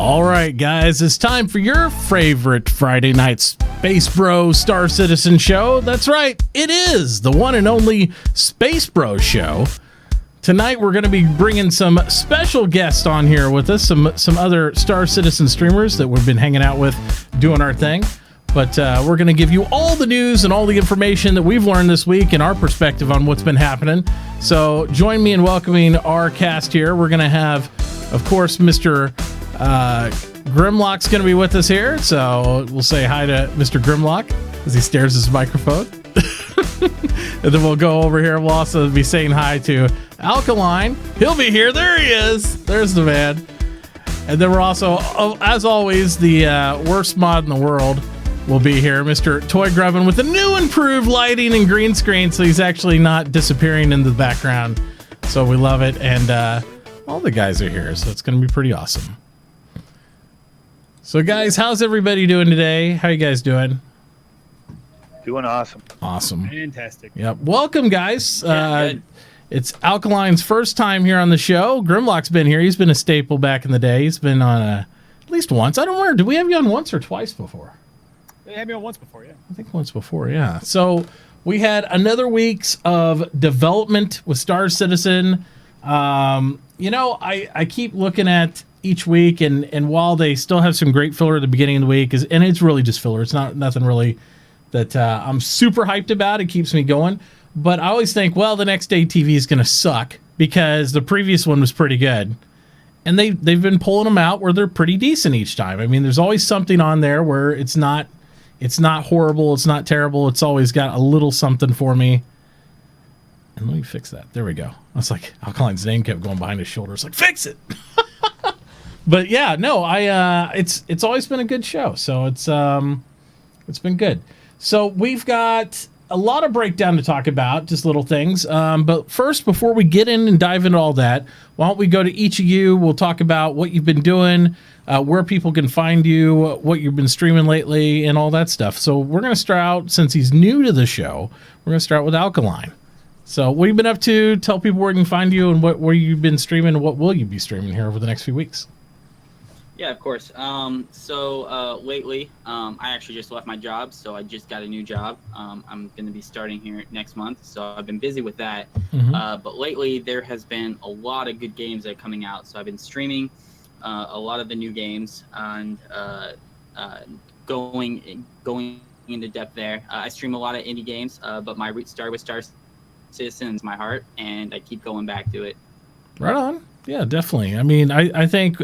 All right, guys, it's time for your favorite Friday night SpaceBro Star Citizen show. That's right, it is the one and only SpaceBro show. Tonight, we're going to be bringing some special guests on here with us, some other Star Citizen streamers that we've been hanging out with, doing our thing. But we're going to give you all the news and all the information that we've learned this week and our perspective on what's been happening. So join me in welcoming our cast here. We're going to have, of course, Mr. Grimlock's going to be with us here. So we'll say hi to Mr. Grimlock as he stares at his microphone. And then we'll go over here. We'll also be saying hi to Alkal1e. He'll be here. There he is. There's the man. And then we're also, as always, the worst mod in the world will be here, Mr. Toy Grubbin, with the new improved lighting and green screen, so he's actually not disappearing in the background. So we love it, and all the guys are here, so it's going to be pretty awesome. So, guys, how's everybody doing today? How you guys doing? Doing awesome. Awesome. Fantastic. Yep. Welcome, guys. Good. It's Alkal1e's first time here on the show. Grimlock's been here. He's been a staple back in the day. He's been on at least once. I don't remember. Did we have you on once or twice before? They had me on once before, yeah. I think once before, yeah. So we had another week's of development with Star Citizen. I keep looking at each week, and while they still have some great filler at the beginning of the week, and it's really just filler. It's not nothing really that I'm super hyped about. It keeps me going. But I always think, well, the next day TV is going to suck because the previous one was pretty good. And they've been pulling them out where they're pretty decent each time. I mean, there's always something on there where it's not horrible, it's not terrible, it's always got a little something for me. And let me fix that. There we go. I was like, Alkal1e's name kept going behind his shoulder. It's like, fix it! But yeah, no, it's always been a good show. So it's been good. So we've got a lot of breakdown to talk about, just little things. But first, before we get in and dive into all that, why don't we go to each of you? We'll talk about what you've been doing, where people can find you, what you've been streaming lately, and all that stuff. So we're going to start out, since he's new to the show, we're going to start with Alkal1e. So what have you been up to? Tell people where you can find you and where you've been streaming and what will you be streaming here over the next few weeks. Yeah, of course. Lately, I actually just left my job, so I just got a new job. I'm going to be starting here next month, so I've been busy with that. Mm-hmm. But lately, there has been a lot of good games that are coming out, so I've been streaming a lot of the new games and going into depth there. I stream a lot of indie games, but my root started with Star Citizen is my heart, and I keep going back to it. Right on. Yeah, definitely. I mean, I think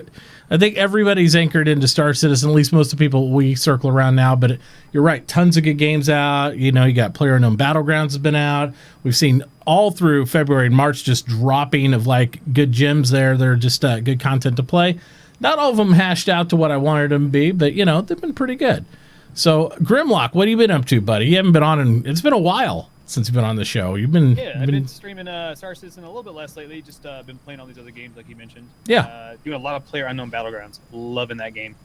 everybody's anchored into Star Citizen, at least most of the people we circle around now, but you're right, tons of good games out. You know, you got PlayerUnknown Battlegrounds has been out. We've seen all through February and March just dropping of like good gems there. They're just good content to play. Not all of them hashed out to what I wanted them to be, but, you know, they've been pretty good. So, Grimlock, what have you been up to, buddy? You haven't been on it's been a while since you've been on the show. I've been streaming Star Citizen a little bit less lately. Just been playing all these other games like you mentioned. Yeah. Doing a lot of PlayerUnknown Battlegrounds. Loving that game.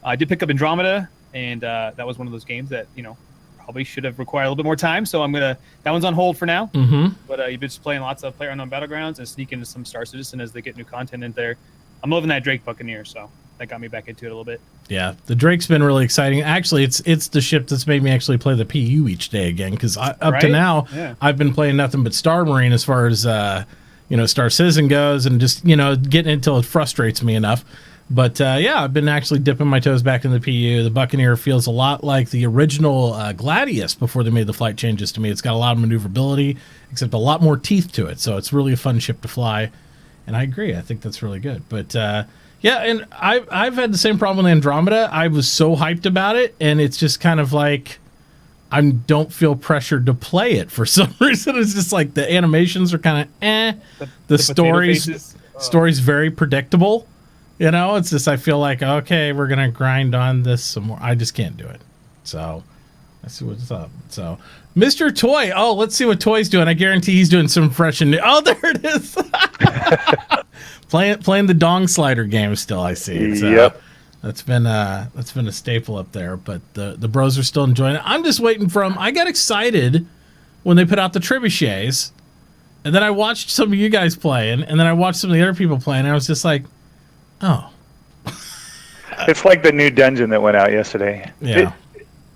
I did pick up Andromeda, and that was one of those games that, you know, probably should have required a little bit more time. So that one's on hold for now. Mm-hmm. But you've been just playing lots of PlayerUnknown Battlegrounds and sneaking into some Star Citizen as they get new content in there. I'm loving that Drake Buccaneer, so that got me back into it a little bit. Yeah, the Drake's been really exciting. Actually, it's the ship that's made me actually play the PU each day again, because up to now, I've been playing nothing but Star Marine as far as Star Citizen goes, and just getting it until it frustrates me enough. But I've been actually dipping my toes back in the PU. The Buccaneer feels a lot like the original Gladius before they made the flight changes to me. It's got a lot of maneuverability, except a lot more teeth to it. So it's really a fun ship to fly. And I agree. I think that's really good. But and I've had the same problem with Andromeda. I was so hyped about it, and it's just kind of like I don't feel pressured to play it for some reason. It's just like the animations are kind of The story's very predictable. You know, it's just I feel like, okay, we're gonna grind on this some more. I just can't do it. So let's see what's up. So Mr. Toy. Oh, let's see what Toy's doing. I guarantee he's doing some fresh and new. Oh, there it is. Playing the dong slider game still, I see. So yep. That's been a staple up there, but the bros are still enjoying it. I'm just waiting I got excited when they put out the trebuchets, and then I watched some of you guys playing, and then I watched some of the other people playing, and I was just like, oh. It's like the new dungeon that went out yesterday. Yeah.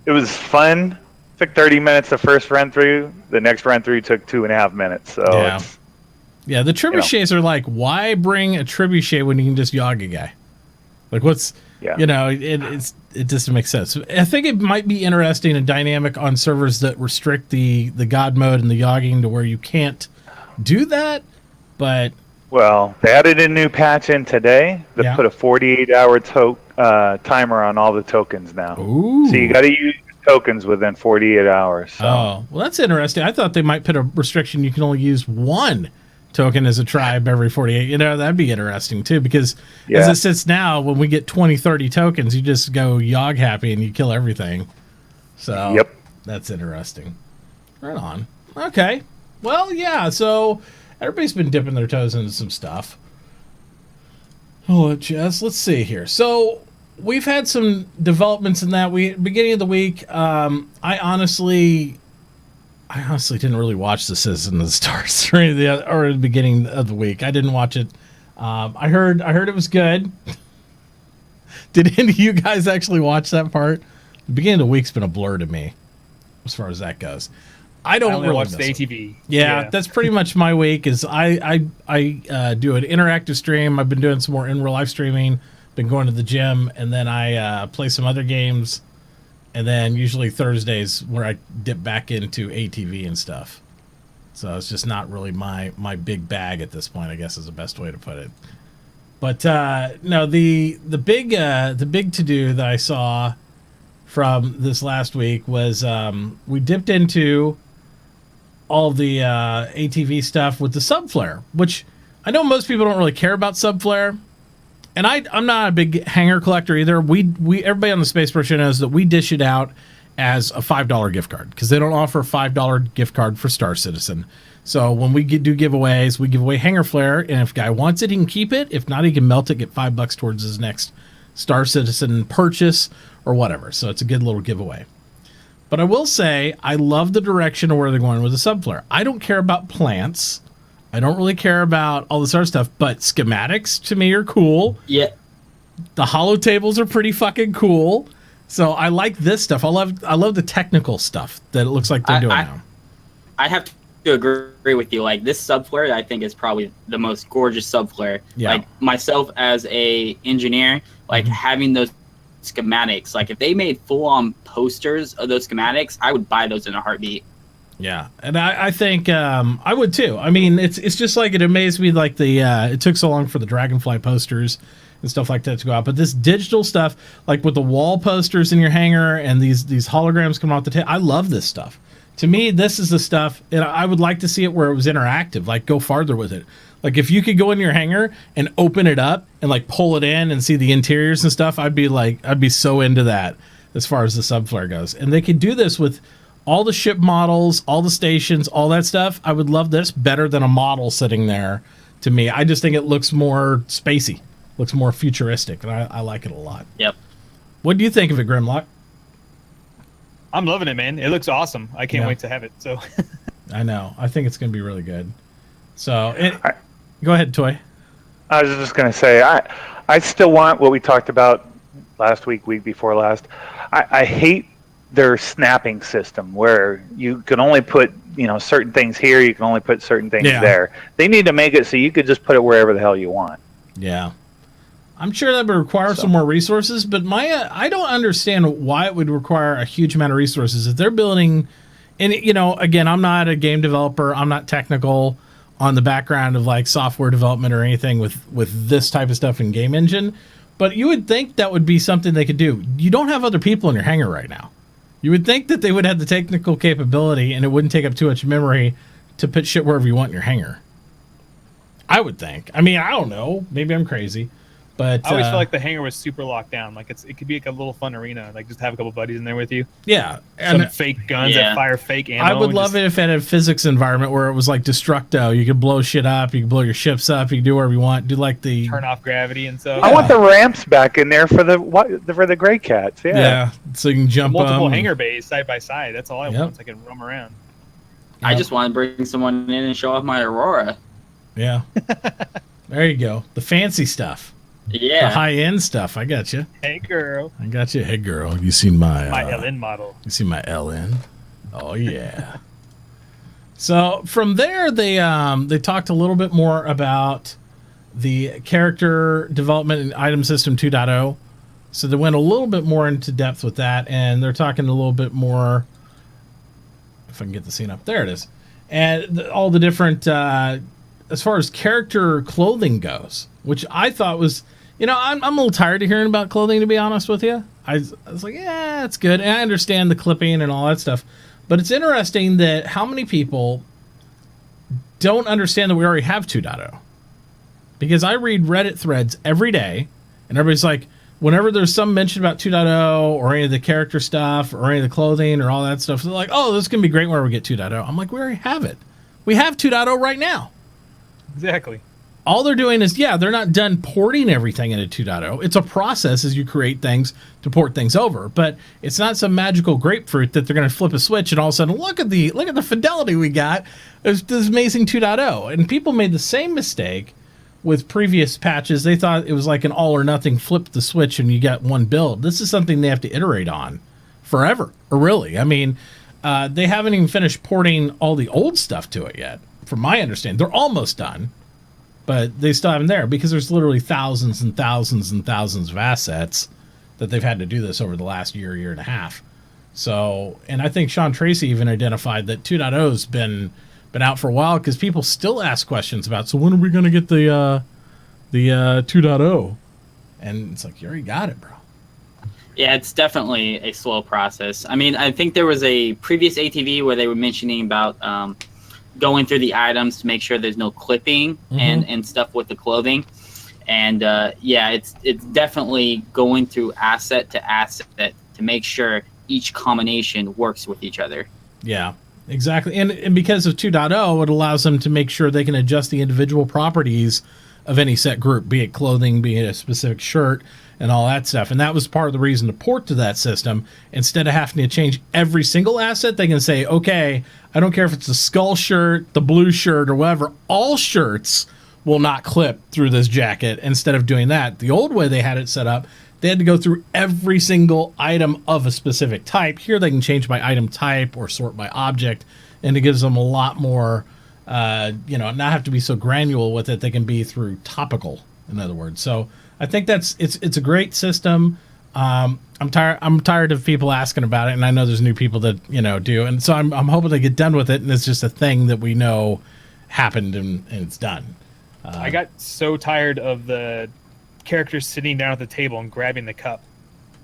It was fun. Took 30 minutes the first run through. The next run through took 2.5 minutes. So Yeah. it's, Yeah, the trebuchets are like, why bring a trebuchet when you can just yog a guy? Like, what's, yeah. it doesn't make sense. I think it might be interesting and dynamic on servers that restrict the God mode and the yogging to where you can't do that, but... Well, they added a new patch in today that put a 48-hour timer on all the tokens now. Ooh. So you got to use tokens within 48 hours. So. Oh, well, that's interesting. I thought they might put a restriction you can only use one token as a tribe every 48. That'd be interesting too, because as it sits now, when we get 20, 30 tokens, you just go yog happy and you kill everything. So that's interesting. Right on. Okay. Well, yeah, so everybody's been dipping their toes into some stuff. Oh, Jess, let's see here. So we've had some developments in that beginning of the week. I honestly didn't really watch the Citizen of the Stars or the beginning of the week. I didn't watch it. I heard it was good. Did any of you guys actually watch that part? The beginning of the week's been a blur to me, as far as that goes. I don't really watch the ATV. Yeah, that's pretty much my week. Is I do an interactive stream. I've been doing some more in real life streaming. Been going to the gym, and then I play some other games. And then usually Thursdays where I dip back into ATV and stuff. So it's just not really my big bag at this point, I guess is the best way to put it. But no, the big to do that I saw from this last week was we dipped into all the ATV stuff with the subflare, which I know most people don't really care about subflare. And I'm not a big hanger collector either. We everybody on the SpaceBro show knows that we dish it out as a $5 gift card because they don't offer a $5 gift card for Star Citizen. So when we do giveaways, we give away hanger flare, and if a guy wants it, he can keep it. If not, he can melt it, get $5 towards his next Star Citizen purchase or whatever. So it's a good little giveaway. But I will say I love the direction of where they're going with the subflare. I don't care about plants. I don't really care about all this other stuff, but schematics to me are cool. Yeah. The holo tables are pretty fucking cool. So I like this stuff. I love the technical stuff that it looks like they're doing now. I have to agree with you. Like this subflare, I think is probably the most gorgeous subflare. Yeah. Like myself as a engineer, like having those schematics, like if they made full-on posters of those schematics, I would buy those in a heartbeat. Yeah, and I think I would too. I mean, it's just like it amazed me like it took so long for the Dragonfly posters and stuff like that to go out. But this digital stuff, like with the wall posters in your hangar and these holograms coming off the table, I love this stuff. To me, this is the stuff, and I would like to see it where it was interactive, like go farther with it. Like if you could go in your hangar and open it up and like pull it in and see the interiors and stuff, I'd be so into that as far as the subflare goes. And they could do this with all the ship models, all the stations, all that stuff. I would love this better than a model sitting there to me. I just think it looks more spacey, looks more futuristic, and I like it a lot. Yep. What do you think of it, Grimlock? I'm loving it, man. It looks awesome. I can't wait to have it. So I know. I think it's going to be really good. So go ahead, Toy. I was just going to say, I still want what we talked about last week before last. I hate their snapping system where you can only put certain things here, you can only put certain things there. They need to make it so you could just put it wherever the hell you want. Yeah, I'm sure that would require some more resources, but I don't understand why it would require a huge amount of resources if they're building. And again, I'm not a game developer, I'm not technical on the background of like software development or anything with this type of stuff in game engine, but you would think that would be something they could do. You don't have other people in your hangar right now. You would think that they would have the technical capability and it wouldn't take up too much memory to put shit wherever you want in your hangar. I would think. I mean, I don't know. Maybe I'm crazy. But I always felt like the hangar was super locked down. Like it could be like a little fun arena. Like just have a couple buddies in there with you. Yeah. Some fake guns that fire fake ammo. I would love it if it had a physics environment where it was like Destructo. You could blow shit up. You could blow your ships up. You can do whatever you want. Do like the turn off gravity and stuff. I want the ramps back in there for the gray cats. Yeah. So you can jump multiple hangar bays side by side. That's all I want. So I can roam around. I just want to bring someone in and show off my Aurora. Yeah. There you go. The fancy stuff. The Yeah. high-end stuff. I got you. Hey, girl. I got you. Hey, girl. You seen my My LN model. You see my LN? Oh yeah. So from there, they talked a little bit more about the character development and item system 2.0. So they went a little bit more into depth with that, and they're talking a little bit more. If I can get the scene up, there it is, and all the different as far as character clothing goes, which I thought was. I'm a little tired of hearing about clothing, to be honest with you. I was like, yeah, it's good. And I understand the clipping and all that stuff. But it's interesting that how many people don't understand that we already have 2.0. Because I read Reddit threads every day, and everybody's like, whenever there's some mention about 2.0 or any of the character stuff or any of the clothing or all that stuff, they're like, oh, this is going to be great when we get 2.0. I'm like, we already have it. We have 2.0 right now. Exactly. All they're doing is, they're not done porting everything into 2.0. It's a process as you create things to port things over, but it's not some magical grapefruit that they're going to flip a switch and all of a sudden look at the fidelity we got. It's this amazing 2.0. And people made the same mistake with previous patches. They thought it was like an all or nothing, flip the switch and you got one build. This is something they have to iterate on forever, or really. I mean, they haven't even finished porting all the old stuff to it yet, from my understanding. They're almost done. But they still haven't there because there's literally thousands and thousands and thousands of assets that they've had to do this over the last year and a half. So, and I think Sean Tracy even identified that 2.0's been out for a while because people still ask questions about, so when are we going to get the 2.0? And it's like, you already got it, bro. Yeah, it's definitely a slow process. I mean, I think there was a previous ATV where they were mentioning about going through the items to make sure there's no clipping and stuff with the clothing. And it's definitely going through asset to asset to make sure each combination works with each other. Yeah, exactly. And because of 2.0, it allows them to make sure they can adjust the individual properties of any set group, be it clothing, be it a specific shirt, and all that stuff. And that was part of the reason to port to that system. Instead of having to change every single asset, they can say, okay, I don't care if it's the skull shirt, the blue shirt, or whatever, all shirts will not clip through this jacket. Instead of doing that, the old way they had it set up, they had to go through every single item of a specific type. Here they can change by item type or sort by object, and it gives them a lot more, not have to be so granular with it. They can be through topical, in other words. So I think it's a great system. I'm tired of people asking about it, and I know there's new people that do, and so I'm hoping they get done with it, and it's just a thing that we know happened and it's done. I got so tired of the characters sitting down at the table and grabbing the cup.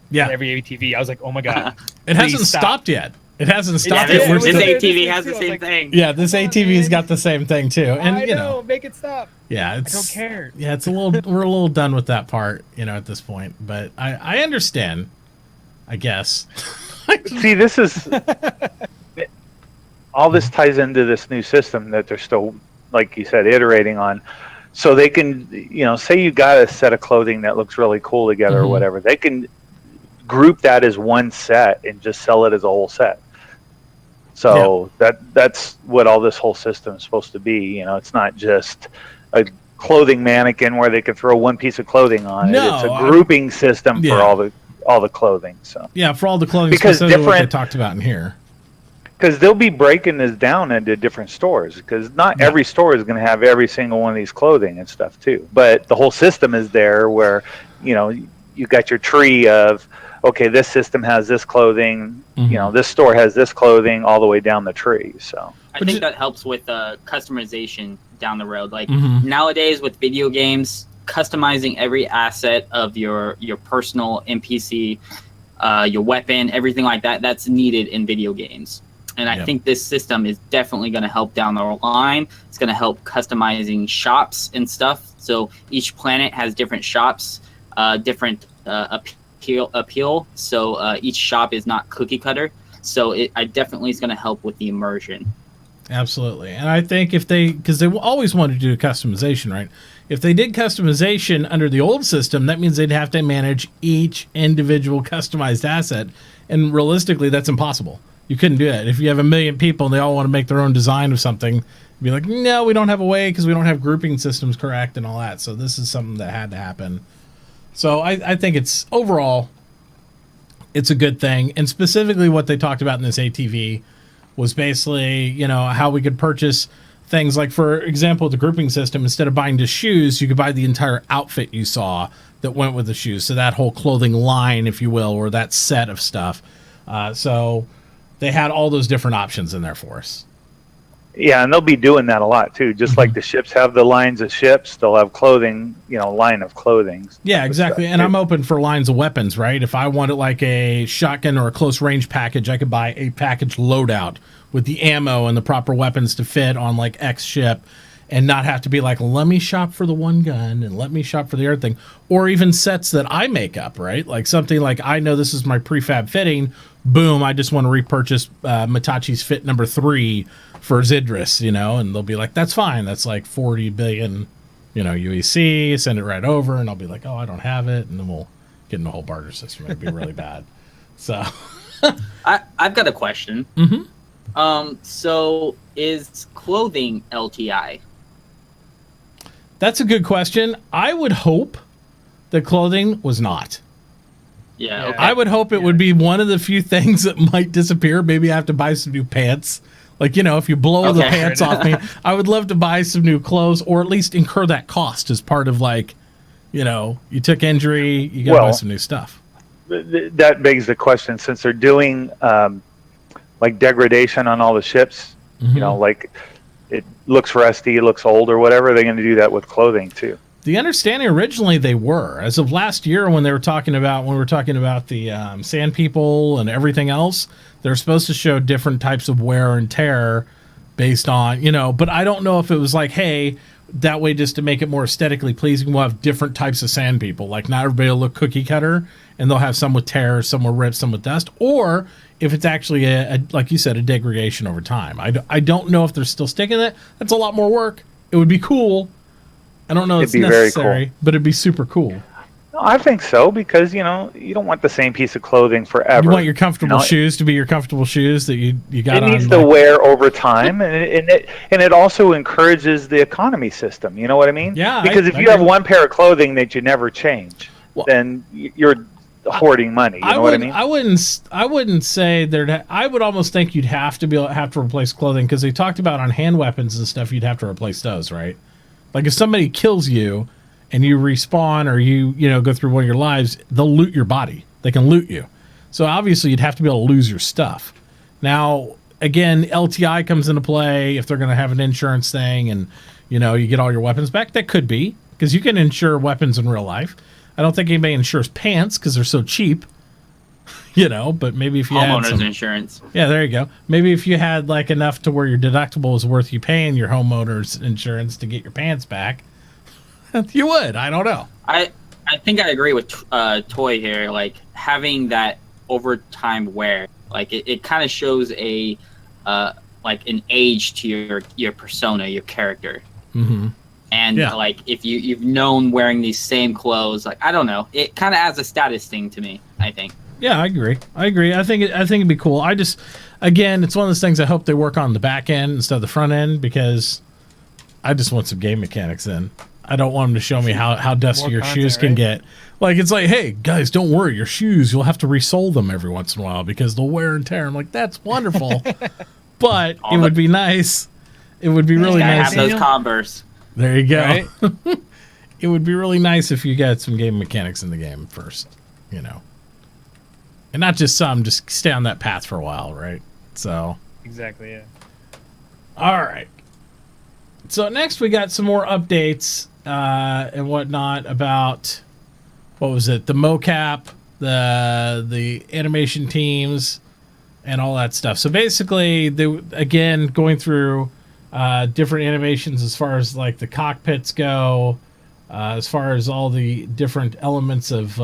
Yeah, at every ATV. I was like, oh my god, it hasn't stopped yet. It hasn't stopped yet. yet. This ATV has the same thing. Yeah, this ATV's got the same thing too, and I know, make it stop. Yeah, I don't care. Yeah, it's we're a little done with that part, at this point. But I understand, I guess. See, this is all this ties into this new system that they're still, like you said, iterating on. So they can, say you got a set of clothing that looks really cool together or whatever. They can group that as one set and just sell it as a whole set. So that's what all this whole system is supposed to be. It's not just a clothing mannequin where they can throw one piece of clothing on it. It's a grouping system for all the clothing. So for all the clothing, because different what they talked about in here. Because they'll be breaking this down into different stores. Because not every store is going to have every single one of these clothing and stuff too. But the whole system is there where you got your tree of, okay, this system has this clothing, this store has this clothing, all the way down the tree. So I think that helps with customization down the road. Like nowadays with video games, customizing every asset of your personal NPC, your weapon, everything like that, that's needed in video games. And I think this system is definitely going to help down the line. It's going to help customizing shops and stuff. So each planet has different shops, different appeal. So each shop is not cookie cutter. So I definitely is going to help with the immersion. Absolutely. And I think because they always wanted to do customization, right? If they did customization under the old system, that means they'd have to manage each individual customized asset. And realistically, that's impossible. You couldn't do that. If you have 1 million people and they all want to make their own design of something, you'd be like, no, we don't have a way because we don't have grouping systems correct and all that. So this is something that had to happen So I think it's overall, it's a good thing. And specifically what they talked about in this ATV was basically, you know, how we could purchase things like, for example, the grouping system. Instead of buying just shoes, you could buy the entire outfit you saw that went with the shoes. So that whole clothing line, if you will, or that set of stuff. So they had all those different options in there for us. Yeah, and they'll be doing that a lot too. Just like the ships have the lines of ships, they'll have clothing, you know, line of clothing. Yeah, exactly. And I'm open for lines of weapons, right? If I wanted like a shotgun or a close range package, I could buy a package loadout with the ammo and the proper weapons to fit on like X ship, and not have to be like, let me shop for the one gun and let me shop for the other thing. Or even sets that I make up, right? Like something like, I know this is my prefab fitting. Boom, I just want to repurchase Mitauchi's fit number 3 for Zidris, you know, and they'll be like, that's fine. That's like 40 billion, you know, UEC, send it right over. And I'll be like, oh, I don't have it. And then we'll get in the whole barter system. It'd be really bad. So I've got a question. So is clothing LTI? That's a good question. I would hope that clothing was not. Yeah. Okay. I would hope it would be one of the few things that might disappear. Maybe I have to buy some new pants. Like, you know, if you blow the pants off me, I would love to buy some new clothes, or at least incur that cost as part of, like, you know, you took injury, you got to buy some new stuff. That begs the question, since they're doing like degradation on all the ships, you know, like it looks rusty, it looks old or whatever, they're going to do that with clothing too. The understanding originally they were, as of last year when we were talking about the sand people and everything else, they're supposed to show different types of wear and tear based on, you know, but I don't know if it was like, hey, that way just to make it more aesthetically pleasing, we'll have different types of sand people. Like not everybody will look cookie cutter, and they'll have some with tear, some with rips, some with dust, or if it's actually like you said, a degradation over time. I don't know if they're still sticking it. That's a lot more work. It would be cool. I don't know if it's necessary, but it'd be super cool. No, I think so, because, you know, you don't want the same piece of clothing forever. You want your comfortable shoes to be your comfortable shoes that you got on. It needs to wear over time, and it also encourages the economy system. You know what I mean? Yeah. Because if you have one pair of clothing that you never change, then you're hoarding money. You know what I mean? I wouldn't say there. I would almost think you'd have to replace clothing, because they talked about on hand weapons and stuff, you'd have to replace those, right? Like if somebody kills you and you respawn, or you go through one of your lives, they'll loot your body. They can loot you. So obviously you'd have to be able to lose your stuff. Now, again, LTI comes into play if they're going to have an insurance thing and, you know, you get all your weapons back. That could be, because you can insure weapons in real life. I don't think anybody insures pants because they're so cheap, you know, but maybe if you had homeowners insurance. Yeah, there you go. Maybe if you had like enough to where your deductible was worth you paying your homeowner's insurance to get your pants back, you would. I don't know. I think I agree with Toy here. Like having that overtime wear, like it kind of shows a like an age to your persona, your character. Mm-hmm. And like if you've known wearing these same clothes, like I don't know, it kind of adds a status thing to me, I think. Yeah, I agree. I think it'd be cool. Again, it's one of those things I hope they work on the back end instead of the front end, because I just want some game mechanics in. I don't want them to show me how dusty your shoes can get. Like, it's like, hey, guys, don't worry. Your shoes, you'll have to resole them every once in a while because they'll wear and tear. I'm like, that's wonderful. But it would be nice. It would be really nice. Have those Converse. There you go. Right? It would be really nice if you got some game mechanics in the game first, you know. And not just some, just stay on that path for a while, right? So. Exactly, yeah. All right. So next we got some more updates and whatnot about, what was it? The mocap, the animation teams, and all that stuff. So basically, again, going through different animations as far as like the cockpits go, as far as all the different elements of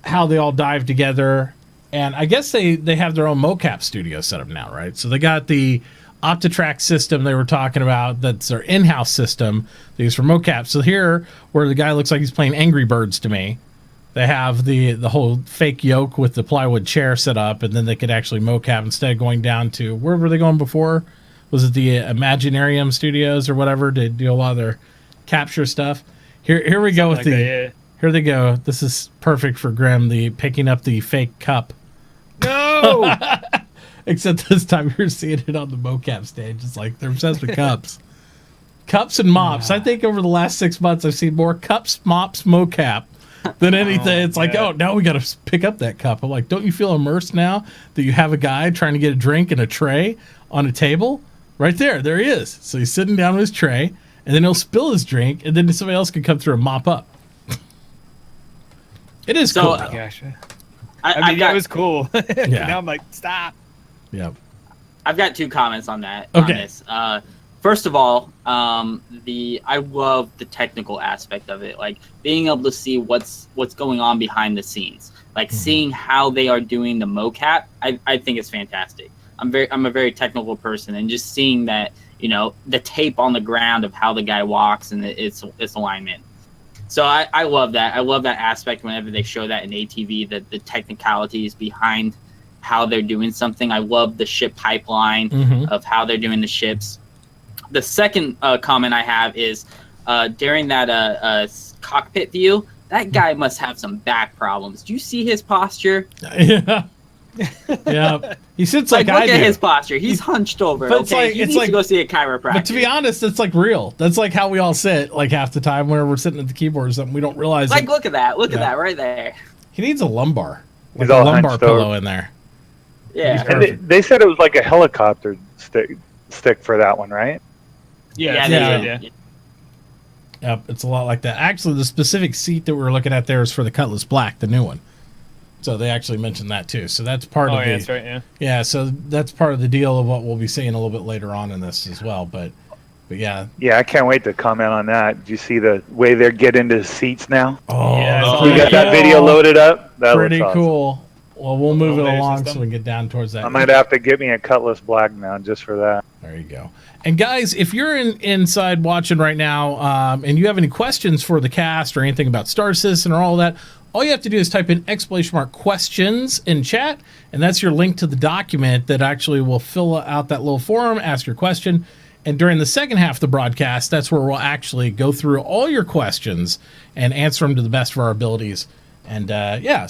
how they all dive together. And I guess they have their own mocap studio set up now, right? So they got the OptiTrack system they were talking about. That's their in-house system they use for mocap. So here, where the guy looks like he's playing Angry Birds to me, they have the whole fake yoke with the plywood chair set up, and then they could actually mocap instead of going down to, where were they going before? Was it the Imaginarium Studios or whatever to do a lot of their capture stuff? Here we go with Something the. like that, yeah. Here they go. This is perfect for Grim. The picking up the fake cup. No. Except this time you're seeing it on the mocap stage. It's like they're obsessed with cups. Cups and mops. I think over the last 6 months I've seen more cups, mops, mocap than anything. It's like, oh, now we got to pick up that cup. I'm like, don't you feel immersed now that you have a guy trying to get a drink in a tray on a table? Right there. There he is. So he's sitting down with his tray, and then he'll spill his drink, and then somebody else can come through and mop up. It is cool. Gosh. I mean, that was cool. Yeah. Now I'm like, stop. Yep. I've got 2 comments on that. Okay. On this. First of all, I love the technical aspect of it, like being able to see what's going on behind the scenes, like seeing how they are doing the mocap. I think it's fantastic. I'm a very technical person, and just seeing that, the tape on the ground of how the guy walks and its alignment. So I love that. I love that aspect whenever they show that in ATV, that the technicalities behind how they're doing something. I love the ship pipeline of how they're doing the ships. The second comment I have is during that cockpit view, that guy must have some back problems. Do you see his posture? Yeah. Yeah. He sits like I look do. at his posture. He's hunched over. But He needs to go see a chiropractor. But to be honest, that's like real. That's like how we all sit like half the time whenever we're sitting at the keyboard or something. We don't realize like, look at that. Look at that right there. He needs a lumbar. Like He's a all lumbar hunched pillow over. in there. Yeah. And they said it was like a helicopter stick for that one, right? Yeah. Yeah. Yep, it's a lot like that. Actually, the specific seat that we were looking at there is for the Cutlass Black, the new one. So they actually mentioned that too. So that's part of the. That's right. Yeah. Yeah, so that's part of the deal of what we'll be seeing a little bit later on in this as well. But yeah. Yeah, I can't wait to comment on that. Did you see the way they're getting into the seats now? Oh, Yeah, We got that video loaded up. That Pretty looks awesome. cool. Well, we'll move it Elevator along system. so we can get down towards that. I might have to get me a Cutlass Black now just for that. There you go. And guys, if you're inside watching right now and you have any questions for the cast or anything about Star Citizen or all that, all you have to do is type in !questions in chat, and that's your link to the document that actually will fill out that little form, ask your question. And during the second half of the broadcast, that's where we'll actually go through all your questions and answer them to the best of our abilities. And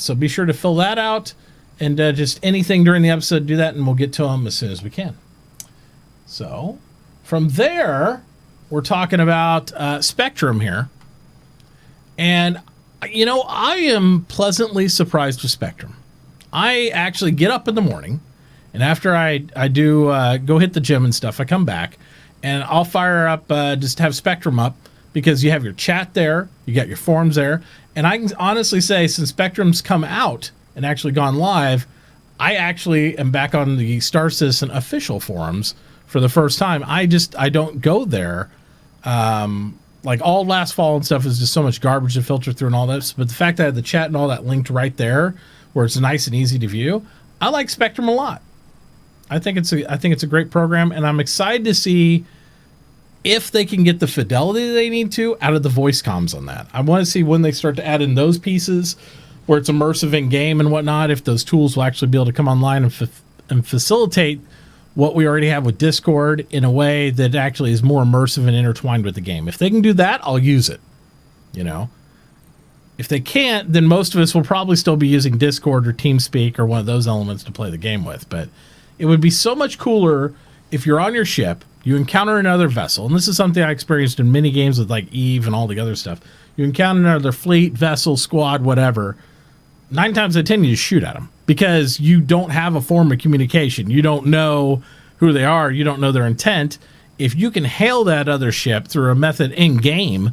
so be sure to fill that out, and just anything during the episode, do that, and we'll get to them as soon as we can. So from there, we're talking about Spectrum here. And, I am pleasantly surprised with Spectrum. I actually get up in the morning, and after I do go hit the gym and stuff, I come back, and I'll fire up, just have Spectrum up, because you have your chat there, you got your forums there, and I can honestly say, since Spectrum's come out and actually gone live, I actually am back on the Star Citizen official forums for the first time. I don't go there. Like all last fall and stuff is just so much garbage to filter through and all that. But the fact that I have the chat and all that linked right there, where it's nice and easy to view, I like Spectrum a lot. I think it's a great program, and I'm excited to see if they can get the fidelity they need to out of the voice comms on that. I want to see when they start to add in those pieces where it's immersive in game and whatnot, if those tools will actually be able to come online and facilitate what we already have with Discord in a way that actually is more immersive and intertwined with the game. If they can do that, I'll use it. If they can't, then most of us will probably still be using Discord or TeamSpeak or one of those elements to play the game with. But it would be so much cooler if you're on your ship, you encounter another vessel, and this is something I experienced in many games with like Eve and all the other stuff. You encounter another fleet, vessel, squad, whatever. 9 times out of 10, you just shoot at them because you don't have a form of communication. You don't know who they are. You don't know their intent. If you can hail that other ship through a method in game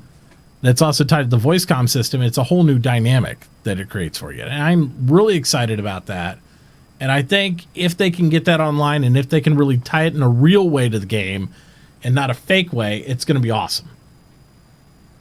that's also tied to the voice comm system, it's a whole new dynamic that it creates for you. And I'm really excited about that. And I think if they can get that online and if they can really tie it in a real way to the game and not a fake way, it's going to be awesome.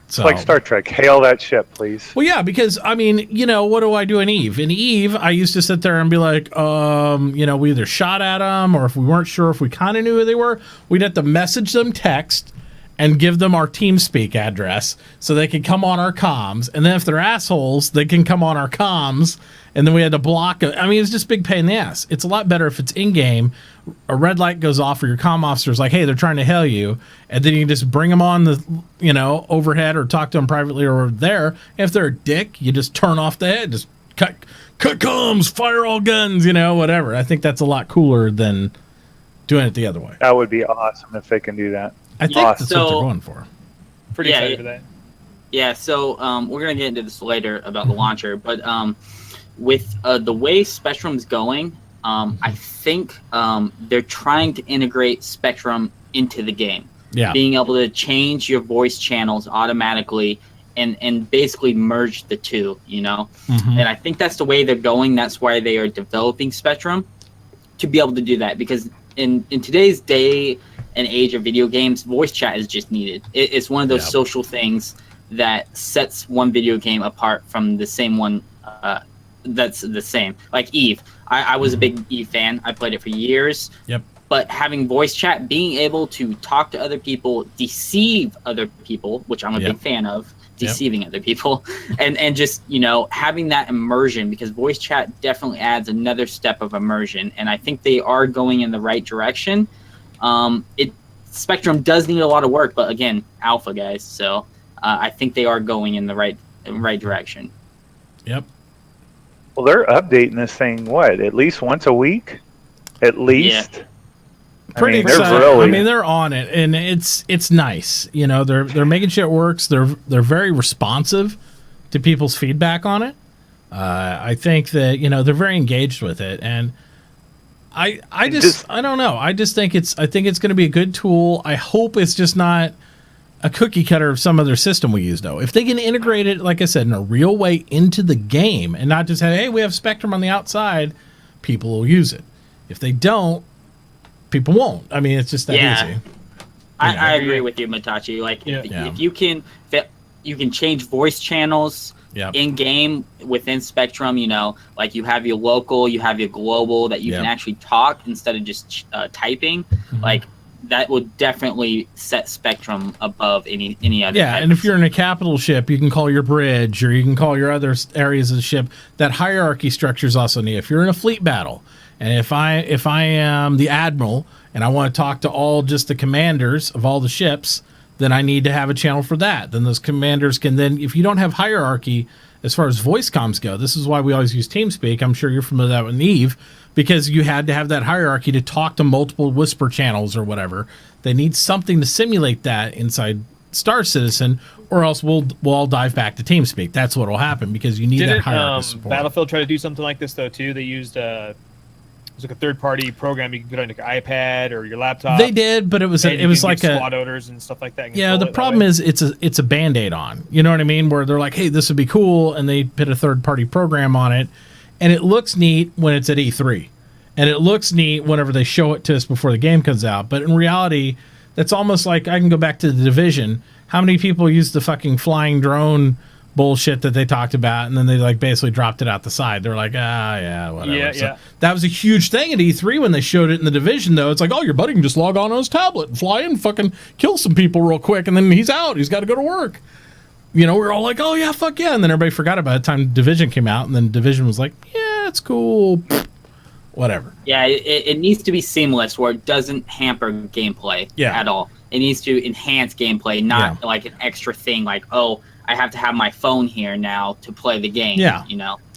So, It's like Star Trek. Hail that ship, please. well, yeah, because, I mean, what do I do in Eve? In Eve, I used to sit there and be like, we either shot at them, or if we weren't sure if we kind of knew who they were, we'd have to message them text, and give them our TeamSpeak address so they can come on our comms. And then if they're assholes, they can come on our comms. And then we had to block it. I mean, it's just big pain in the ass. It's a lot better if it's in-game. A red light goes off or your comm officer's like, hey, they're trying to hail you. And then you can just bring them on the, overhead or talk to them privately or there. If they're a dick, you just turn off the head. Just cut comms, fire all guns, whatever. I think that's a lot cooler than doing it the other way. That would be awesome if they can do that. I think that's what they're going for. Pretty excited for that. Yeah, so we're going to get into this later about the launcher, but with the way Spectrum's going, I think they're trying to integrate Spectrum into the game. Yeah. Being able to change your voice channels automatically and basically merge the two, And I think that's the way they're going. That's why they are developing Spectrum, to be able to do that. Because in today's day and age of video games, voice chat is just needed. It's one of those social things that sets one video game apart from the same one that's the same. Like Eve. I was a big Eve fan. I played it for years. Yep. But having voice chat, being able to talk to other people, deceive other people, which I'm a big fan of, deceiving other people, and just, having that immersion, because voice chat definitely adds another step of immersion. And I think they are going in the right direction. Spectrum does need a lot of work, but again, alpha guys. So I think they are going in the right direction. Yep. Well, they're updating this thing, at least once a week? At least? Yeah. Pretty excited. They're on it, and it's nice. They're making sure it works. They're very responsive to people's feedback on it. I think that they're very engaged with it, and I don't know. I think it's going to be a good tool. I hope it's just not a cookie cutter of some other system we use, though. If they can integrate it, like I said, in a real way into the game, and not just have, hey, we have Spectrum on the outside, people will use it. If they don't, people won't. I mean, it's just that easy. I agree with you, Mitauchi. Like, if you can change voice channels in game within Spectrum. Like you have your local, you have your global that you can actually talk instead of just typing. Like that would definitely set Spectrum above any other. Yeah, and if you're in a capital ship, you can call your bridge, or you can call your other areas of the ship. That hierarchy structure is also neat. If you're in a fleet battle, and if I am the admiral and I want to talk to all just the commanders of all the ships, then I need to have a channel for that. Then those commanders can then, if you don't have hierarchy as far as voice comms go, this is why we always use TeamSpeak. I'm sure you're familiar with that with Eve, because you had to have that hierarchy to talk to multiple whisper channels or whatever. They need something to simulate that inside Star Citizen, or else we'll all dive back to TeamSpeak. That's what will happen, because you need that hierarchy support. Battlefield tried to do something like this though too. They used it was like a third-party program you can put on your iPad or your laptop. They did, but it was like SWAT odors and stuff like that. Yeah, the problem is it's a Band-Aid on. You know what I mean? Where they're like, hey, this would be cool, and they put a third-party program on it, and it looks neat when it's at E3, and it looks neat whenever they show it to us before the game comes out. But in reality, that's almost like, I can go back to The Division. How many people use the fucking flying drone bullshit that they talked about, and then they like basically dropped it out the side? They're like, whatever. Yeah. That was a huge thing at E3 when they showed it in The Division, though. It's like, oh, your buddy can just log on his tablet and fly in, fucking kill some people real quick, and then he's out. He's got to go to work. We're all like, oh yeah, fuck yeah, and then everybody forgot about it by the time Division came out, and then Division was like, yeah, it's cool. Whatever. Yeah, it needs to be seamless where it doesn't hamper gameplay at all. It needs to enhance gameplay, not like an extra thing like, oh, I have to have my phone here now to play the game. Yeah.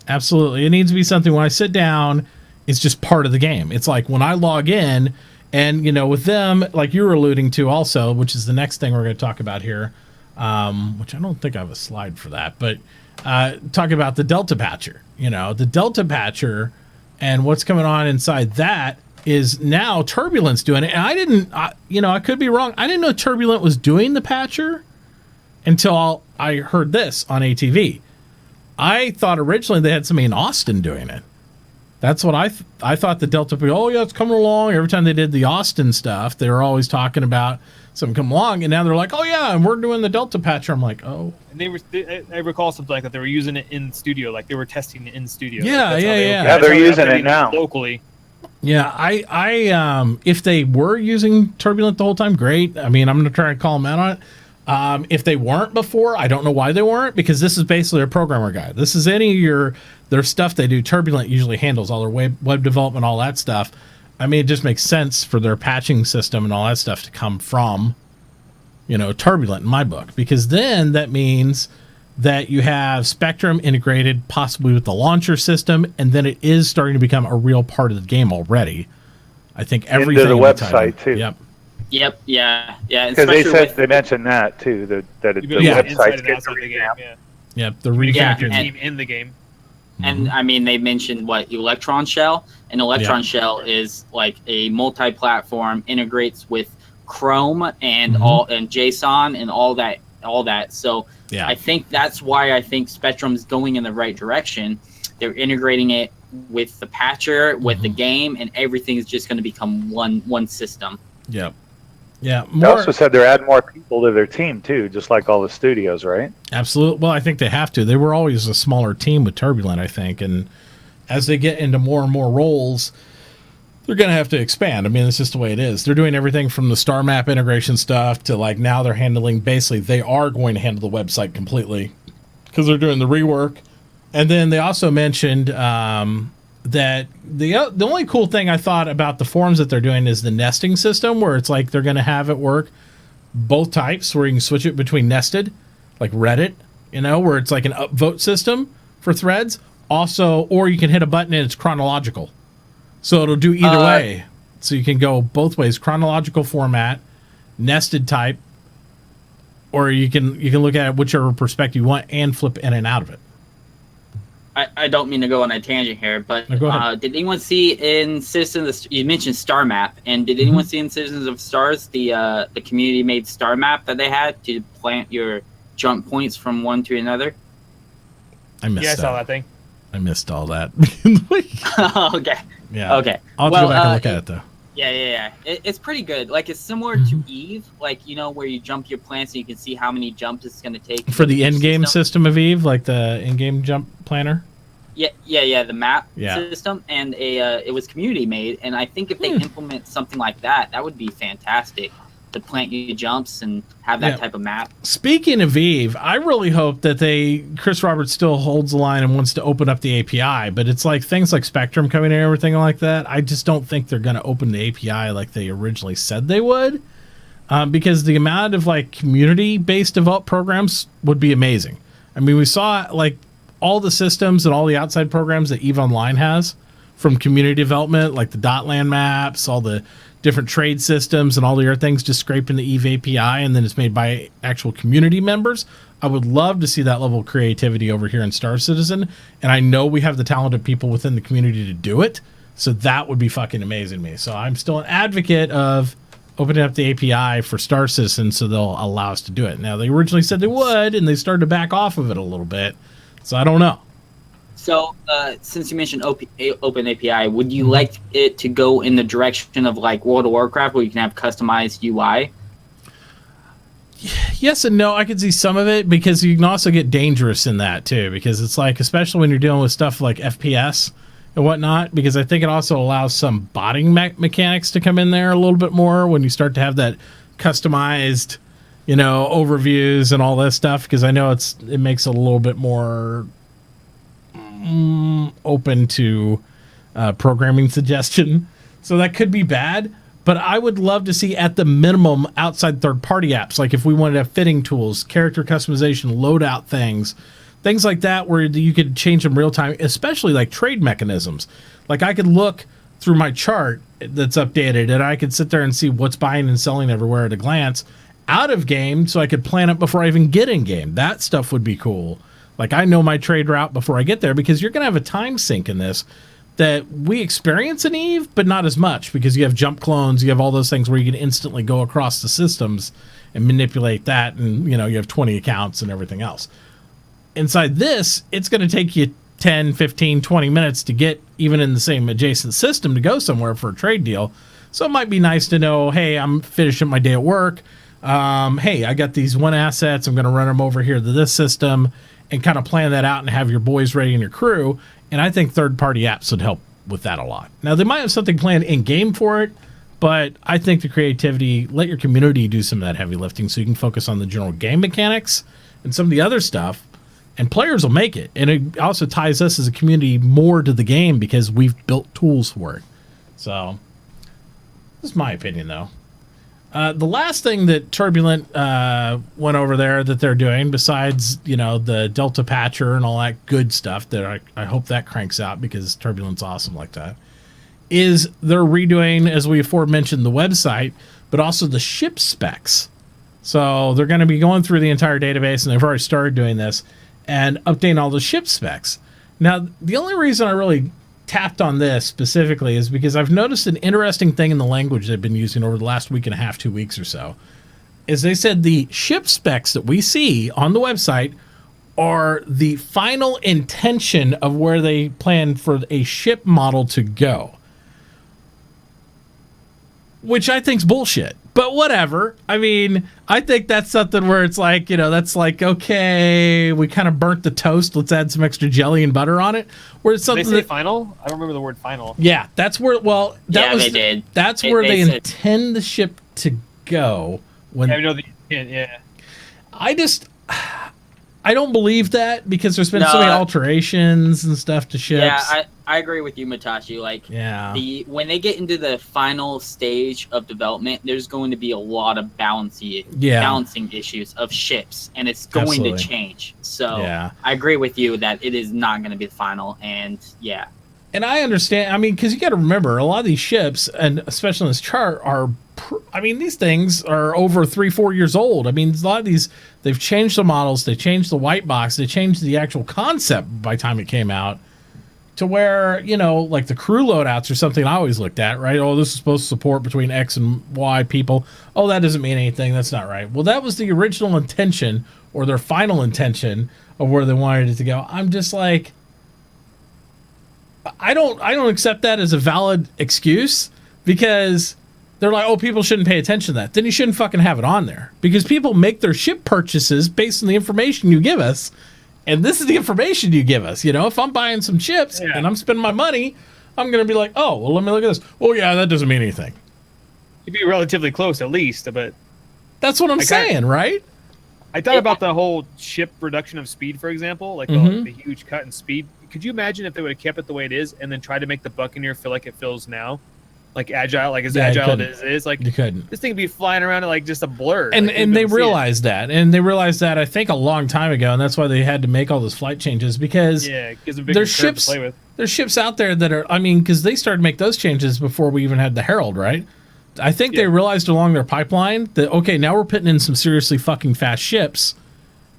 Absolutely. It needs to be something when I sit down, it's just part of the game. It's like when I log in, and, with them, like you were alluding to also, which is the next thing we're going to talk about here, which I don't think I have a slide for that, but talking about the Delta Patcher. The Delta Patcher and what's coming on inside that is now Turbulent's doing it. And I could be wrong. I didn't know Turbulent was doing the Patcher until I heard this on ATV. I thought originally they had somebody in Austin doing it. That's what I thought. The Delta, oh yeah, it's coming along. Every time they did the Austin stuff, they were always talking about something come along, and now they're like, oh yeah, and we're doing the Delta Patcher. I'm like, oh. And I recall something like that. They were using it in studio, like they were testing it in studio. Yeah, like yeah. They're using it now locally. Yeah, I if they were using Turbulent the whole time, great. I mean, I'm going to try and call them out on it. If they weren't before, I don't know why they weren't, because this is basically a programmer guide. This is any of their stuff they do. Turbulent usually handles all their web development, all that stuff. I mean, it just makes sense for their patching system and all that stuff to come from, Turbulent in my book, because then that means that you have Spectrum integrated possibly with the launcher system, and then it is starting to become a real part of the game already. I think everything into the website too. Yep. Yeah. Because they mentioned that too. That the website's getting revamped. Yep. The revamp your team in the game. And I mean, they mentioned Electron Shell, and Electron Shell is like a multi-platform, integrates with Chrome and and JSON and all that. So I think that's why I think Spectrum's going in the right direction. They're integrating it with the patcher, with the game, and everything is just going to become one system. Yep. Yeah. They also said they're adding more people to their team too, just like all the studios, right? Absolutely. Well, I think they have to. They were always a smaller team with Turbulent, I think, and as they get into more and more roles, they're going to have to expand. I mean, it's just the way it is. They're doing everything from the star map integration stuff to now they're handling, basically they are going to handle the website completely because they're doing the rework. And then they also mentioned that the only cool thing I thought about the forums that they're doing is the nesting system, where it's like they're going to have it work both types, where you can switch it between nested, like Reddit, where it's like an upvote system for threads. Also, or you can hit a button and it's chronological. So it'll do either way. So you can go both ways, chronological format, nested type, or you can look at it whichever perspective you want and flip in and out of it. I don't mean to go on a tangent here, but did anyone see in Citizens? You mentioned Star Map, and did anyone see in Citizens of Stars the community made star map that they had to plant your jump points from one to another? I saw that thing. I missed all that. Okay. Yeah. Okay. I'll have to go back and look at it though. Yeah. It's pretty good. Like, it's similar to Eve, where you jump your plants and you can see how many jumps it's going to take. For the in-game system of Eve, like the in-game jump planner? Yeah, the map system. And it was community made. And I think if they implement something like that, that would be fantastic. To plant you jumps and have that type of map. Speaking of Eve, I really hope that Chris Roberts still holds the line and wants to open up the API, but it's like things like Spectrum coming in and everything like that. I just don't think they're going to open the API like they originally said they would, because the amount of community-based developed programs would be amazing. I mean, we saw all the systems and all the outside programs that EVE Online has from community development, like the Dotland maps, all the different trade systems and all the other things just scraped in the EVE API, and then it's made by actual community members. I would love to see that level of creativity over here in Star Citizen, and I know we have the talented people within the community to do it, so that would be fucking amazing to me. So I'm still an advocate of opening up the API for Star Citizen so they'll allow us to do it. Now, they originally said they would, and they started to back off of it a little bit, so I don't know. So, since you mentioned Open API, would you like it to go in the direction of World of Warcraft, where you can have customized UI? Yes and no. I could see some of it, because you can also get dangerous in that too, because it's especially when you're dealing with stuff like FPS and whatnot, because I think it also allows some botting mechanics to come in there a little bit more when you start to have that customized, overviews and all that stuff, because I know it makes it a little bit more open to programming suggestion, so that could be bad. But I would love to see, at the minimum, outside third-party apps, like if we wanted to have fitting tools, character customization, loadout things like that, where you could change them real time, especially trade mechanisms. I could look through my chart that's updated, and I could sit there and see what's buying and selling everywhere at a glance out of game, so I could plan it before I even get in game. That stuff would be cool. I know my trade route before I get there, because you're going to have a time sink in this that we experience in EVE, but not as much, because you have jump clones, you have all those things where you can instantly go across the systems and manipulate that, and you have 20 accounts and everything else. Inside this, it's going to take you 10, 15, 20 minutes to get even in the same adjacent system to go somewhere for a trade deal. So it might be nice to know, hey, I'm finishing my day at work. Hey, I got these one assets. I'm going to run them over here to this system, and kind of plan that out and have your boys ready and your crew. And I think third-party apps would help with that a lot. Now, they might have something planned in-game for it, but I think the creativity, let your community do some of that heavy lifting so you can focus on the general game mechanics and some of the other stuff, and players will make it. And it also ties us as a community more to the game because we've built tools for it. So, this is my opinion, though. The last thing that Turbulent went over there that they're doing, besides, the Delta Patcher and all that good stuff that I hope that cranks out because Turbulent's awesome like that, is they're redoing, as we aforementioned, the website, but also the ship specs. So they're going to be going through the entire database, and they've already started doing this, and updating all the ship specs. Now, the only reason I really tapped on this specifically is because I've noticed an interesting thing in the language they've been using over the last week and a half, 2 weeks or so, is they said the ship specs that we see on the website are the final intention of where they plan for a ship model to go. Which I think's bullshit. But whatever. I mean, I think that's something where it's like, that's like, okay, we kind of burnt the toast. Let's add some extra jelly and butter on it. Where it's something Did they say final? I don't remember the word final. Yeah, that's where. Well, they did. That's where they intend the ship to go. When Yeah. I don't believe that because there's been so many alterations and stuff to ships. Yeah, I agree with you, Mitauchi. Like, when they get into the final stage of development, there's going to be a lot of balancing issues of ships, and it's going to change. So I agree with you that it is not going to be the final, and And I understand. I mean, because you got to remember, a lot of these ships, and especially in this chart, these things are over 3-4 years old. I mean, a lot of these, they've changed the models, they changed the white box, they changed the actual concept by the time it came out to where, like the crew loadouts or something I always looked at, right? Oh, this is supposed to support between X and Y people. Oh, that doesn't mean anything. That's not right. Well, that was the original intention or their final intention of where they wanted it to go. I'm just like, I don't accept that as a valid excuse because they're like, oh, people shouldn't pay attention to that. Then you shouldn't fucking have it on there because people make their ship purchases based on the information you give us. And this is the information you give us. If I'm buying some chips and I'm spending my money, I'm going to be like, oh, well, let me look at this. Oh, yeah, that doesn't mean anything. You'd be relatively close at least, but... That's what I'm saying, right? I thought about the whole ship reduction of speed, for example, like the huge cut in speed. Could you imagine if they would have kept it the way it is and then tried to make the Buccaneer feel like it feels now? Like agile, like as agile as it is. Like you couldn't. This thing would be flying around like just a blur. And they realized that. And they realized that, I think, a long time ago. And that's why they had to make all those flight changes because there's ships, to play with. There's ships out there that are, because they started to make those changes before we even had the Herald, right? I think they realized along their pipeline that, okay, now we're putting in some seriously fucking fast ships.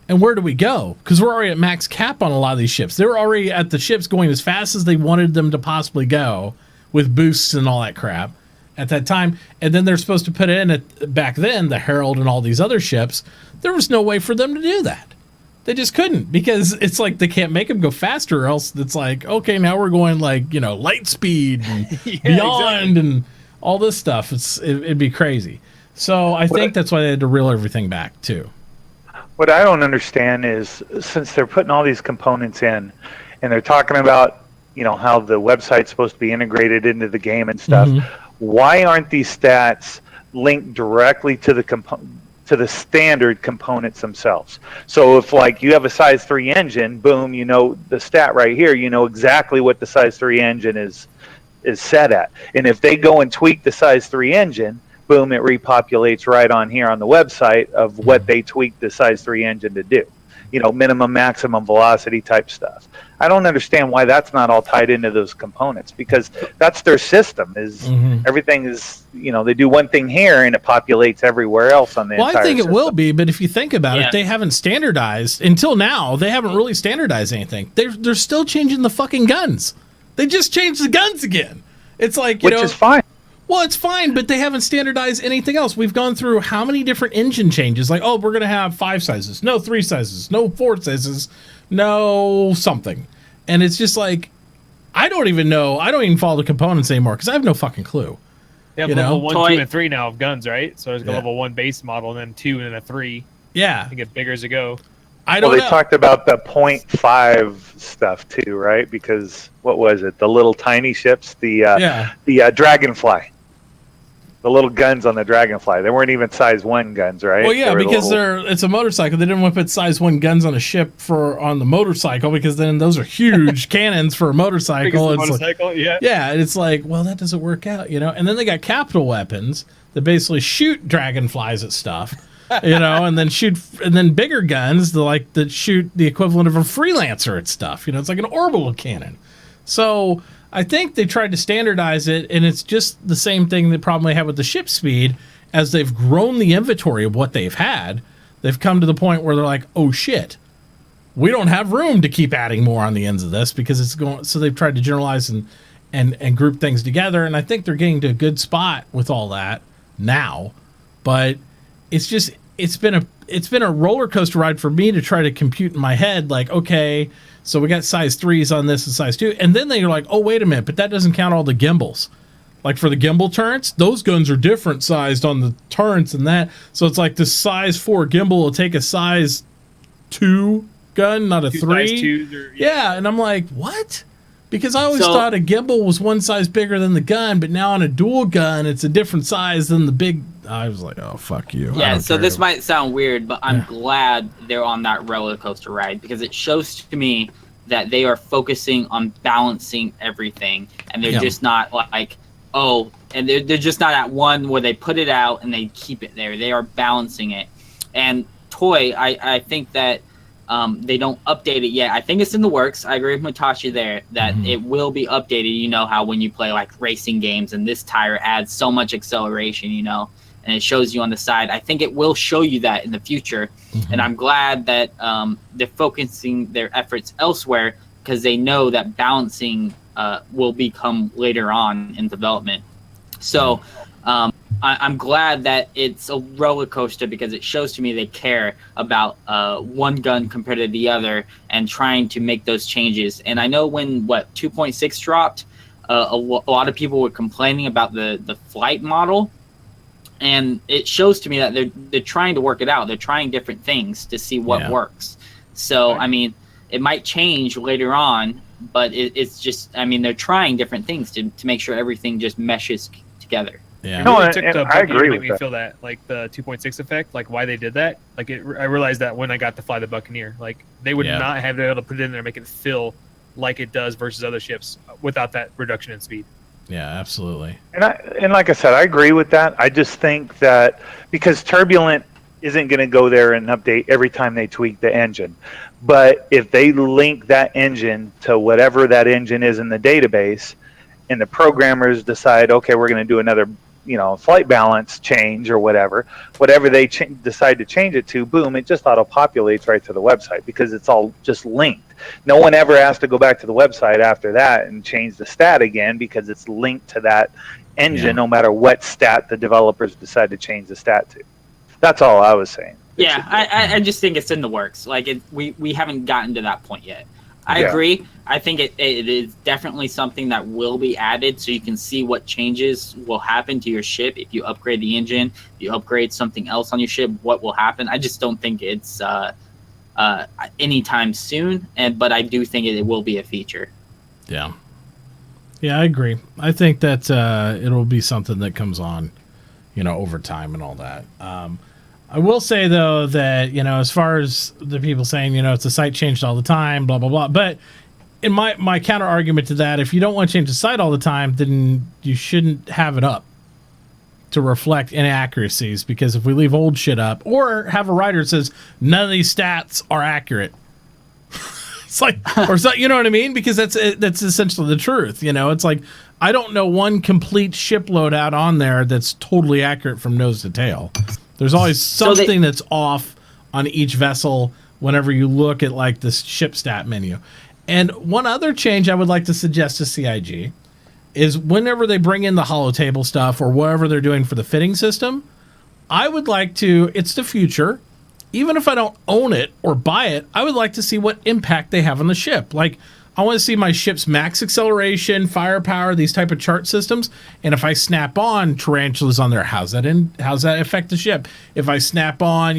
And where do we go? Because we're already at max cap on a lot of these ships. They were already at the ships going as fast as they wanted them to possibly go with boosts and all that crap at that time. And then they're supposed to put in, back then, the Herald and all these other ships. There was no way for them to do that. They just couldn't because it's like they can't make them go faster or else it's like, okay, now we're going like, light speed and beyond and all this stuff. It'd be crazy. So I think that's why they had to reel everything back too. What I don't understand is since they're putting all these components in and they're talking about, how the website's supposed to be integrated into the game and stuff, why aren't these stats linked directly to the standard components themselves? So if like you have a size 3 engine, boom, the stat right here, exactly what the size 3 engine is set at. And if they go and tweak the size 3 engine, boom, it repopulates right on here on the website of what they tweaked the size 3 engine to do. Minimum, maximum velocity type stuff. I don't understand why that's not all tied into those components because that's their system is everything is, they do one thing here and it populates everywhere else on the entire I think system. it will be, but if you think about it, they haven't standardized until now. They haven't really standardized anything. They're still changing the fucking guns. They just changed the guns again. It's like, which is fine. Well, it's fine, but they haven't standardized anything else. We've gone through how many different engine changes? Like, oh, we're going to have 5 sizes, no 3 sizes, no 4 sizes, no something. And it's just like, I don't even know. I don't even follow the components anymore because I have no fucking clue. They have level 1, 2, and 3 now of guns, right? So there's a level 1 base model, and then 2, and then a 3. Yeah. I think it's bigger as you go. I don't Well, know. they talked about the .5 stuff too, right? Because what was it? The little tiny ships, the Dragonfly, the little guns on the Dragonfly. They weren't even size 1 guns, right? Well, yeah, because little... it's a motorcycle. They didn't want to put size 1 guns on a ship on the motorcycle because then those are huge cannons for a motorcycle. And it's like, well, that doesn't work out, And then they got capital weapons that basically shoot dragonflies at stuff. And then bigger guns that shoot the equivalent of a freelancer at stuff. It's like an orbital cannon. So I think they tried to standardize it, and it's just the same thing that problem they have with the ship speed. As they've grown the inventory of what they've had, they've come to the point where they're like, oh shit, we don't have room to keep adding more on the ends of this because it's going. So they've tried to generalize and group things together, and I think they're getting to a good spot with all that now. But it's been a roller coaster ride for me to try to compute in my head, like, okay, so we got size 3s on this and size 2, and then they're like, oh, wait a minute, but that doesn't count all the gimbals. Like for the gimbal turrets, those guns are different sized on the turrets and that. So it's like the size 4 gimbal will take a size 2 gun, not a 3. Yeah, and I'm like, what? Because I always thought a gimbal was one size bigger than the gun, but now on a dual gun, it's a different size than the big. I was like, oh, fuck you. Yeah, so this might sound weird, but I'm glad they're on that roller coaster ride because it shows to me that they are focusing on balancing everything, and they're just not like, and they're just not at one where they put it out and they keep it there. They are balancing it. And Toy, I think that they don't update it yet. I think it's in the works. I agree with Mitauchi there that it will be updated. You know how when you play like racing games and this tire adds so much acceleration, and it shows you on the side. I think it will show you that in the future. And I'm glad that they're focusing their efforts elsewhere because they know that balancing will become later on in development. So I'm glad that it's a roller coaster because it shows to me they care about one gun compared to the other and trying to make those changes. And I know when 2.6 dropped, a lot of people were complaining about the flight model. And it shows to me that they're trying to work it out. They're trying different things to see what works. So, I mean, it might change later on, but it's just, I mean, they're trying different things to make sure everything just meshes together. Yeah, no, I agree with that. Feel that, like the 2.6 effect, like why they did that. Like I realized that when I got to fly the Buccaneer, like they would not have been able to put it in there and make it feel like it does versus other ships without that reduction in speed. Yeah, absolutely. And like I said, I agree with that. I just think that because Turbulent isn't going to go there and update every time they tweak the engine. But if they link that engine to whatever that engine is in the database, and the programmers decide, okay, we're going to do another, flight balance change or whatever they decide to change it to, boom, it just auto-populates right to the website because it's all just linked. No one ever has to go back to the website after that and change the stat again because it's linked to that engine no matter what stat the developers decide to change the stat to. That's all I was saying. Yeah, I just think it's in the works. Like we haven't gotten to that point yet. I agree. I think it is definitely something that will be added so you can see what changes will happen to your ship if you upgrade the engine, if you upgrade something else on your ship, what will happen. I just don't think it's anytime soon, but I do think it will be a feature. Yeah. Yeah, I agree. I think that it'll be something that comes on, over time and all that. I will say, though, that, as far as the people saying, it's a site changed all the time, blah, blah, blah. But in my counter argument to that, if you don't want to change the site all the time, then you shouldn't have it up to reflect inaccuracies. Because if we leave old shit up or have a writer that says none of these stats are accurate, it's like, or so, you know what I mean? Because that's essentially the truth. It's like, I don't know one complete ship loadout on there that's totally accurate from nose to tail. There's always something that's off on each vessel whenever you look at like this ship stat menu. And one other change I would like to suggest to CIG is whenever they bring in the holotable stuff or whatever they're doing for the fitting system, I would like to, it's the future, even if I don't own it or buy it, I would like to see what impact they have on the ship. Like, I want to see my ship's max acceleration, firepower, these type of chart systems. And if I snap on tarantulas on there, how's that affect the ship? If I snap on,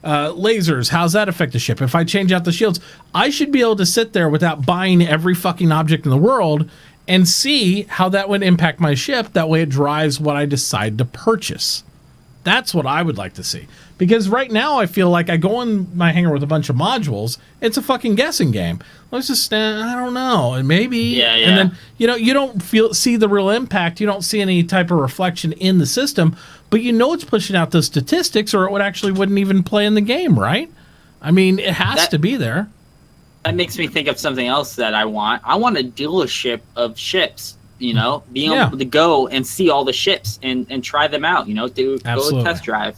lasers, how's that affect the ship? If I change out the shields, I should be able to sit there without buying every fucking object in the world and see how that would impact my ship. That way it drives what I decide to purchase. That's what I would like to see. Because right now I feel like I go in my hangar with a bunch of modules. It's a fucking guessing game. Let's just, I don't know, and maybe. Yeah. And then, you don't see the real impact. You don't see any type of reflection in the system. But it's pushing out those statistics, or it wouldn't even play in the game, right? I mean, it has to be there. That makes me think of something else that I want. I want a dealership of ships, being able to go and see all the ships and try them out, go a test drive.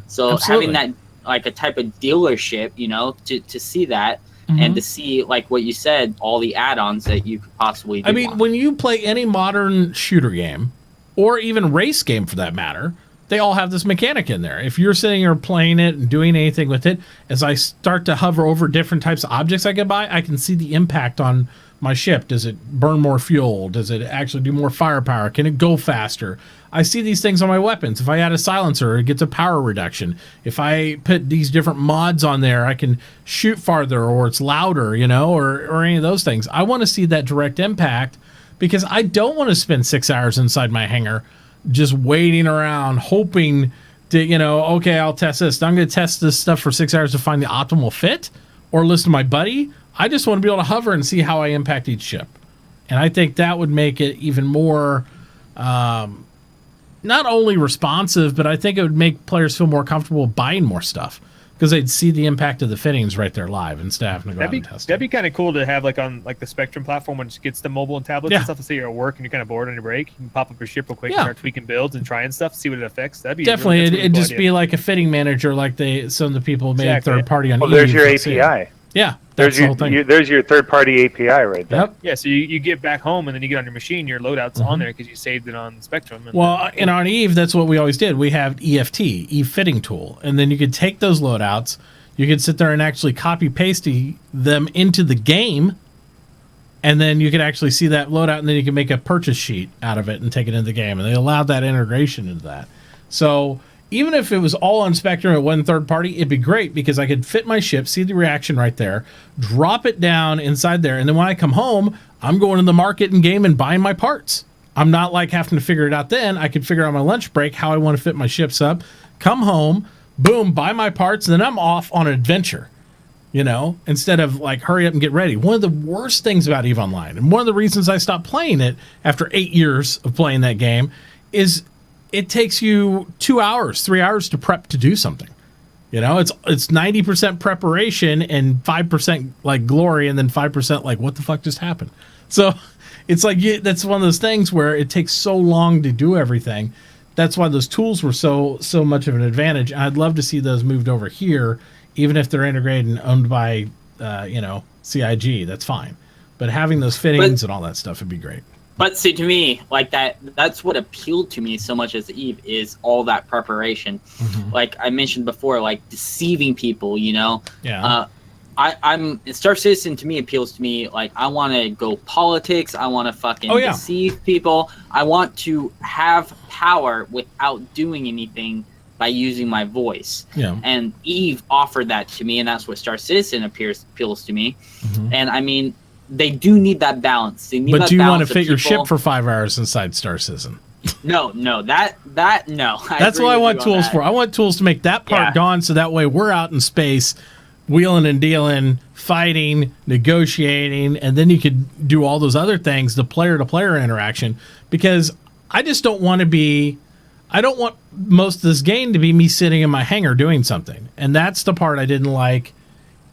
So having that, like a type of dealership, to see that and to see, like what you said, all the add-ons that you could possibly do. I mean, when you play any modern shooter game, or even race game for that matter, they all have this mechanic in there. If you're sitting here playing it and doing anything with it, as I start to hover over different types of objects I can buy, I can see the impact on my ship. Does it burn more fuel? Does it actually do more firepower? Can it go faster? I see these things on my weapons. If I add a silencer, it gets a power reduction. If I put these different mods on there, I can shoot farther, or it's louder, or any of those things. I want to see that direct impact, because I don't want to spend 6 hours inside my hangar just waiting around, hoping to, okay, I'll test this. I'm going to test this stuff for 6 hours to find the optimal fit, or listen to my buddy. I just want to be able to hover and see how I impact each ship. And I think that would make it even more, not only responsive, but I think it would make players feel more comfortable buying more stuff, because they'd see the impact of the fittings right there live instead of having to go out and test it. That'd be kind of cool to have, like on the Spectrum platform, when it gets the mobile and tablets and stuff. To say you're at work and you're kind of bored on your break, you can pop up your ship real quick and start tweaking builds and trying stuff, see what it affects. That'd be definitely. Really, it'd just be like a fitting manager, like some of the people made third party on. Well, there's your API. Yeah, there's your third-party API right there. Yep. Yeah, so you get back home and then you get on your machine, your loadout's on there because you saved it on Spectrum. And on Eve, that's what we always did. We have EFT, E-fitting tool, and then you could take those loadouts. You could sit there and actually copy-paste them into the game, and then you could actually see that loadout, and then you can make a purchase sheet out of it and take it into the game. And they allowed that integration into that. So even if it was all on Spectrum at one third party, it'd be great, because I could fit my ship, see the reaction right there, drop it down inside there, and then when I come home, I'm going to the market and game and buying my parts. I'm not like having to figure it out then. I could figure out my lunch break how I want to fit my ships up, come home, boom, buy my parts, and then I'm off on an adventure, instead of like hurry up and get ready. One of the worst things about EVE Online, and one of the reasons I stopped playing it after 8 years of playing that game, is it takes you 2 hours, 3 hours to prep to do something. It's 90% preparation and 5% like glory, and then 5% like what the fuck just happened. So it's like that's one of those things where it takes so long to do everything. That's why those tools were so much of an advantage. I'd love to see those moved over here, even if they're integrated and owned by CIG. That's fine, but having those fittings and all that stuff would be great. But see, to me, like that's what appealed to me so much as Eve, is all that preparation. Like I mentioned before, like deceiving people, Yeah. I'm Star Citizen to me appeals to me. Like I want to go politics. I want to fucking deceive people. I want to have power without doing anything by using my voice. Yeah. And Eve offered that to me, and that's what Star Citizen appeals to me. And I mean, they do need that balance. They need but that do you balance want to fit your ship for 5 hours inside Star Citizen? No, that no. That's what I want tools for. I want tools to make that part gone, so that way we're out in space, wheeling and dealing, fighting, negotiating, and then you could do all those other things, the player-to-player interaction, because I just don't want to be... I don't want most of this game to be me sitting in my hangar doing something. And that's the part I didn't like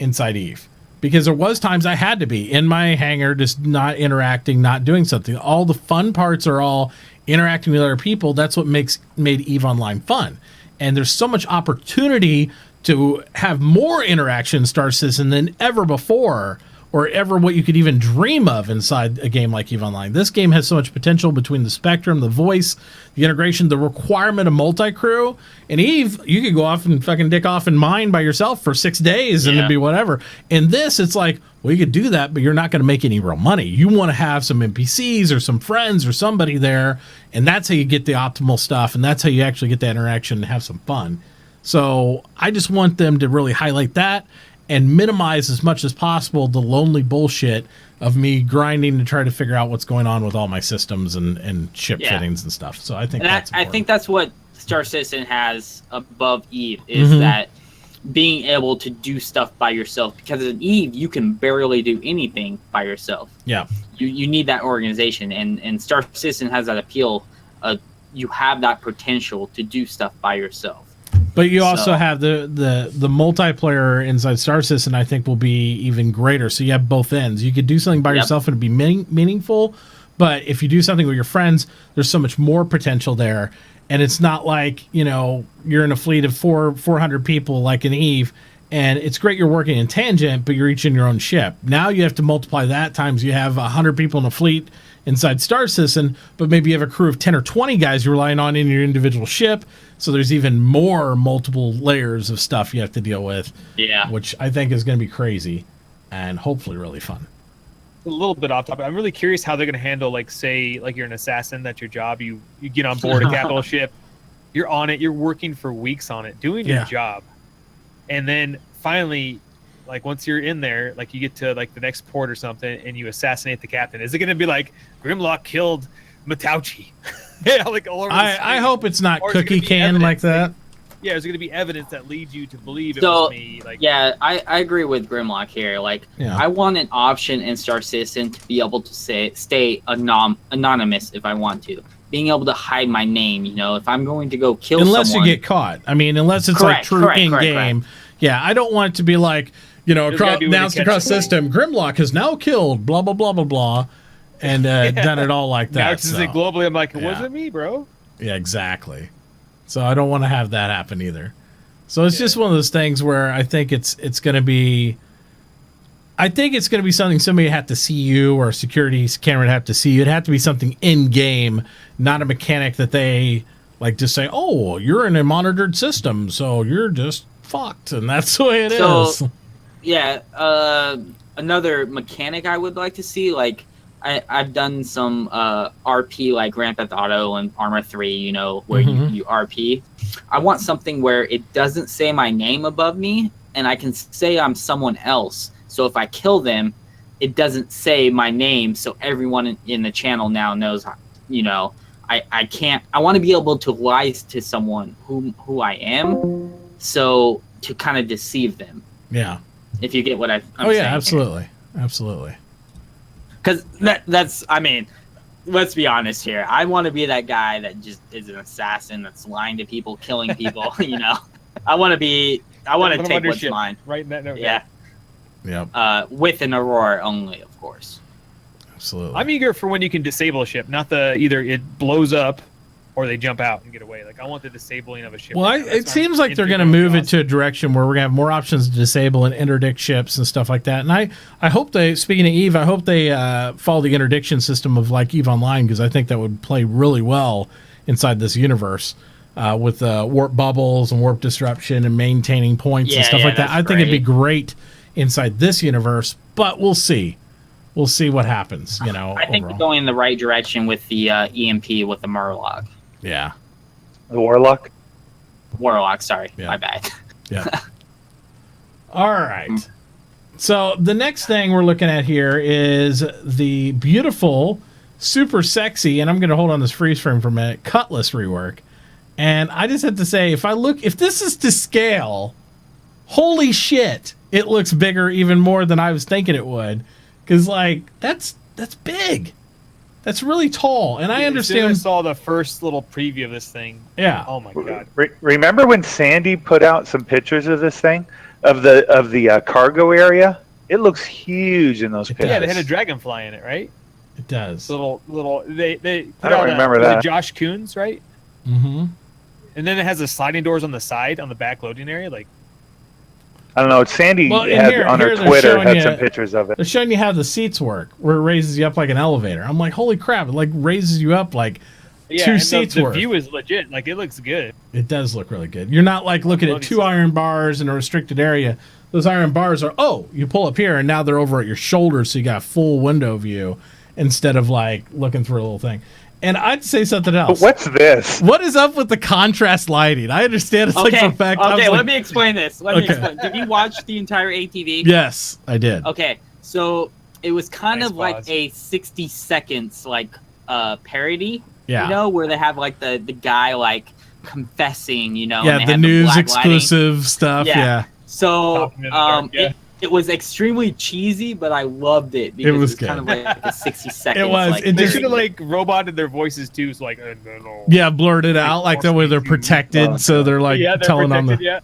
inside Eve. Because there was times I had to be in my hangar, just not interacting, not doing something. All the fun parts are all interacting with other people. That's what made EVE Online fun. And there's so much opportunity to have more interaction in Star Citizen than ever before, or ever what you could even dream of inside a game like EVE Online. This game has so much potential between the spectrum, the voice, the integration, the requirement of multi-crew. In EVE, you could go off and fucking dick off and mine by yourself for 6 days and it'd be whatever. In this, it's like, well, you could do that, but you're not going to make any real money. You want to have some NPCs or some friends or somebody there, and that's how you get the optimal stuff, and that's how you actually get that interaction and have some fun. So I just want them to really highlight that and minimize as much as possible the lonely bullshit of me grinding to try to figure out what's going on with all my systems and ship fittings and stuff. So I think I think that's what Star Citizen has above Eve is that being able to do stuff by yourself, because in Eve you can barely do anything by yourself. Yeah, you need that organization, and Star Citizen has that appeal. You have that potential to do stuff by yourself. but you also have the multiplayer inside Star Citizen. I think will be even greater. So you have both ends. You could do something by yourself and it'd be meaningful, but if you do something with your friends, there's so much more potential there. And it's not like, you're in a fleet of 400 people like in Eve, and it's great you're working in Tangent, but you're each in your own ship. Now you have to multiply that times you have 100 people in a fleet inside Star Citizen, but maybe you have a crew of 10 or 20 guys you're relying on in your individual ship. So there's even more multiple layers of stuff you have to deal with. Yeah. Which I think is going to be crazy and hopefully really fun. A little bit off topic. I'm really curious how they're going to handle, say, you're an assassin. That's your job. You get on board a capital ship. You're on it. You're working for weeks on it, doing your job, and then finally, once you're in there, you get to the next port or something, and you assassinate the captain. Is it going to be like Grimlock killed Mitauchi? All over I hope it's not cookie can like that. Yeah, there's going to be evidence that leads you to believe it was me. I agree with Grimlock here. I want an option in Star Citizen to be able to stay anonymous if I want to. Being able to hide my name, if I'm going to go kill someone. Unless you get caught. I mean, unless it's true in-game. Yeah, I don't want it to be announced across system, Grimlock has now killed blah, blah, blah, blah, blah, and done it all like that. Now it's globally, I'm like, it wasn't me, bro. Yeah, exactly. So I don't want to have that happen either. So it's just one of those things where I think it's going to be. I think it's going to be something somebody had to see you, or a security camera would have to see you. It'd have to be something in game, not a mechanic that they just say, "Oh, you're in a monitored system, so you're just fucked," and that's the way it is. Yeah, another mechanic I would like to see, I've done some RP like Grand Theft Auto and Arma 3, where you RP. I want something where it doesn't say my name above me, and I can say I'm someone else. So if I kill them, it doesn't say my name, so everyone in the channel now knows, I can't. I want to be able to lie to someone who I am, so to kind of deceive them. Yeah. If you get what I'm saying. Oh yeah, absolutely, absolutely. Because let's be honest here. I want to be that guy that just is an assassin that's lying to people, killing people. I want to take what's mine. Right in that note. Yeah. Yep. With an Aurora only, of course. Absolutely. I'm eager for when you can disable a ship, not either it blows up or they jump out and get away. I want the disabling of a ship. Well, it seems like they're going to move it to a direction where we're going to have more options to disable and interdict ships and stuff like that. And I hope speaking of Eve, I hope they follow the interdiction system of Eve Online, because I think that would play really well inside this universe with warp bubbles and warp disruption and maintaining points and stuff like that. I think it'd be great inside this universe, but we'll see. We'll see what happens, I think we're going in the right direction with the EMP with the Murloc. Yeah. The Warlock? Warlock, sorry. Yeah. My bad. Yeah. All right. So the next thing we're looking at here is the beautiful, super sexy, and I'm going to hold on this freeze frame for a minute, Cutlass rework. And I just have to say, if this is to scale, holy shit, it looks bigger even more than I was thinking it would. Because, that's big. That's really tall, and I understand. I saw the first little preview of this thing. Yeah. Oh my god. Remember when Sandy put out some pictures of this thing, of the cargo area? It looks huge in those pictures. Yeah, they had a dragonfly in it, right? It does. Little. They. I don't remember that. Josh Coons, right? Mm-hmm. And then it has the sliding doors on the side, on the back loading area, I don't know. Sandy had on her Twitter had some pictures of it. They're showing you how the seats work, where it raises you up like an elevator. I'm like, holy crap! It raises you up two seats the worth. The view is legit. It looks good. It does look really good. You're not looking at two iron bars in a restricted area. Those iron bars are you pull up here and now they're over at your shoulders, so you got a full window view, instead of like looking through a little thing. And I'd say something else. But what's this? What is up with the contrast lighting? I understand it's like for fact. Okay, like, let me explain this. Did you watch the entire ATV? Yes, I did. Okay, so it was kind Nice of like pause. a 60 seconds like parody. Yeah. You know, where they have like the guy like confessing, you know. Yeah, and they the have news black exclusive stuff. Yeah. So Talking in the dark, yeah. it was extremely cheesy, but I loved it because was it was kind of good. like a 60 seconds. It was. Like, It They just- should have like roboted their voices too. So like, no. Yeah, blurred it out like that way they're protected, so they're like yeah, they're telling protected, on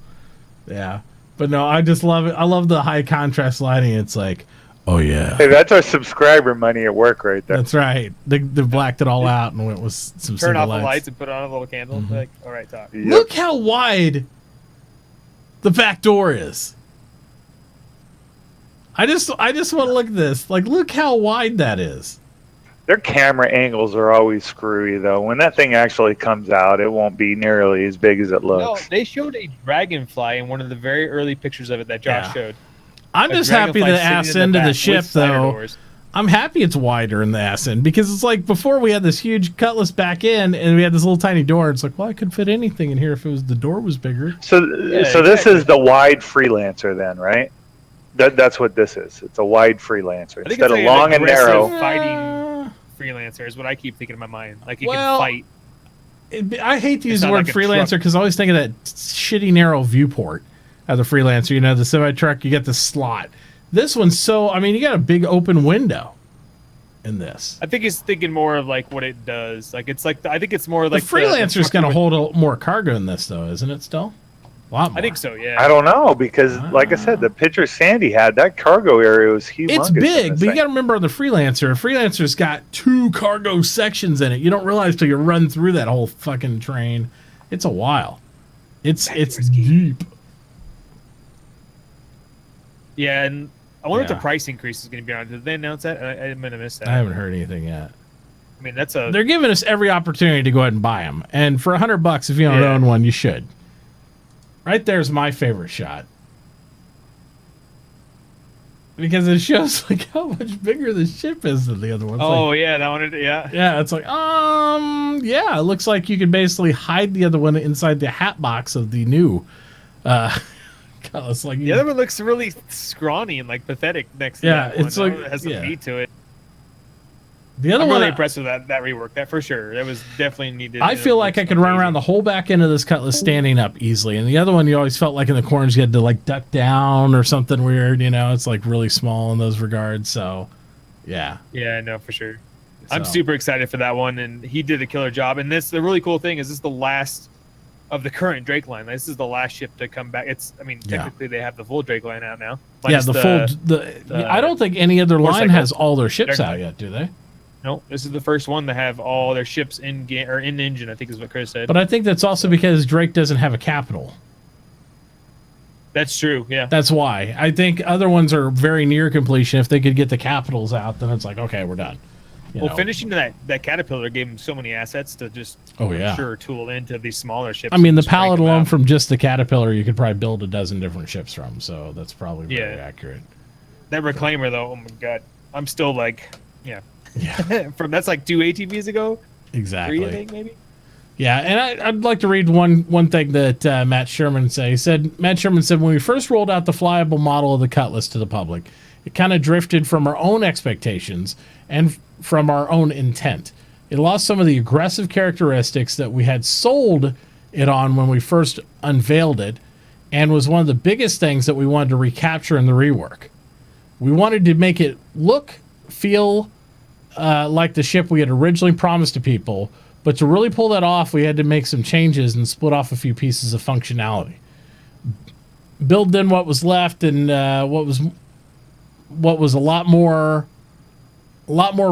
the. Yeah, but no, I just love it. I love the high contrast lighting. It's like, oh yeah, Hey, that's our subscriber money at work right there. that's right. They blacked it all out and went with some Turn single off the lights. lights and put on a little candle. Mhm. Like, all right, talk. Yep. Look how wide the back door is. I just want to look at this. Like, look how wide that is. Their camera angles are always screwy, though. When that thing actually comes out, it won't be nearly as big as it No, looks. they showed a dragonfly in one of the very early pictures of it that Josh Yeah. showed. I'm A just happy dragonfly the sitting ass in end of back the with ship, fire though. doors. I'm happy it's wider in the ass end because it's like before we had this huge Cutlass back end and we had this little tiny door. It's like, well, I could fit anything in here if the door was bigger. So Yeah, this exactly. is the wide freelancer, then, right? That's what this is. It's a wide freelancer I think instead it's of like long an and aggressive narrow. fighting freelancer is what I keep thinking in my mind. Like you Well, can fight. I hate to use It's the not word like a freelancer truck. because I always think of that shitty narrow viewport of the freelancer. You know, the semi truck, you get the slot. This one's you got a big open window in this. I think he's thinking more of like what it does. Like it's like I think it's more like The freelancer's trucker going to with- hold more cargo in this, though, isn't it? Still, a lot more. I think so. Yeah. I don't know because, like I said, the picture Sandy had, that cargo area was humongous. It's in big, this but you thing. got to remember the freelancer. A freelancer's got 2 cargo sections in it. You don't realize till you run through that whole fucking train. It's a while. It's deep. Yeah, and I wonder if Yeah. the price increase is going to be on. Did they announce that? I'm going to miss that. I haven't heard anything yet. I mean, that's a They're giving us every opportunity to go ahead and buy them, and for $100, if you don't Yeah. own one, you should. Right there's my favorite shot because it shows like how much bigger the ship is than the other one. It's like, Oh yeah, that one. Yeah. yeah, it's like, yeah, it looks like you can basically hide the other one inside the hat box of the new, Cutlass. Like, The other one looks really scrawny and like pathetic next to Yeah, that one. it's That like- one has some yeah. meat to it. the other I'm one, really impressed with that rework. That for sure. That was definitely needed. I and it feel like I looks could run amazing. around the whole back end of this Cutlass standing up easily, and the other one you always felt like in the corners you had to like duck down or something weird. You know, it's like really small in those regards. So, yeah. Yeah, no, for sure. I'm So- super excited for that one, and he did a killer job. And the really cool thing is, this is the last of the current Drake line. This is the last ship to come back. Yeah. Technically they have the full Drake line out now. Yeah, Minus I don't think any other line motorcycle. has all their ships They're- out yet, do they? No, this is the first one to have all their ships in game or in engine. I think is what Chris said. But I think that's also because Drake doesn't have a capital. That's true. Yeah. That's why. I think other ones are very near completion. If they could get the capitals out, then it's like, okay, we're done. You Well, know? finishing that Caterpillar gave him so many assets to just sure tool into these smaller ships. I mean, and the just crank pallet them alone out. from just the Caterpillar, you could probably build a dozen different ships from. So that's probably very Yeah. accurate. That Reclaimer though, oh my god, I'm still like, yeah. Yeah, From that's like 2 ATVs ago, 3 exactly. I think maybe. Yeah, and I'd like to read one thing that Matt Sherman said. Matt Sherman said, when we first rolled out the flyable model of the Cutlass to the public, it kind of drifted from our own expectations and from our own intent. It lost some of the aggressive characteristics that we had sold it on when we first unveiled it, and was one of the biggest things that we wanted to recapture in the rework. We wanted to make it look, feel like the ship we had originally promised to people, but to really pull that off, we had to make some changes and split off a few pieces of functionality. Build in what was left, and what was a lot more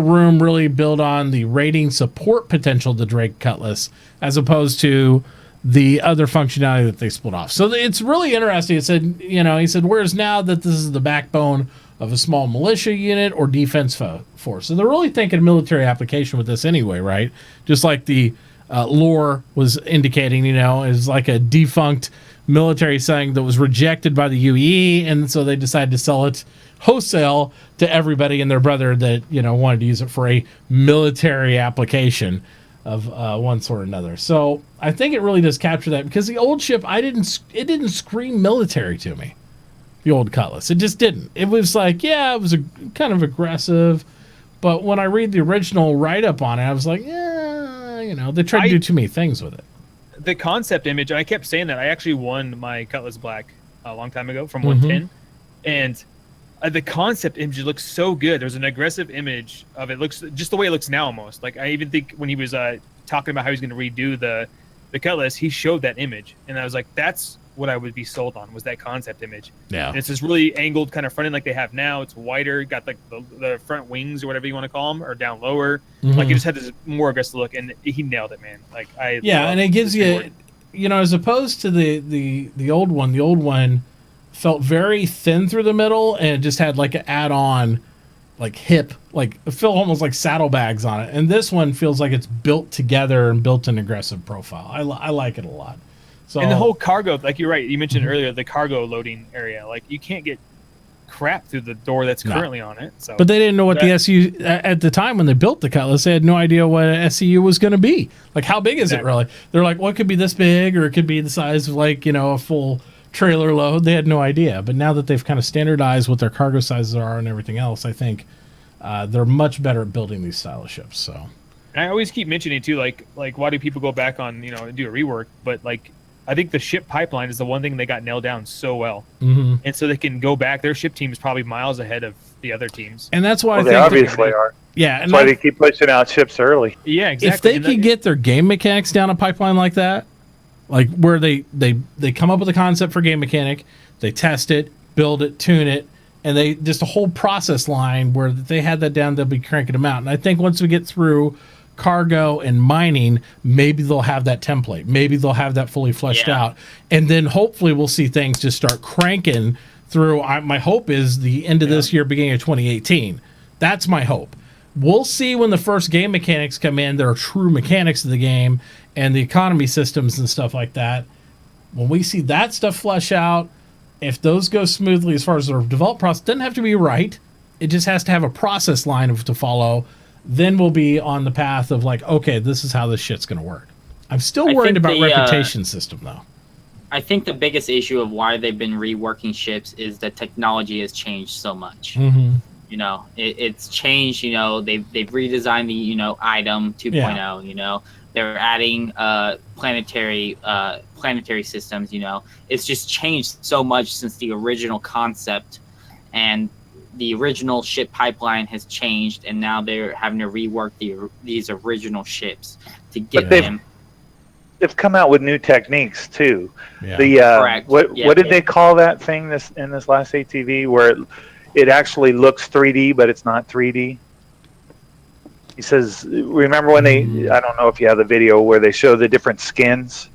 room really build on the rating support potential of the Drake Cutlass, as opposed to the other functionality that they split off. So it's really interesting. It said, he said, whereas now that this is the backbone of a small militia unit or defense force. So they're really thinking military application with this anyway, right? Just like the lore was indicating, is like a defunct military thing that was rejected by the UE, and so they decided to sell it wholesale to everybody and their brother that wanted to use it for a military application of one sort or another. So I think it really does capture that, because the old ship, it didn't scream military to me. The old Cutlass, it just didn't. It was like, yeah, it was a kind of aggressive, but when I read the original write-up on it, I was like, yeah, they tried to do too many things with it. The concept image, and I kept saying that, I actually won my Cutlass Black a long time ago from 110, and the concept image looks so good. There's an aggressive image of it. Looks just the way it looks now, almost. Like, I even think when he was talking about how he's going to redo the Cutlass, he showed that image, and I was like, that's what I would be sold on, was that concept image. Yeah. And it's this really angled kind of front end like they have now. It's wider, got like the front wings or whatever you want to call them, or down lower. Like, it just had this more aggressive look, and he nailed it, man. Like, and it gives you, as opposed to the old one. The old one felt very thin through the middle, and it just had like an add-on, like hip, like it felt almost like saddlebags on it. And this one feels like it's built together and built an aggressive profile. I like it a lot. So, and the whole cargo, like you're right, you mentioned earlier, the cargo loading area, like you can't get crap through the door that's currently on it. So, but they didn't know what the SU at the time when they built the Cutlass. They had no idea what an SCU was going to be. Like, how big is it really? They're like, well, it could be this big, or it could be the size of like a full trailer load. They had no idea. But now that they've kind of standardized what their cargo sizes are and everything else, I think they're much better at building these style of ships. So, and I always keep mentioning too, like why do people go back on and do a rework? But like, I think the ship pipeline is the one thing they got nailed down so well, and so they can go back. Their ship team is probably miles ahead of the other teams, and that's why they obviously are. Yeah, that's why they keep pushing out ships early. Yeah, exactly. If they could get their game mechanics down a pipeline like that, like where they come up with a concept for game mechanic, they test it, build it, tune it, and they just a whole process line where they had that down, they'll be cranking them out. And I think once we get through cargo and mining, maybe they'll have that template. Maybe they'll have that fully fleshed out. And then hopefully we'll see things just start cranking through. My hope is the end of this year, beginning of 2018. That's my hope. We'll see when the first game mechanics come in. There are true mechanics of the game and the economy systems and stuff like that. When we see that stuff flesh out, if those go smoothly as far as their development process, doesn't have to be right. It just has to have a process line to follow. Then we'll be on the path of like, okay, this is how this shit's going to work. I'm still worried about reputation system, though. I think the biggest issue of why they've been reworking ships is that technology has changed so much. It's changed. They've redesigned the item 2.0. They're adding planetary systems. It's just changed so much since the original concept, and the original ship pipeline has changed, and now they're having to rework these original ships to get them. They've come out with new techniques too. Yeah. Correct. What did they call that thing in this last ATV where it actually looks 3D but it's not 3D? He says, remember when I don't know if you have the video where they show the different skins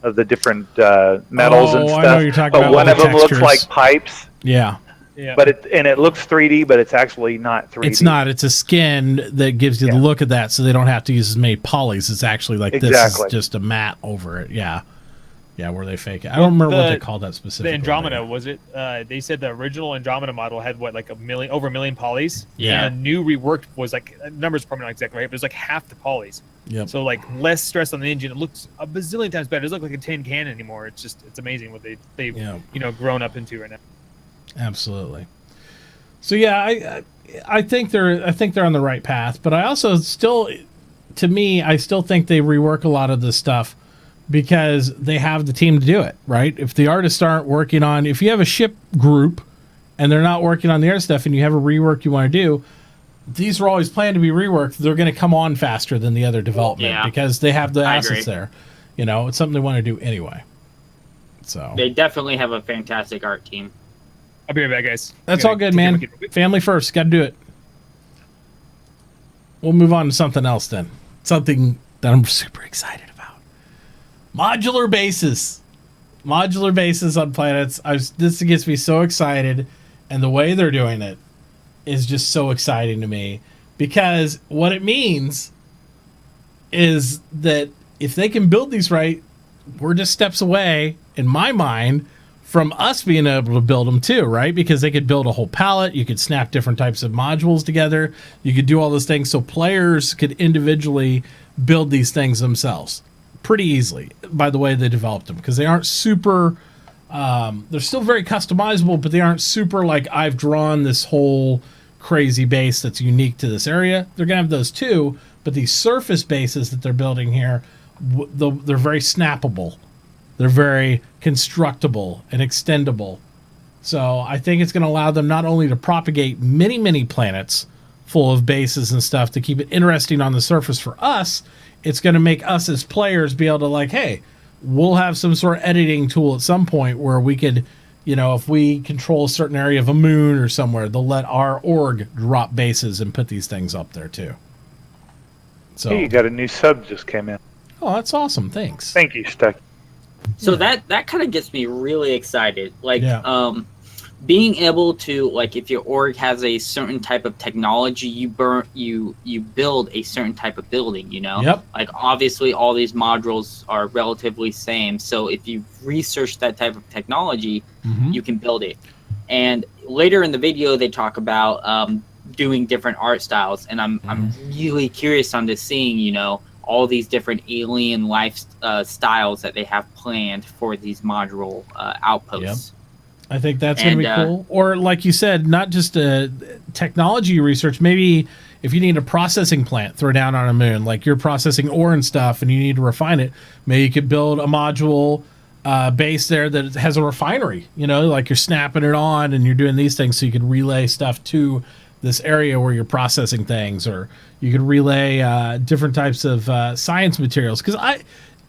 of the different metals and stuff. I know you're talking about one of them textures. looks like pipes. Yeah. Yeah. But it looks 3D, but it's actually not 3D. It's not. It's a skin that gives you the look of that, so they don't have to use as many polys. It's actually like this is just a mat over it. Yeah. Yeah, where they fake it. I don't remember what they called that specifically. The Andromeda, was it? They said the original Andromeda model had over a million polys. Yeah. And the new reworked was numbers probably not exactly right, but it was like half the polys. Yep. So less stress on the engine. It looks a bazillion times better. It doesn't look like a tin can anymore. It's amazing what they've grown up into right now. Absolutely. So yeah, I think they're on the right path, but I also still think they rework a lot of this stuff because they have the team to do it, right? If the artists aren't working on, if you have a ship group and they're not working on the other stuff and you have a rework you want to do, these are always planned to be reworked. They're going to come on faster than the other development because they have the assets there. It's something they want to do anyway. So they definitely have a fantastic art team. I'll be right back, guys. That's all good, man. Family first. Got to do it. We'll move on to something else then. Something that I'm super excited about. Modular bases. Modular bases on planets. This gets me so excited. And the way they're doing it is just so exciting to me. Because what it means is that if they can build these right, we're just steps away. in my mind, from us being able to build them too, right? Because they could build a whole palette. You could snap different types of modules together. You could do all those things. So players could individually build these things themselves pretty easily by the way they developed them. Because they aren't super, they're still very customizable, but they aren't super like I've drawn this whole crazy base that's unique to this area. They're going to have those too. But these surface bases that they're building here, they're very snappable. They're very constructible and extendable. So I think it's going to allow them not only to propagate many, many planets full of bases and stuff to keep it interesting on the surface for us, it's going to make us as players be able to like, hey, we'll have some sort of editing tool at some point where we could, you know, if we control a certain area of a moon or somewhere, they'll let our org drop bases and put these things up there too. So Hey, you got a new sub just came in. Oh, that's awesome. Thanks. Thank you, Stuck. So that kind of gets me really excited. Like, Yeah. Being able to, like, if your org has a certain type of technology, you build a certain type of building, you know? Yep. Like, obviously, all these modules are relatively same. So if you research that type of technology, you can build it. And later in the video, they talk about doing different art styles. And I'm really curious on this, seeing, you know, all these different alien life styles that they have planned for these module outposts. I think that's going to be cool. Or like you said, not just technology research. Maybe if you need a processing plant throw down on a moon, like you're processing ore and stuff and you need to refine it, maybe you could build a module base there that has a refinery, you know, like you're snapping it on and you're doing these things so you could relay stuff to this area where you're processing things, or you could relay different types of science materials. Because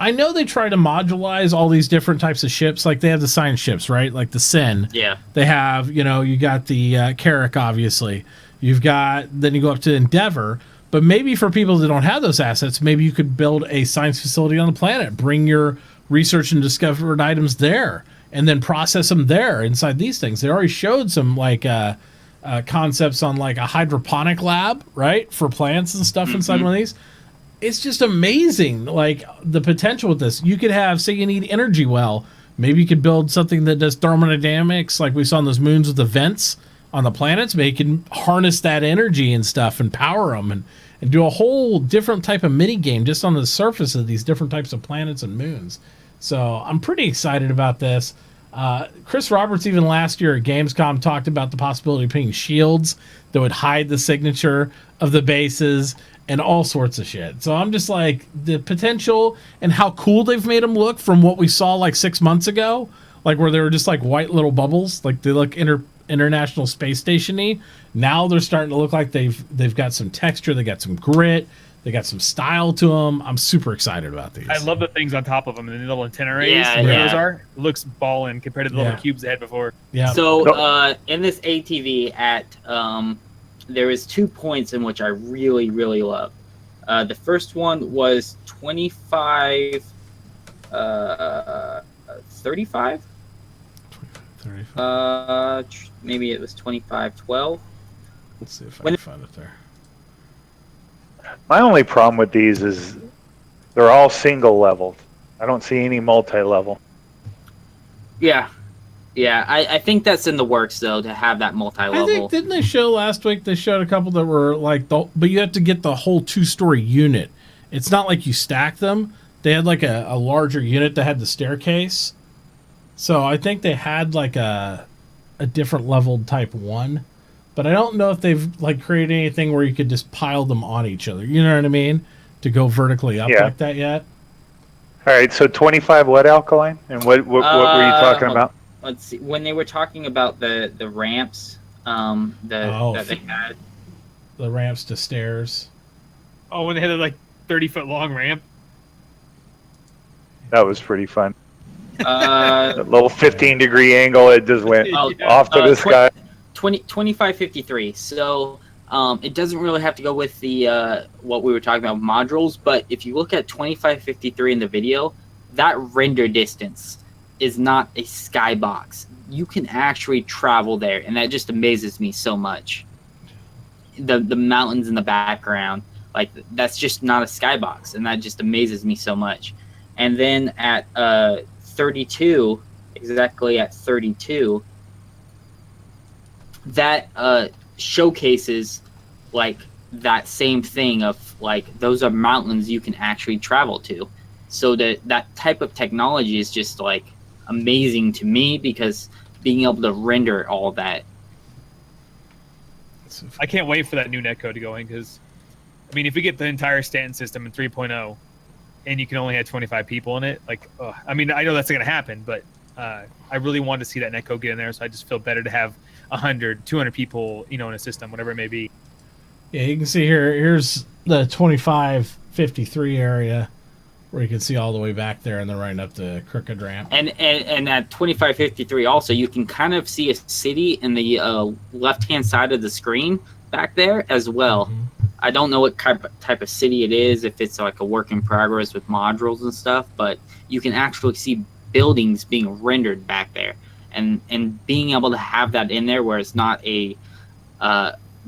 I know they try to modularize all these different types of ships. Like they have the science ships, right? Like the Sen. Yeah. They have, you know, you got the Carrack, obviously. You've got, then you go up to Endeavor. But maybe for people that don't have those assets, maybe you could build a science facility on the planet. Bring your research and discovered items there, and then process them there inside these things. They already showed some like concepts on like a hydroponic lab, right, for plants and stuff inside one of these. It's just amazing, like the potential with this. You could have, say you need energy well, maybe you could build something that does thermodynamics like we saw on those moons with the vents on the planets. Maybe you can harness that energy and stuff and power them and do a whole different type of mini game just on the surface of these different types of planets and moons. So I'm pretty excited about this. Chris Roberts, even last year at Gamescom, talked about the possibility of putting shields that would hide the signature of the bases and all sorts of shit. So I'm just like, the potential and how cool they've made them look from what we saw like 6 months ago, like where they were just like white little bubbles, like they look International Space Station-y. Now they're starting to look like they've got some texture, they got some grit, they got some style to them. I'm super excited about these. I love the things on top of them and the little antenna rays. Yeah, where yeah. those are. It looks ballin' compared to the little cubes they had before. Yeah. So in this ATV there is 2 points in which I really, really love. The first one was 25, 35? 35. Maybe it was 2512. Let's see if I can find it there. My only problem with these is they're all single leveled. I don't see any multi-level. Yeah. Yeah, I think that's in the works, though, to have that multi-level. I think, didn't they show last week, they showed a couple that were like, but you have to get the whole 2-story unit. It's not like you stack them. They had like a larger unit that had the staircase. So I think they had like a different leveled type 1. But I don't know if they've like created anything where you could just pile them on each other. You know what I mean? To go vertically up like that yet. All right, so 25 what, Alkaline? And what were you talking about? Let's see. When they were talking about the ramps that they had. The ramps to stairs. Oh, when they had a like 30-foot long ramp. That was pretty fun. That little 15-degree angle, it just went off to the sky. 2553. So it doesn't really have to go with the what we were talking about, modules, but if you look at 2553 in the video, that render distance is not a skybox. You can actually travel there, and that just amazes me so much. The mountains in the background, like that's just not a skybox, and that just amazes me so much. And then at 32, exactly at 32, that showcases like that same thing of like those are mountains you can actually travel to. So that type of technology is just like amazing to me, because being able to render all that. I can't wait for that new netcode to go in, because I mean, if we get the entire Stanton system in 3.0 and you can only have 25 people in it, like, I mean, I know that's going to happen, but I really want to see that netcode get in there. So I just feel better to have 100, 200 people, in a system, whatever it may be. Yeah, you can see here's the 2553 area where you can see all the way back there, and then right up the crooked ramp. And at 2553 also, you can kind of see a city in the left-hand side of the screen back there as well. Mm-hmm. I don't know what type of city it is, if it's like a work in progress with modules and stuff, but you can actually see buildings being rendered back there. And being able to have that in there where it's not a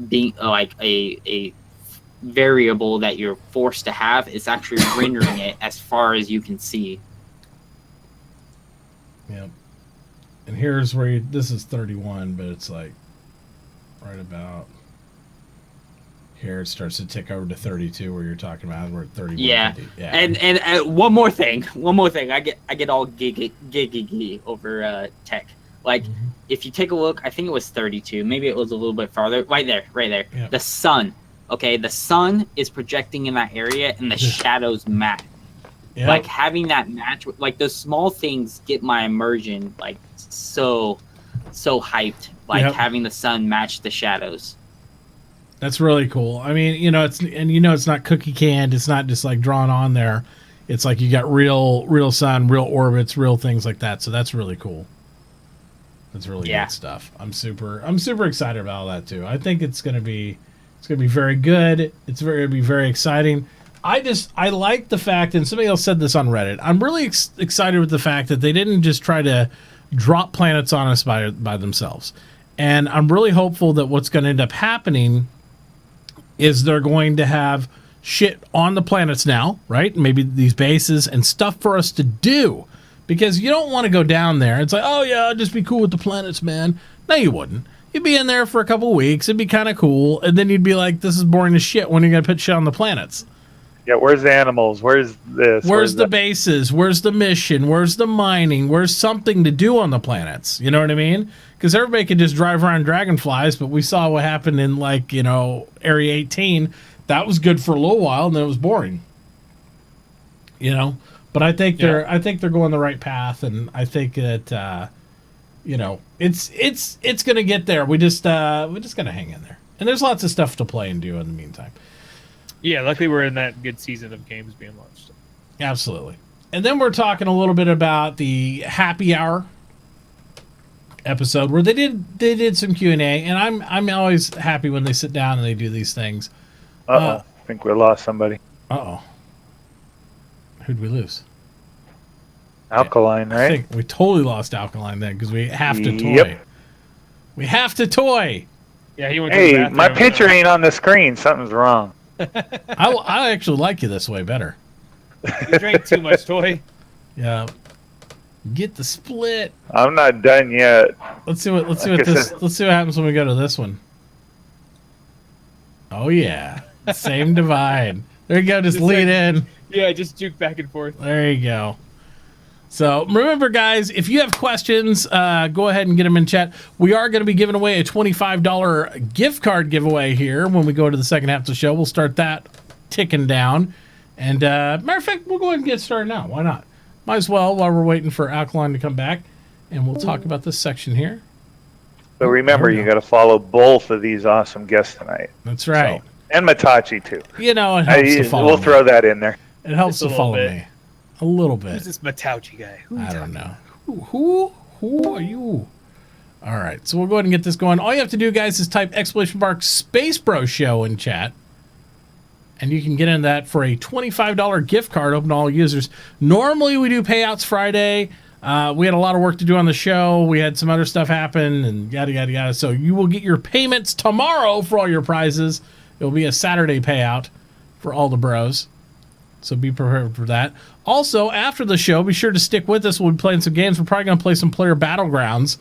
being like a variable that you're forced to have, it's actually rendering it as far as you can see. Yep. And here's where this is 31, but it's like right about here. It starts to tick over to 32, where you're talking about. We're at 31. Yeah. 50. Yeah. And one more thing. I get all giggy over tech. Like, if you take a look, I think it was 32. Maybe it was a little bit farther. Right there. Yep. The sun. Okay, the sun is projecting in that area, and the shadows match. Yep. Like, having that match, like, those small things get my immersion, like, so hyped. Like, yep. Having the sun match the shadows. That's really cool. I mean, it's not cookie canned. It's not just like drawn on there. It's like you got real sun, real orbits, real things like that. So that's really cool. That's really good stuff. I'm super excited about all that too. I think it's gonna be very good. It's gonna be very exciting. I like the fact, and somebody else said this on Reddit, I'm really excited with the fact that they didn't just try to drop planets on us by themselves. And I'm really hopeful that what's going to end up happening is they're going to have shit on the planets now, right? Maybe these bases and stuff for us to do. Because you don't want to go down there. It's like, oh yeah, I'll just be cool with the planets, man. No, you wouldn't. You'd be in there for a couple of weeks. It'd be kind of cool. And then you'd be like, this is boring as shit. When are you going to put shit on the planets? Yeah, where's the animals? Where's this? Where's the bases? Where's the mission? Where's the mining? Where's something to do on the planets? You know what I mean? Because everybody can just drive around dragonflies, but we saw what happened in, like, Area 18. That was good for a little while, and then it was boring. But I think they're going the right path, and I think that it's going to get there. We just got to hang in there, and there's lots of stuff to play and do in the meantime. Yeah, luckily we're in that good season of games being launched. Absolutely. And then we're talking a little bit about the happy hour episode where they did some Q&A, and I'm always happy when they sit down and they do these things. I think we lost somebody. Who'd we lose? Alkal1e, right? I think we totally lost Alkal1e then, because we have to toy. Yep. We have to toy. Yeah, he went to the bathroom. My picture ain't on the screen. Something's wrong. I actually like you this way better. You drank too much, toy. Yeah. Get the split. I'm not done yet. Let's see what happens when we go to this one. Oh yeah. Same divide. There you go, just lean in. Yeah, just juke back and forth. There you go. So remember, guys, if you have questions, go ahead and get them in chat. We are going to be giving away a $25 gift card giveaway here when we go to the second half of the show. We'll start that ticking down. And matter of fact, we'll go ahead and get started now. Why not? Might as well, while we're waiting for Alkal1e to come back. And we'll talk about this section here. So remember, you got to follow both of these awesome guests tonight. That's right. So, and Mitauchi, too. It helps to follow We'll throw that in there. It helps to follow me. A little bit. Who's this Mitauchi guy? I don't know. Who are you? All right, so we'll go ahead and get this going. All you have to do, guys, is type !SpaceBro show in chat. And you can get in that for a $25 gift card open to all users. Normally, we do payouts Friday. We had a lot of work to do on the show. We had some other stuff happen and yada, yada, yada. So you will get your payments tomorrow for all your prizes. It will be a Saturday payout for all the bros. So be prepared for that. Also, after the show, be sure to stick with us. We'll be playing some games. We're probably going to play some player battlegrounds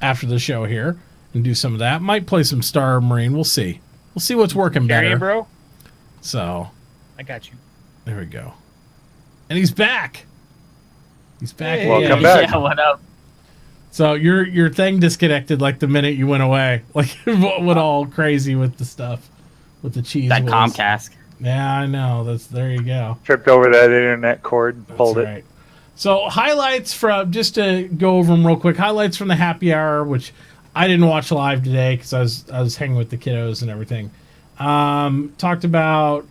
after the show here and do some of that. Might play some Star Marine. We'll see. We'll see what's working better. Carrying, bro. So I got you. there we go. And he's back. He's back. Hey. Welcome back. Yeah, what up? So your thing disconnected like the minute you went away. Like what all crazy with the stuff with the cheese. That whiz. Comcast. Yeah, I know. There you go. Tripped over that internet cord, pulled That's it. right. So highlights from, just to go over them real quick, highlights from the happy hour, which I didn't watch live today because I was hanging with the kiddos and everything. Talked about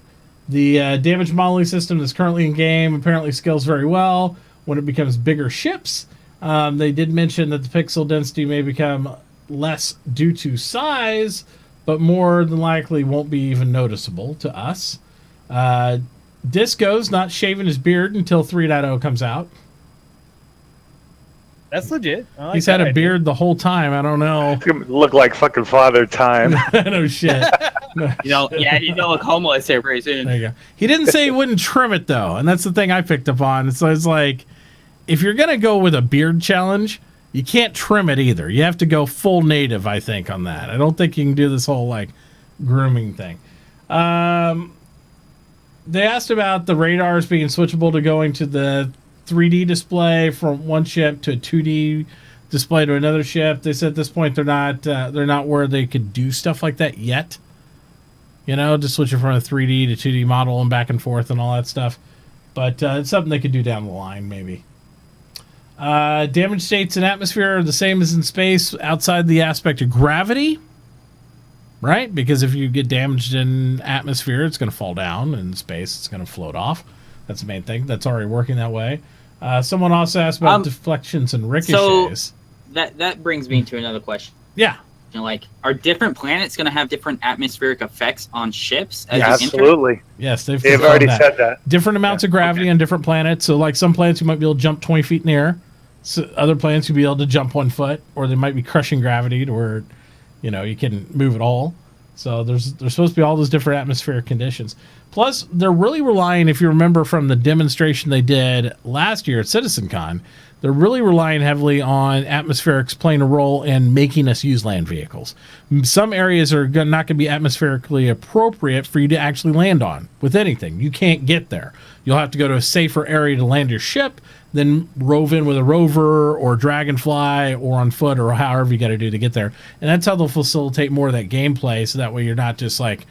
the damage modeling system that's currently in game. Apparently scales very well when it becomes bigger ships. They did mention that the pixel density may become less due to size, but more than likely won't be even noticeable to us. Disco's not shaving his beard until 3.0 comes out. That's legit. I like He's that had a idea. beard the whole time. I don't know. It's gonna look like fucking Father Time. No shit. You know, yeah, you don't look homeless here pretty soon. There you go. He didn't say he wouldn't trim it though, and that's the thing I picked up on. So it's like, if you're gonna go with a beard challenge, you can't trim it either. You have to go full native, I think, on that. I don't think you can do this whole like grooming thing. They asked about the radars being switchable to going to the 3D display from one ship to a 2D display to another ship. They said at this point they're not where they could do stuff like that yet. You know, just switching from a 3D to 2D model and back and forth and all that stuff. But it's something they could do down the line, maybe. Damage states in atmosphere are the same as in space outside the aspect of gravity. Right? Because if you get damaged in atmosphere, it's going to fall down. In space, it's going to float off. That's the main thing. That's already working that way. Someone also asked about deflections and ricochets. So that brings me to another question. Yeah. You know, like, are different planets going to have different atmospheric effects on ships? As Yeah, you enter? absolutely. Yes, they've already confirmed said that. Different amounts of gravity on different planets. So, like some planets, you might be able to jump 20 feet in the air. So other planets, you'll be able to jump 1 foot, or they might be crushing gravity to where, you know, you can move at all. So there's supposed to be all those different atmospheric conditions. Plus, they're really relying, if you remember from the demonstration they did last year at CitizenCon, they're really relying heavily on atmospherics playing a role in making us use land vehicles. Some areas are not going to be atmospherically appropriate for you to actually land on with anything. You can't get there. You'll have to go to a safer area to land your ship, then rove in with a rover or dragonfly or on foot or however you got to do to get there. And that's how they'll facilitate more of that gameplay, so that way you're not just like,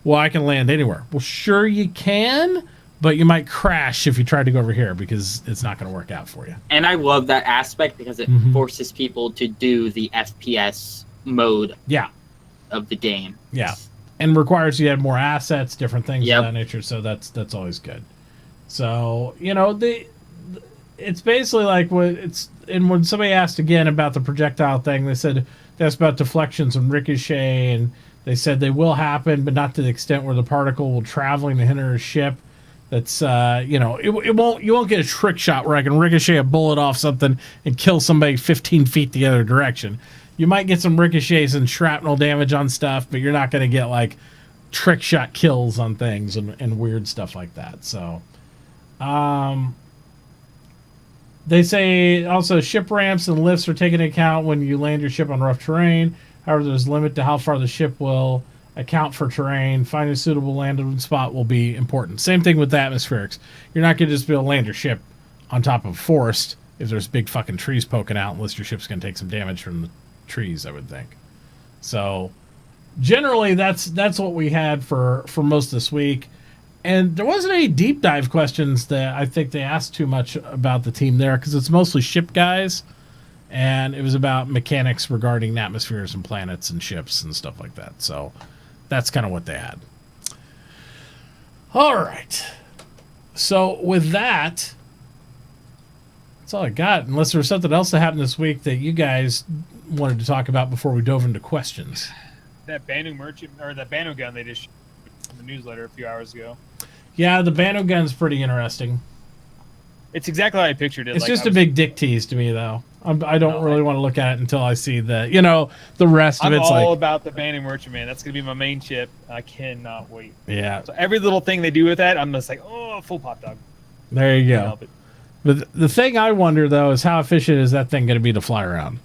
well, I can land anywhere. Well, sure you can, but you might crash if you try to go over here because it's not going to work out for you. And I love that aspect because it forces people to do the FPS mode of the game. Yeah. And requires you to have more assets, different things Yep. of that nature, so that's always good. So, you know, it's basically like when somebody asked again about the projectile thing, they said that's about deflections and ricochet, and they said they will happen, but not to the extent where the particle will traveling to hinder a ship. That's you know, you won't get a trick shot where I can ricochet a bullet off something and kill somebody 15 feet the other direction. You might get some ricochets and shrapnel damage on stuff, but you're not going to get like trick shot kills on things and weird stuff like that. So, they say also ship ramps and lifts are taken into account when you land your ship on rough terrain. However, there's a limit to how far the ship will account for terrain. Finding a suitable landing spot will be important. Same thing with the atmospherics. You're not going to just be able to land your ship on top of a forest if there's big fucking trees poking out, unless your ship's going to take some damage from the trees, I would think. So generally that's what we had for most this week. And there wasn't any deep dive questions that I think they asked too much about the team there, because it's mostly ship guys, and it was about mechanics regarding atmospheres and planets and ships and stuff like that. So that's kind of what they had. All right. So with that, that's all I got, unless there was something else that happened this week that you guys wanted to talk about before we dove into questions. That Banu merchant or that Banu gun they just in the newsletter a few hours ago. Yeah, the Banu gun's pretty interesting. It's exactly how I pictured it. It's just a big dick tease to me, though. I don't really want to look at it until I see the rest of I'm it's all like about the Banu merchant, man. That's gonna be my main chip. I cannot wait. yeah. So every little thing they do with that, I'm just like, oh full pop dog. There you Can't go. help it. But the thing I wonder, though, is how efficient is that thing going to be to fly around?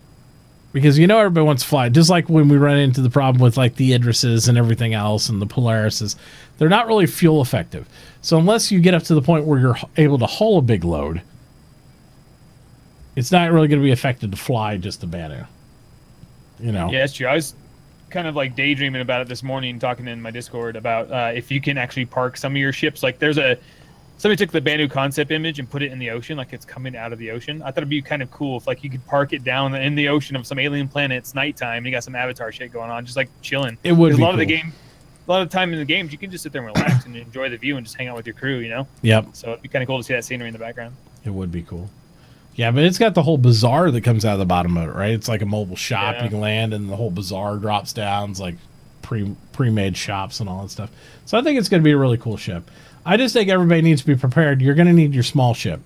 Because everybody wants to fly. Just like when we run into the problem with like the Idrises and everything else and the Polarises, they're not really fuel effective. So unless you get up to the point where you're able to haul a big load, it's not really going to be effective to fly just the Banu. Yeah, that's true. I was kind of like daydreaming about it this morning, talking in my Discord about if you can actually park some of your ships. Like somebody took the Banu concept image and put it in the ocean, like it's coming out of the ocean. I thought it'd be kind of cool if like you could park it down in the ocean of some alien planet. It's nighttime and you got some Avatar shit going on, just like chilling. It would be a lot cool. of the time in the games you can just sit there and relax and enjoy the view and just hang out with your crew, Yep. So it'd be kind of cool to see that scenery in the background. It would be cool. Yeah, but it's got the whole bazaar that comes out of the bottom of it, right? It's like a mobile shop. Yeah. You can land and the whole bazaar drops down. It's like pre-made shops and all that stuff. So I think it's going to be a really cool ship. I just think everybody needs to be prepared. You're going to need your small ship.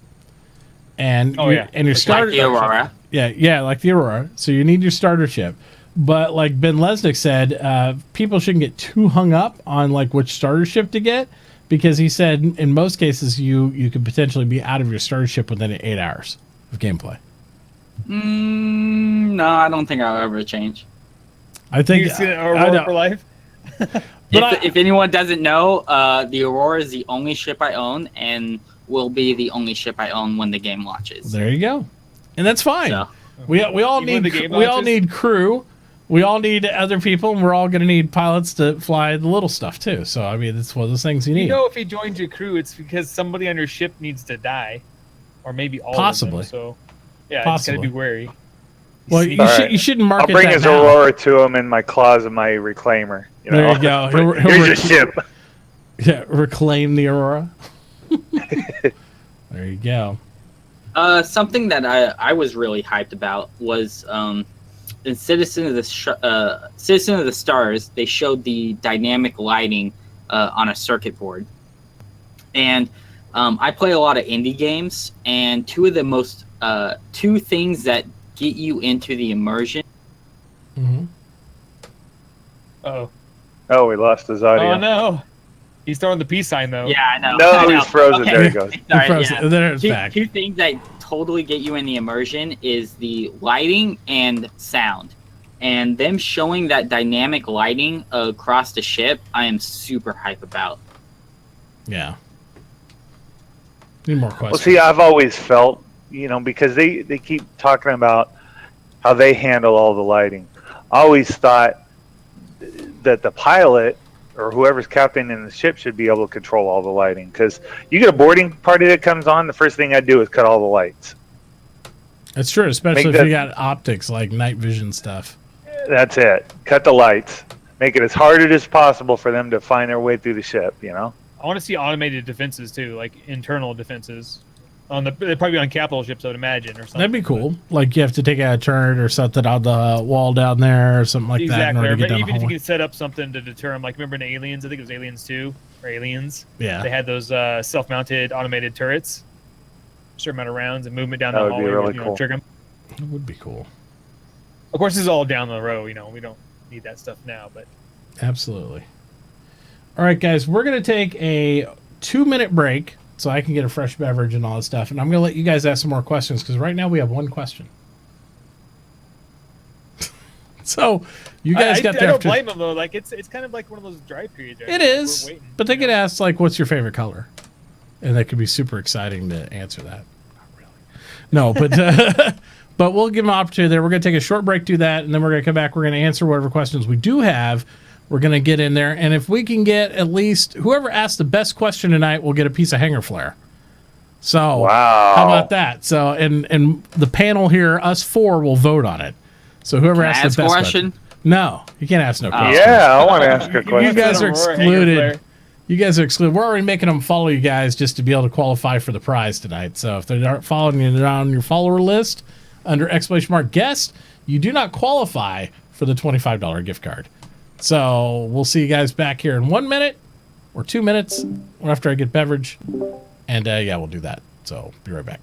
And your starter Like the Aurora. Yeah, like the Aurora. So you need your starter ship. But like Ben Lesnick said, people shouldn't get too hung up on like which starter ship to get, because he said in most cases you could potentially be out of your starter ship within 8 hours of gameplay. No, I don't think I'll ever change. I think You see that Aurora for life? If anyone doesn't know, the Aurora is the only ship I own and will be the only ship I own when the game launches. There you go, and that's fine. So. We all need crew. We all need other people, and we're all going to need pilots to fly the little stuff too. So I mean, it's one of those things you need. If you joined your crew, it's because somebody on your ship needs to die, or maybe all Possibly. of them. So yeah, Possibly. just gotta be wary. Well, you shouldn't market I'll bring that his now. Aurora to him in my claws of my reclaimer. There you go. Here's your ship. Yeah, reclaim the Aurora. There you go. Something that I was really hyped about was in Citizen of the Stars. They showed the dynamic lighting on a circuit board, and I play a lot of indie games, and two things that get you into the immersion. Mm-hmm. Oh, we lost his audio. Oh no, he's throwing the peace sign though. Yeah, I know. No, I know. he's frozen. Okay. There he goes. Sorry, There it's back. Two things that totally get you in the immersion is the lighting and sound. And them showing that dynamic lighting across the ship, I am super hype about. Yeah. Need more questions. Well, see, I've always felt, because they keep talking about how they handle all the lighting. I always thought that the pilot or whoever's captaining the ship should be able to control all the lighting. Because you get a boarding party that comes on, the first thing I do is cut all the lights. That's true, especially if you got optics like night vision stuff. That's it. Cut the lights. Make it as hard as possible for them to find their way through the ship, I want to see automated defenses too, like internal defenses. They'd probably be on capital ships, I would imagine, or something. That'd be cool. Like you have to take out a turret or something on the wall down there or something like that in order to get But down even the if you hallway. can set up something to deter them, like remember in Aliens, I think it was Aliens 2 or Aliens. Yeah. They had those self-mounted automated turrets, certain amount of rounds and movement down That the would be hallway. really with, cool. Trigger 'em. It would be cool. Of course, this is all down the road. We don't need that stuff now, but Absolutely. All right, guys, we're going to take a 2-minute break so I can get a fresh beverage and all that stuff. And I'm going to let you guys ask some more questions because right now we have one question. So you guys got I there. don't blame them though. Like it's kind of like one of those dry periods. Right? It is, We're waiting, but they could ask like, "What's your favorite color?" And that could be super exciting to answer that. Not really. No, but but we'll give them an opportunity there. We're going to take a short break, do that, and then we're going to come back. We're going to answer whatever questions we do have. We're going to get in there, and if we can get at least whoever asks the best question tonight will get a piece of Hangar Flair. So Wow. how about that? So and the panel here, us four, will vote on it. So whoever Can I asks ask the a best question? No, you can't ask no questions. Yeah, I want to ask a You question. guys are Aurora Hangar excluded. Flair. You guys are excluded. We're already making them follow you guys just to be able to qualify for the prize tonight. So if they aren't following you on your follower list under exclamation mark guest, you do not qualify for the $25 gift card. So we'll see you guys back here in 1 minute or 2 minutes or after I get beverage. And yeah, we'll do that. So be right back.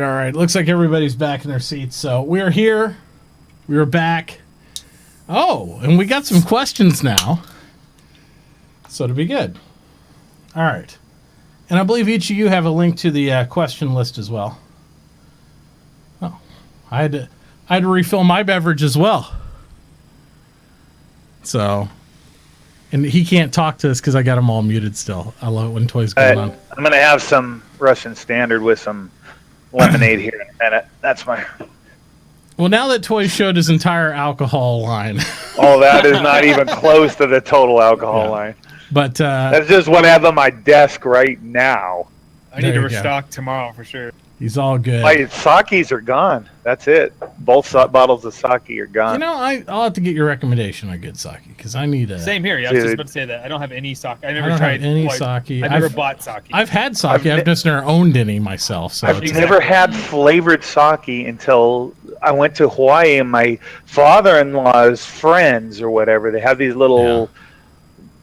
All right. Looks like everybody's back in their seats. So we're here. We're back. Oh, and we got some questions now. So to be good. All right. And I believe each of you have a link to the question list as well. Oh, I had to refill my beverage as well. So, and he can't talk to us because I got him all muted still. I love it when toys going on. I'm going to have some Russian Standard with some lemonade here in a minute. That's my... Well, now that Toy showed his entire alcohol line. Oh, that is not even close to the total alcohol line. But that's just what I have on my desk right now. I need to restock tomorrow for sure. He's all good. My sakis are gone. That's it. Both bottles of sake are gone. You know, I'll have to get your recommendation on good sake because I need a. Same here. I was just about to say that. I don't have any sake. I never tried any sake. I've never bought sake. I've had sake. I've just never owned any myself. So I've never had flavored sake until I went to Hawaii and my father-in-law's friends or whatever. They have these little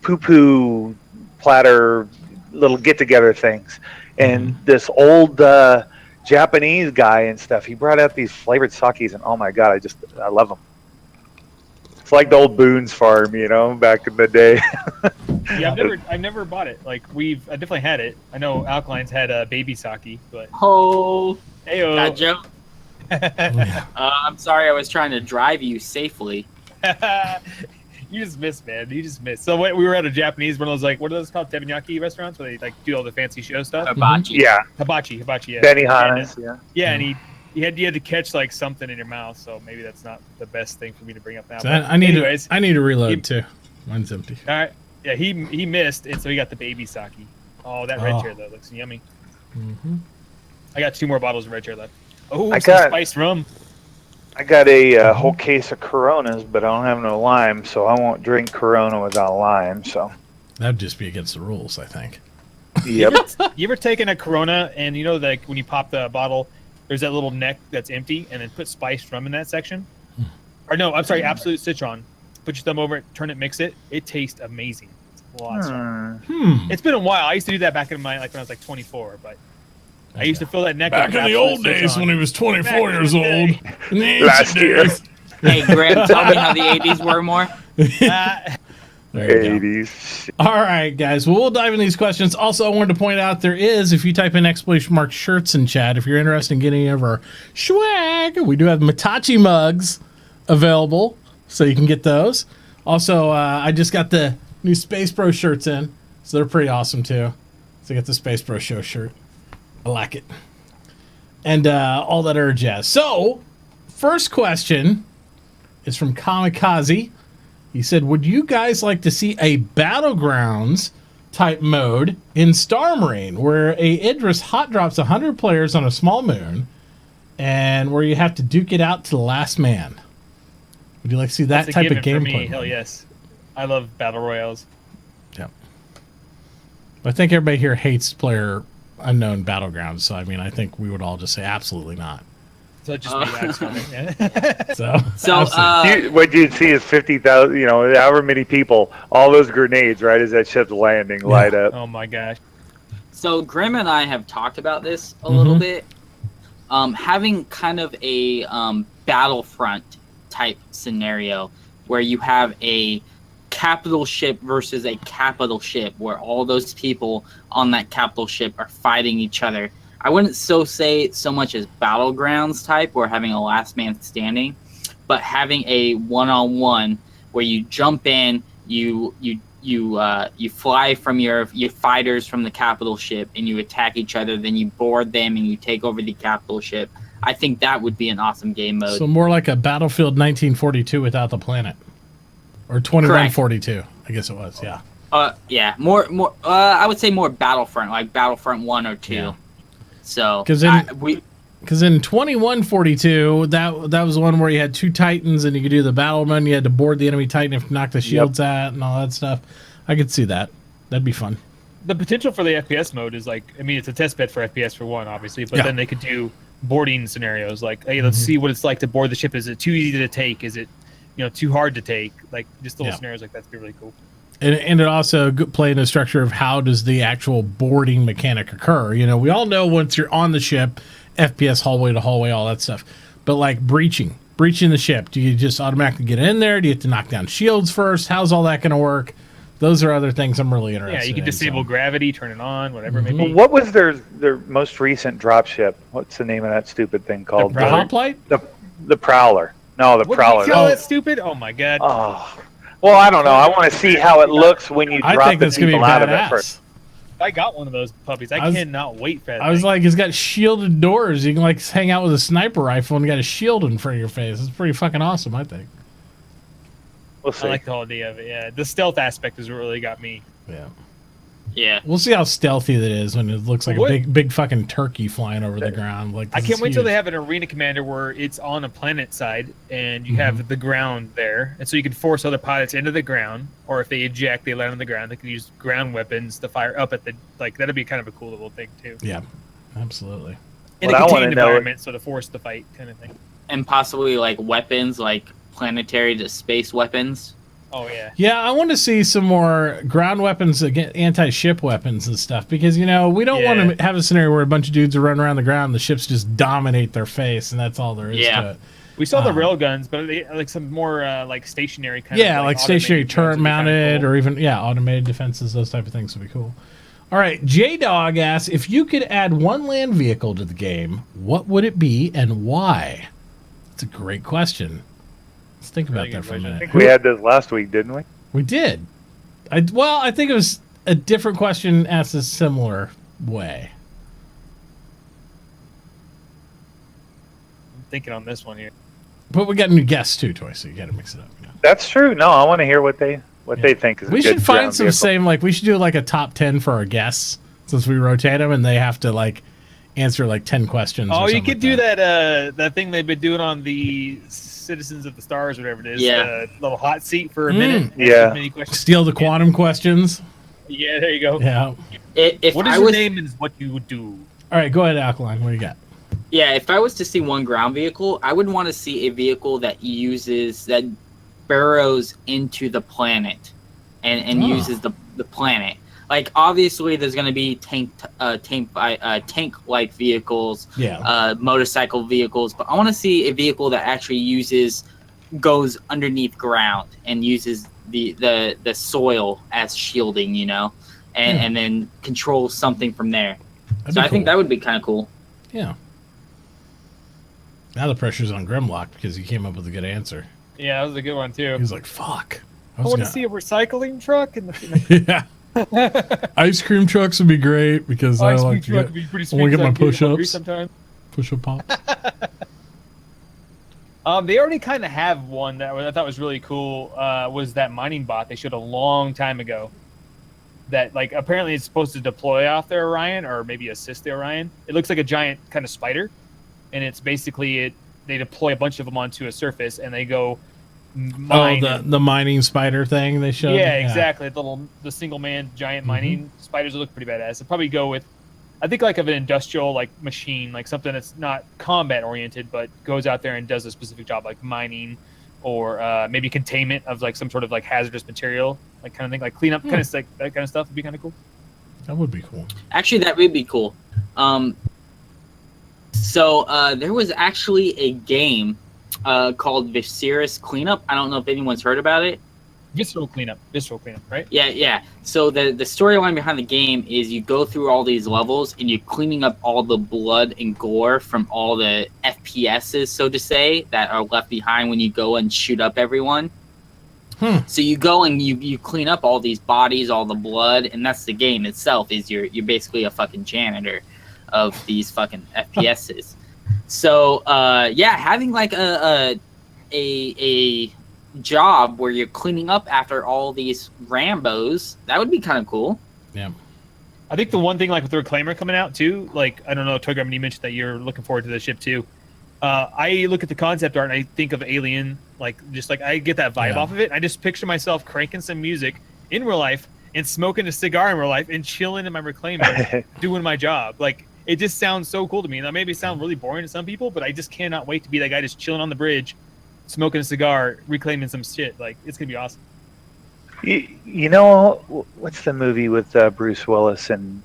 poo-poo platter, little get-together things, and this old. Japanese guy and stuff. He brought out these flavored sakes, and oh my god, I love them. It's like the old Boone's Farm, you know, back in the day. Yeah, I've never bought it. Like I definitely had it. I know Alkal1e's had a baby sake, but Heyo. Got joke. I'm sorry, I was trying to drive you safely. You just missed, man. You just missed. So we were at a Japanese one of those, like, what are those called? Teppanyaki restaurants where they like do all the fancy show stuff. Hibachi. Yeah. Hibachi. Yeah. Benihana's. Yeah. Yeah, and you had to catch like something in your mouth. So maybe that's not the best thing for me to bring up now. So I need to reload too. Mine's empty. All right. Yeah, he missed, and so he got the baby sake. Oh, that red chair though looks yummy. Mm-hmm. I got 2 more bottles of red chair left. Oh, I some got- spiced rum. I got a whole case of Coronas, but I don't have no lime, so I won't drink Corona without lime. So, That'd just be against the rules, I think. yep. You ever taken a Corona and you know, like when you pop the bottle, there's that little neck that's empty, and then put spiced rum in that section? Or no, I'm sorry, Absolute Citron. Put your thumb over it, turn it, mix it. It tastes amazing. It's a lot of fun. It's been a while. I used to do that back in my when I was like 24, but I used to fill that neck Back up in with the old Absolute days Citron. when he was 24 Back in years the old. day. In the ancient Last year. days. Hey, Graham, tell me how the 80s were more. There you go. 80s. All right, guys. Well, we'll dive into these questions. Also, I wanted to point out there is, if you type in ! shirts in chat, if you're interested in getting any of our swag, we do have Mitauchi mugs available, so you can get those. Also, I just got the new SpaceBro shirts in, so they're pretty awesome too. So I got the SpaceBro show shirt. I like it. And all that other jazz. So, first question is from Kamikaze. He said, would you guys like to see a Battlegrounds type mode in Star Marine where a Idris hot drops 100 players on a small moon and where you have to duke it out to the last man? Would you like to see that That's a type of given for gameplay? me. Hell yes. I love battle royales. Yep. I think everybody here hates player unknown Battlegrounds, so I mean, I think we would all just say absolutely not. So just be that. So You- what you'd see is 50,000, however many people, all those grenades, right, as that ship's landing, light up. Oh my gosh. So Grim and I have talked about this a little bit. Having kind of a Battlefront type scenario where you have a capital ship versus a capital ship where all those people on that capital ship are fighting each other. I wouldn't say so much as Battlegrounds type or having a last man standing, but having a one-on-one where you jump in, you fly from your fighters from the capital ship and you attack each other, then you board them and you take over the capital ship. I think that would be an awesome game mode. So more like a Battlefield 1942 without the planet, or 2142, I guess it was. Yeah. Yeah, more. I would say more Battlefront, like Battlefront 1 or 2. Yeah. So Because in 2142, that was the one where you had 2 Titans and you could do the battle run. You had to board the enemy Titan if knock the shields at and all that stuff. I could see that. That'd be fun. The potential for the FPS mode is it's a test bed for FPS for one, obviously, but then they could do boarding scenarios like, hey, let's see what it's like to board the ship. Is it too easy to take? Is it, too hard to take? Like just little scenarios like that'd be really cool. And it also play in the structure of how does the actual boarding mechanic occur. We all know once you're on the ship, FPS hallway to hallway, all that stuff. But like breaching the ship, do you just automatically get in there? Do you have to knock down shields first? How's all that going to work? Those are other things I'm really interested in. Yeah, you can disable gravity, turn it on, whatever it may be. What was their most recent dropship? What's the name of that stupid thing called? The Hoplite? The Prowler. No, the Prowler. What, you call that stupid? Oh my god. Oh. Well, I don't know. I want to see how it looks when you I drop think the that's going to be people out of it badass. first. I got one of those puppies. I cannot wait for that. I was like, it's got shielded doors. You can like hang out with a sniper rifle and got a shield in front of your face. It's pretty fucking awesome, I think. We'll see. I like the whole idea of it. Yeah, the stealth aspect is what really got me. Yeah. Yeah. We'll see how stealthy that is when it looks like What? a big fucking turkey flying over the ground. Like I this can't is wait till huge. they have an arena commander where it's on a planet side and you have the ground there, and so you can force other pilots into the ground, or if they eject, they land on the ground. They can use ground weapons to fire up at the that'd be kind of a cool little thing too. Yeah, absolutely. In What a I wanna contained know- environment, so to force the fight kind of thing. And possibly like weapons, like planetary to space weapons. Oh yeah. Yeah, I want to see some more ground weapons against anti-ship weapons and stuff because we don't want to have a scenario where a bunch of dudes are running around the ground and the ships just dominate their face and that's all there is to it. We saw the rail guns, but they, like some more like stationary kind of. Yeah, like stationary automated guns turret would be mounted kinda cool. or even automated defenses, those type of things would be cool. All right, J-Dog asks, if you could add one land vehicle to the game, what would it be and why? That's a great question. Let's think about Really that good for a question. minute. We had this last week, didn't we? We did. I think it was a different question asked a similar way. I'm thinking on this one here. But we got new guests too, Toy, so you got to mix it up. That's true. No, I want to hear what they think is. We a should good find ground some vehicle. we should do like a top 10 for our guests since we rotate them, and they have to like answer like 10 questions. Oh, or you could like do that thing they've been doing on the Citizens of the Stars, whatever it is. Yeah. The little hot seat for a minute. Yeah. Many questions. Steal the quantum questions. Yeah, there you go. Yeah. If What is I your was, name and what you would do? All right, go ahead, Alkaline. What do you got? Yeah, if I was to see one ground vehicle, I would want to see a vehicle that burrows into the planet and uses the planet. Like, obviously, there's going to be tank-like vehicles, motorcycle vehicles, but I want to see a vehicle that actually goes underneath ground and uses the soil as shielding, you know, and then controls something from there. So I think that would be kind of cool. Yeah. Now the pressure's on Grimlock because he came up with a good answer. Yeah, that was a good one, too. He was like, fuck. I want to see a recycling truck. Yeah. Ice cream trucks would be great because I like to get my push-ups. Push-up pops. They already kind of have one that I thought was really cool. Was that mining bot they showed a long time ago? That like apparently it's supposed to deploy off their Orion or maybe assist the Orion. It looks like a giant kind of spider, and it's basically they deploy a bunch of them onto a surface and they go. The mining spider thing they showed. Yeah, exactly. The single man giant mining spiders look pretty badass. They'll probably go with, I think, like of an industrial like machine, like something that's not combat oriented, but goes out there and does a specific job, like mining, or maybe containment of like some sort of like hazardous material, like kind of thing, like cleanup, kind of like that kind of stuff would be kind of cool. That would be cool. Actually, that would be cool. So there was actually a game called Viscerous Cleanup. I don't know if anyone's heard about it. Visceral cleanup, right? Yeah. So the storyline behind the game is you go through all these levels and you're cleaning up all the blood and gore from all the FPSs, so to say, that are left behind when you go and shoot up everyone. So you go and you clean up all these bodies, all the blood, and that's the game itself. Is you're basically a fucking janitor of these fucking FPSs. So having like a job where you're cleaning up after all these Rambos, that would be kind of cool. Yeah. I think the one thing, like with the Reclaimer coming out too, like I don't know, Togram, you mentioned that you're looking forward to the ship too. I look at the concept art and I think of Alien, like just like I get that vibe off of it. I just picture myself cranking some music in real life and smoking a cigar in real life and chilling in my Reclaimer doing my job. Like it just sounds so cool to me. That maybe sound really boring to some people, but I just cannot wait to be that guy just chilling on the bridge, smoking a cigar, reclaiming some shit. Like it's gonna be awesome. You know what's the movie with Bruce Willis and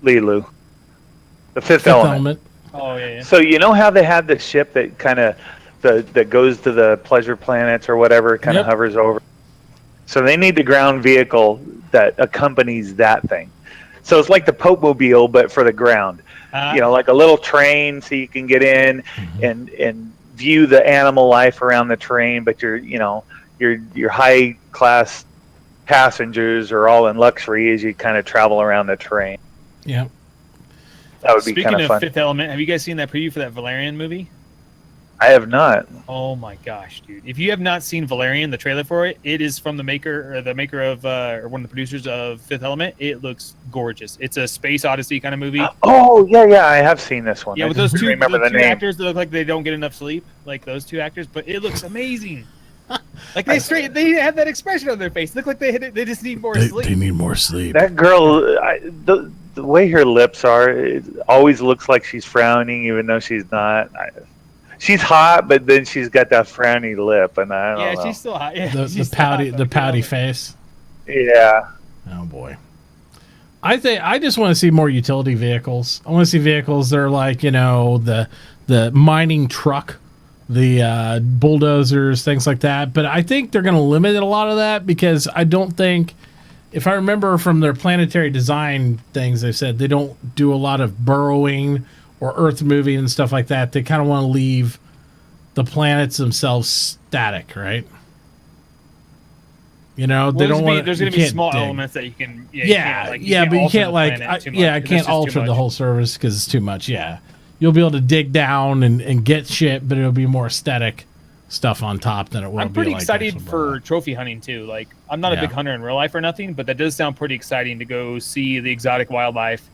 Lilu? The Fifth Element. Oh yeah. So you know how they had the ship that kind of that goes to the pleasure planets or whatever, kind of hovers over. So they need the ground vehicle that accompanies that thing. So it's like the Pope Mobile, but for the ground. You know, like a little train, so you can get in and view the animal life around the train. But your high class passengers are all in luxury as you kind of travel around the train. Yeah, that would be kind of fun. Speaking of Fifth Element, have you guys seen that preview for that Valerian movie? I have not. Oh my gosh, dude! If you have not seen Valerian, the trailer for it, it is from the maker of or one of the producers of Fifth Element. It looks gorgeous. It's a space odyssey kind of movie. Oh yeah, I have seen this one. Yeah, with those two actors that look like they don't get enough sleep, like those two actors, but it looks amazing. Like they have that expression on their face. Look like they just need more sleep. They need more sleep. That girl, the way her lips are, it always looks like she's frowning, even though she's not. She's hot, but then she's got that frowny lip, and I don't know. She's still hot. Yeah, the pouty face. Yeah. Oh boy. I just want to see more utility vehicles. I want to see vehicles that are like, the mining truck, the bulldozers, things like that. But I think they're going to limit a lot of that because I don't think, if I remember from their planetary design things, they said they don't do a lot of burrowing or earth moving and stuff like that. They kind of want to leave the planets themselves static, right? They don't want. There's going to be small elements that you can. But you can't I can't alter the whole surface because it's too much. Yeah, you'll be able to dig down and get shit, but it'll be more aesthetic stuff on top than it will. I'm pretty be like excited actual for Black. trophy hunting too. Like, I'm not a big hunter in real life or nothing, but that does sound pretty exciting to go see the exotic wildlife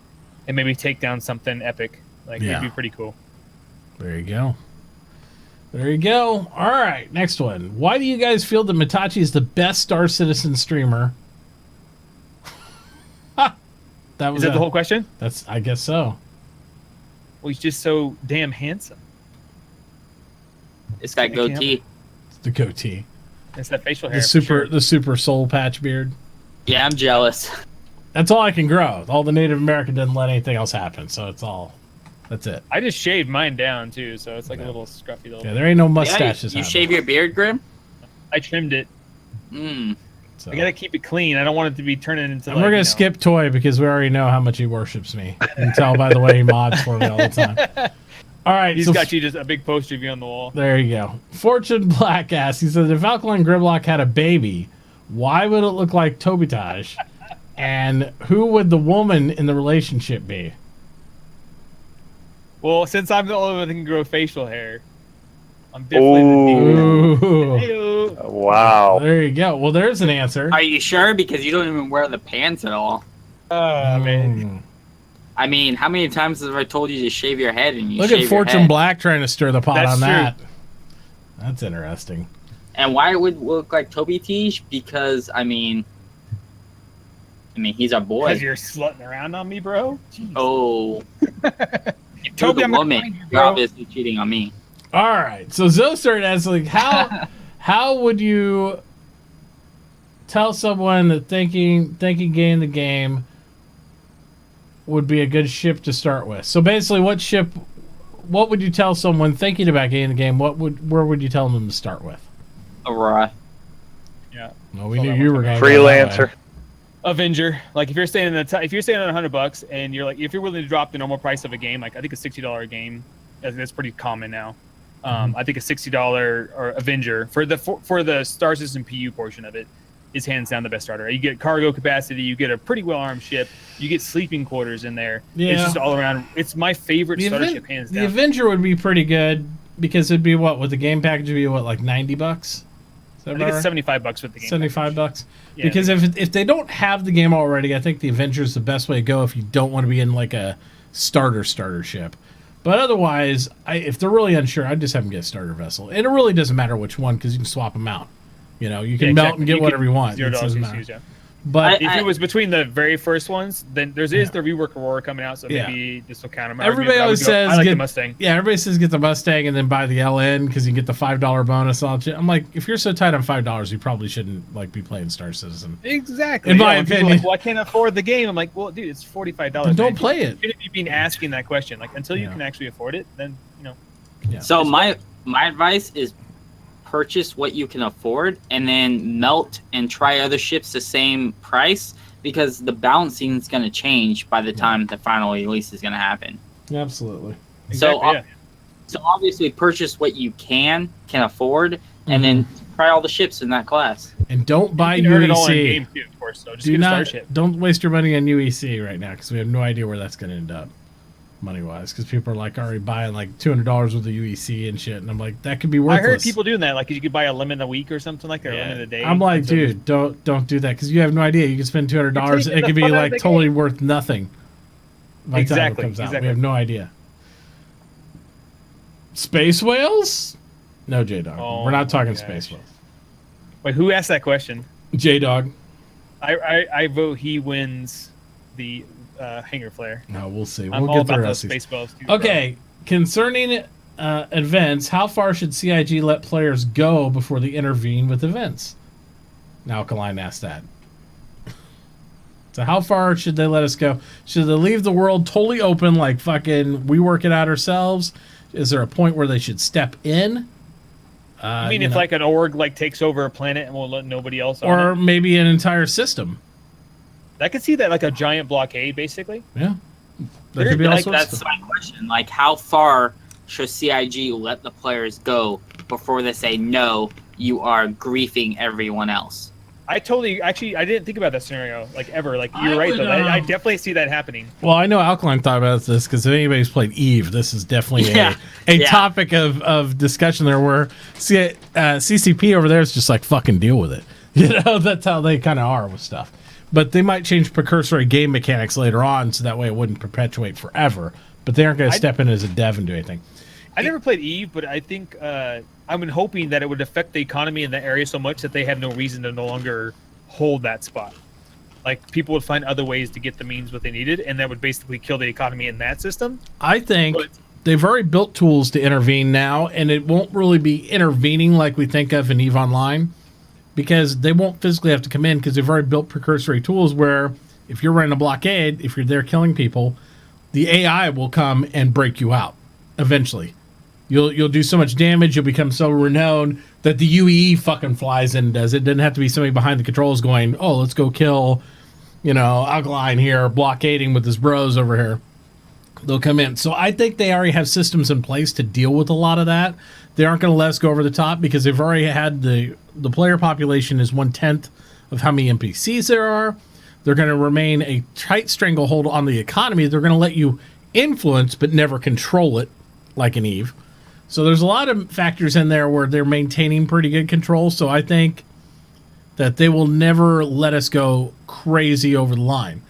and maybe take down something epic. Like, it'd be pretty cool. There you go. There you go. All right, next one. Why do you guys feel that Mitauchi is the best Star Citizen streamer? Is that the whole question? I guess so. Well, he's just so damn handsome. It's that goatee. It's the goatee. It's that facial hair. The super soul patch beard. Yeah, I'm jealous. That's all I can grow. All the Native American didn't let anything else happen, so that's it. I just shaved mine down too, so it's like a little scruffy little. Yeah, there ain't no mustaches. You shave your beard, Grim? I trimmed it. So. I gotta keep it clean. I don't want it to be turning into. And we're gonna skip Toy because we already know how much he worships me. You can tell by the way he mods for me all the time. All right, he's got you just a big poster of you on the wall. There you go. Fortune Black asks, he says, if Alkal1e Grimlock had a baby, why would it look like Tobitage? And who would the woman in the relationship be? Well, since I'm the only one that can grow facial hair, I'm definitely the Wow. There you go. Well, there's an answer. Are you sure? Because you don't even wear the pants at all. Man. I mean, how many times have I told you to shave your head and you Look shave at Fortune your head? Black trying to stir the pot That's on true. that. That's interesting. And why it would look like Toby Tish? Because I mean, he's our boy. Because you're slutting around on me, bro. Jeez. Oh, if you're Toby, the I'm gonna woman, find you, you're bro. obviously cheating on me. All right. So Zostart asks, like, how would you tell someone that thinking getting the game would be a good ship to start with? So basically, what would you tell someone thinking about getting the game? Where would you tell them to start with? Aurora. Yeah. Well, we knew you were going to Freelancer. Avenger. Like, if you're staying at $100 and you're like, if you're willing to drop the normal price of a game, like I think a $60 game, that's pretty common now. I think a $60 or Avenger for the Star System PU portion of it is hands down the best starter. You get cargo capacity, you get a pretty well armed ship, you get sleeping quarters in there. Yeah. It's just all around. It's my favorite starter ship, hands down. The Avenger would be pretty good because it'd be with the game package would be like $90. I think it's $75 with the game. $75. Yeah, because if they don't have the game already, I think the Avenger is the best way to go if you don't want to be in like a starter ship. But otherwise, if they're really unsure, I'd just have them get a starter vessel. And it really doesn't matter which one because you can swap them out. You know, you can melt and get whatever you want. It doesn't matter. But if it was between the very first ones, then there's the rework Aurora coming out, so maybe this will count them. Everybody always says I like the Mustang. Yeah, everybody says get the Mustang and then buy the LN because you get the $5 bonus. I'm like, if you're so tight on $5, you probably shouldn't be playing Star Citizen. Exactly. In my opinion. Like, well, I can't afford the game. I'm like, well, dude, it's $45. Then don't play it. You shouldn't be asking that question. Like, until you can actually afford it, then Yeah. So my advice is purchase what you can afford and then melt and try other ships the same price, because the balancing is going to change by the time the final release is going to happen. Absolutely. Exactly, so obviously purchase what you can afford, and then try all the ships in that class. And don't buy you can earn it all in UEC. game too, of course. So just get a starship. Don't waste your money on UEC right now because we have no idea where that's going to end up money-wise, because people are already buying $200 worth of UEC and shit, and I'm like, that could be worthless. I heard people doing that, like you could buy a limit a week or something like that, or a limit a day. I'm like, dude, don't do that because you have no idea. You can spend $200 and it could be totally worth nothing. By the time it comes out. We have no idea. Space whales? No, J-Dog. We're not talking space whales. Wait, who asked that question? J-Dog. I vote he wins the Hangar flare. No, we'll see. I'm We'll all get the about rest those of these. space too, Okay, concerning events, how far should CIG let players go before they intervene with events? Now, Alkal1e asked that. So how far should they let us go? Should they leave the world totally open, like fucking we work it out ourselves? Is there a point where they should step in? I mean, if an org takes over a planet and won't let nobody else on or it? Maybe an entire system. I could see that, like a giant blockade, basically. Yeah. There could be all sorts of that's stuff. my question. Like, how far should CIG let the players go before they say, no, you are griefing everyone else? I didn't think about that scenario like ever. Like I you're right would, though. I definitely see that happening. Well, I know Alkal1e thought about this because if anybody's played Eve, this is definitely a topic of discussion there. Where CCP over there is just like fucking deal with it. You know, that's how they kind of are with stuff. But they might change precursory game mechanics later on, so that way it wouldn't perpetuate forever. But they aren't going to step in as a dev and do anything. I never played Eve, but I think I'm hoping that it would affect the economy in that area so much that they have no reason to no longer hold that spot. Like people would find other ways to get the means what they needed, and that would basically kill the economy in that system. I think they've already built tools to intervene now, and it won't really be intervening like we think of in EVE Online, because they won't physically have to come in because they've already built precursory tools where if you're running a blockade, if you're there killing people, the AI will come and break you out eventually. You'll do so much damage, you'll become so renowned that the UEE fucking flies in and does it. It doesn't have to be somebody behind the controls going, oh, let's go kill, Alkal1e here, blockading with his bros over here. They'll come in. So I think they already have systems in place to deal with a lot of that. They aren't going to let us go over the top because they've already had the player population is 1/10 of how many NPCs there are. They're going to remain a tight stranglehold on the economy. They're going to let you influence but never control it like in EVE. So there's a lot of factors in there where they're maintaining pretty good control. So I think that they will never let us go crazy over the line.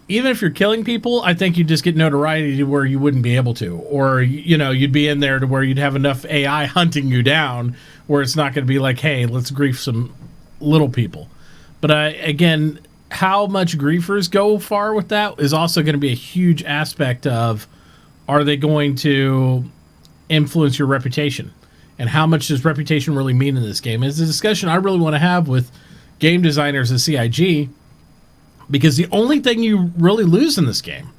Even if you're killing people, I think you just get notoriety to where you wouldn't be able to. Or, you'd be in there to where you'd have enough AI hunting you down where it's not going to be like, hey, let's grief some little people. But again, how much griefers go far with that is also going to be a huge aspect of, are they going to influence your reputation? And how much does reputation really mean in this game? It's a discussion I really want to have with game designers at CIG, because the only thing you really lose in this game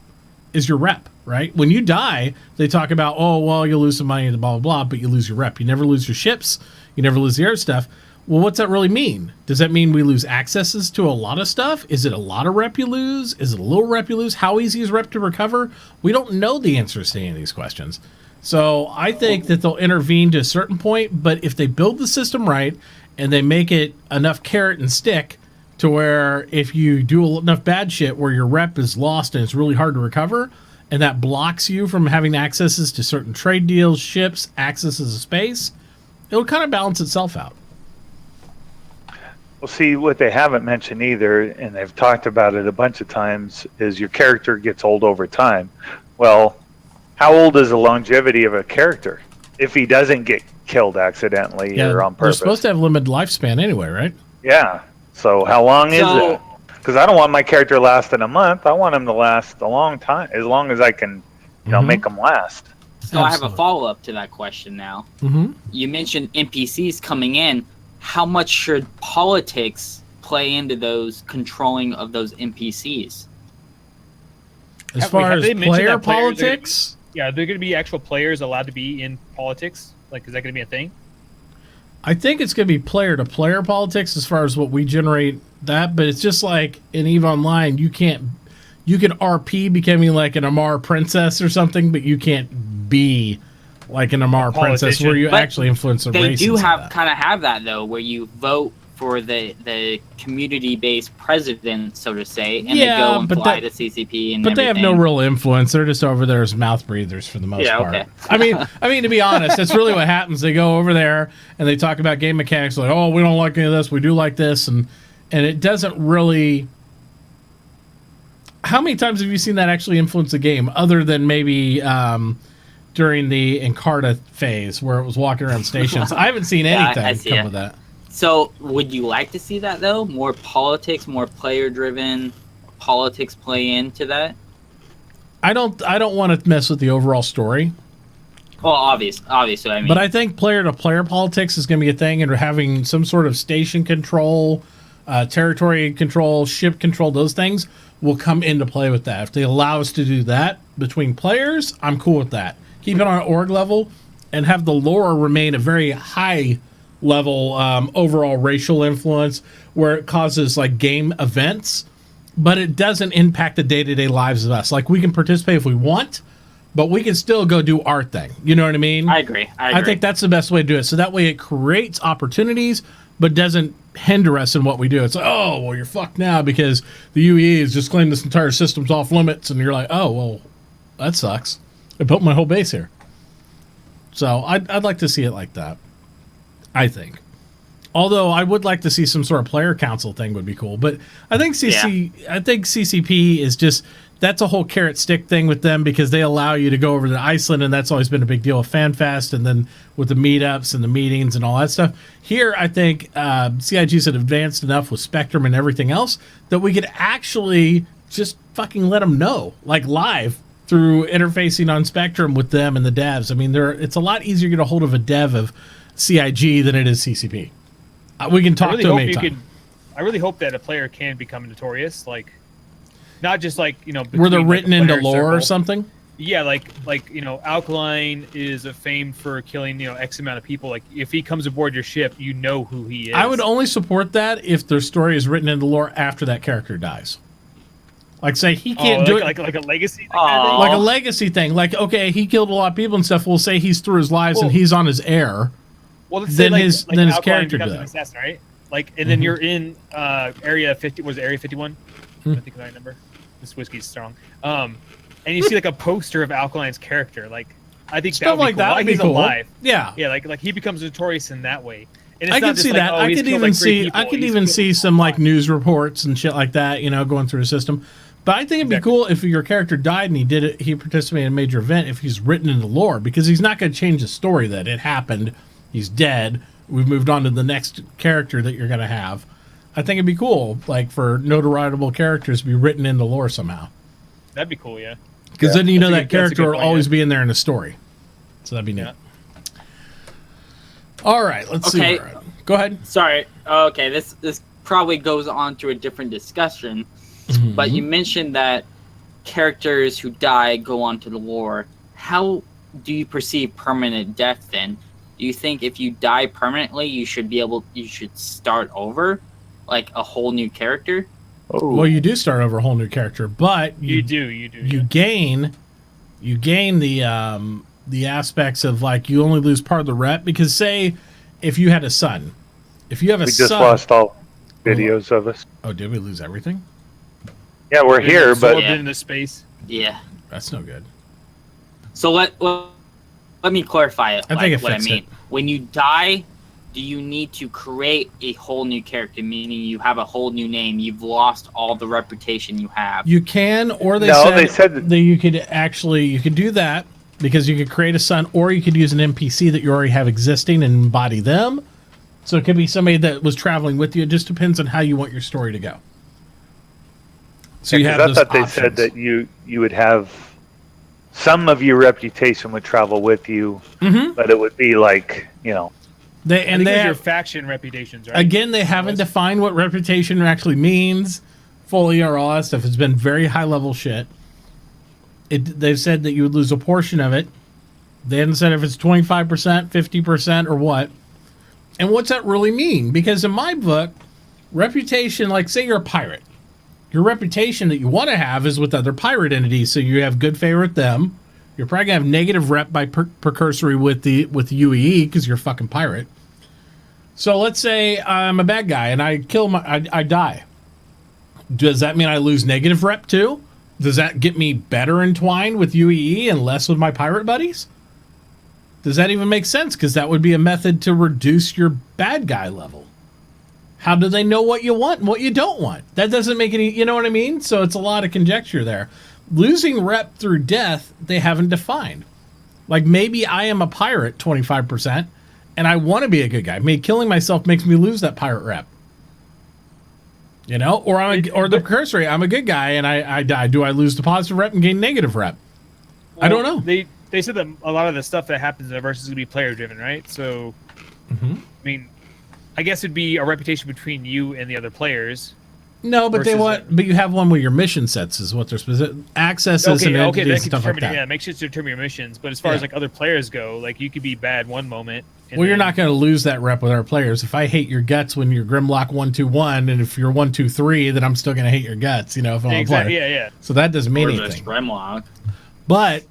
is your rep, right? When you die, they talk about, oh, well, you'll lose some money and blah, blah, blah, but you lose your rep. You never lose your ships. You never lose the air stuff. Well, what's that really mean? Does that mean we lose accesses to a lot of stuff? Is it a lot of rep you lose? Is it a little rep you lose? How easy is rep to recover? We don't know the answers to any of these questions. So I think that they'll intervene to a certain point, but if they build the system right and they make it enough carrot and stick to where if you do enough bad shit where your rep is lost and it's really hard to recover, and that blocks you from having accesses to certain trade deals, ships, accesses to space, it'll kind of balance itself out. Well, see, what they haven't mentioned either, and they've talked about it a bunch of times, is your character gets old over time. Well, how old is the longevity of a character if he doesn't get killed accidentally or on purpose? They're supposed to have limited lifespan anyway, right? Yeah. So how long is it? Because I don't want my character lasting a month. I want him to last a long time, as long as I can, make them last. So I have a follow-up to that question now. Mm-hmm. You mentioned NPCs coming in. How much should politics play into those controlling of those NPCs? As far as player politics? They're going to be actual players allowed to be in politics? Like, is that going to be a thing? I think it's going to be player-to-player politics as far as what we generate that, but it's just like in EVE Online, you can RP becoming like an Amar princess or something, but you can't be like an Amar princess where you actually influence the race. They do kind of have that though, where you vote for the community-based president, so to say, and they go and fly to CCP and but everything. They have no real influence. They're just over there as mouth breathers for the most part. Okay. I mean, to be honest, that's really what happens. They go over there and they talk about game mechanics, like, oh, we don't like any of this, we do like this, and it doesn't really. How many times have you seen that actually influence the game, other than maybe during the Encarta phase where it was walking around stations? I haven't seen anything come with that. So would you like to see that though? More politics, more player-driven politics play into that? I don't want to mess with the overall story. Well, obviously, I mean. But I think player-to-player politics is going to be a thing, and having some sort of station control, territory control, ship control, those things will come into play with that. If they allow us to do that between players, I'm cool with that. Keep it on an org level and have the lore remain a very high level overall racial influence where it causes like game events, but it doesn't impact the day-to-day lives of us. Like, we can participate if we want, but we can still go do our thing. You know what I mean? I agree. I think that's the best way to do it. So that way it creates opportunities, but doesn't hinder us in what we do. It's like, oh, well, you're fucked now because the UE has just claimed this entire system's off limits, and you're like, oh, well, that sucks. I built my whole base here. So I'd like to see it like that, I think. Although I would like to see some sort of player council thing would be cool. But I think CCP is just, that's a whole carrot stick thing with them because they allow you to go over to Iceland, and that's always been a big deal with FanFest, and then with the meetups and the meetings and all that stuff. Here, I think CIGs have advanced enough with Spectrum and everything else that we could actually just fucking let them know, like live, through interfacing on Spectrum with them and the devs. I mean, it's a lot easier to get a hold of a dev of CIG than it is CCP. We can talk to them anytime. I really hope that a player can become notorious, like not just like, you know, where they're written like into lore circle. or something. Yeah, like you know, Alkal1e is famed for killing, you know, X amount of people. Like if he comes aboard your ship, you know who he is. I would only support that if their story is written into lore after that character dies. Like, say he can't do it like a legacy thing. Like a legacy thing. Like, okay, he killed a lot of people and stuff. We'll say he's through his lives and he's on his heir. Well, let's then say his character becomes does. an assassin, right? Like, and then you're in area 50. Was it area 51? I think of that number. This whiskey's strong. And you see like a poster of Alkal1e's character. Like, I think stuff that would be like cool. that Like, would be he's cool. alive. Yeah. Yeah, like he becomes notorious in that way. And it's I not could just see like, that. oh, I he's could killed, even like, see. great I people. could He's even killed see some like news reports and shit like that. You know, going through the system. But I think it'd be cool if your character died and he participated in a major event if he's written in the lore, because he's not going to change the story that it happened. He's dead. We've moved on to the next character that you're going to have. I think it'd be cool, like for notoriable characters to be written in the lore somehow. That'd be cool, yeah. Because then you know that that's a character good will point, always yeah. be in there in the story. So that'd be neat. All right, let's see. Where we're at. Go ahead. Sorry. Okay, this probably goes on to a different discussion. But you mentioned that characters who die go on to the lore. How do you perceive permanent death then? Do you think if you die permanently, you should start over, like a whole new character? Oh. Well, you do start over a whole new character, but you gain the aspects of, like, you only lose part of the rep, because say if you had a son, if you have a son, we just lost all videos of us. Oh, did we lose everything? Yeah, we're here, but into space. Yeah, that's no good. So let me clarify it. I think it what I fits mean. it. When you die, do you need to create a whole new character? Meaning you have a whole new name. You've lost all the reputation you have. You can, or they said that you could do that, because you could create a son, or you could use an NPC that you already have existing and embody them. So it could be somebody that was traveling with you. It just depends on how you want your story to go. So you have I those thought options. they said that you would have some of your reputation would travel with you, but it would be like, you know. They have your faction reputations, right? Again, they haven't defined what reputation actually means fully, or all that stuff. It's been very high level shit. They've said that you would lose a portion of it. They haven't said if it's 25%, 50%, or what. And what's that really mean? Because in my book, reputation, like say you're a pirate, your reputation that you want to have is with other pirate entities. So you have good favor with them. You're probably gonna have negative rep by precursory with UEE because you're a fucking pirate. So let's say I'm a bad guy and I die. Does that mean I lose negative rep too? Does that get me better entwined with UEE and less with my pirate buddies? Does that even make sense? Because that would be a method to reduce your bad guy level. How do they know what you want and what you don't want? That doesn't make any, you know what I mean? So it's a lot of conjecture there. Losing rep through death, they haven't defined. Like maybe I am a pirate 25% and I want to be a good guy. Maybe killing myself makes me lose that pirate rep. You know, or the cursory, I'm a good guy and I die. Do I lose the positive rep and gain negative rep? Well, I don't know. They said that a lot of the stuff that happens in the verse is going to be player driven, right? So, I mean, I guess it'd be a reputation between you and the other players. No, but but you have one where your mission sets is what they're specific accesses and entities and stuff like that. Yeah, make sure to determine your missions. But as far as like other players go, like you could be bad one moment. Well, you're not going to lose that rep with our players. If I hate your guts when you're Grimlock929, and if you're 123, then I'm still going to hate your guts. You know, if I'm a player. Yeah. So that doesn't mean anything. Grimlock. But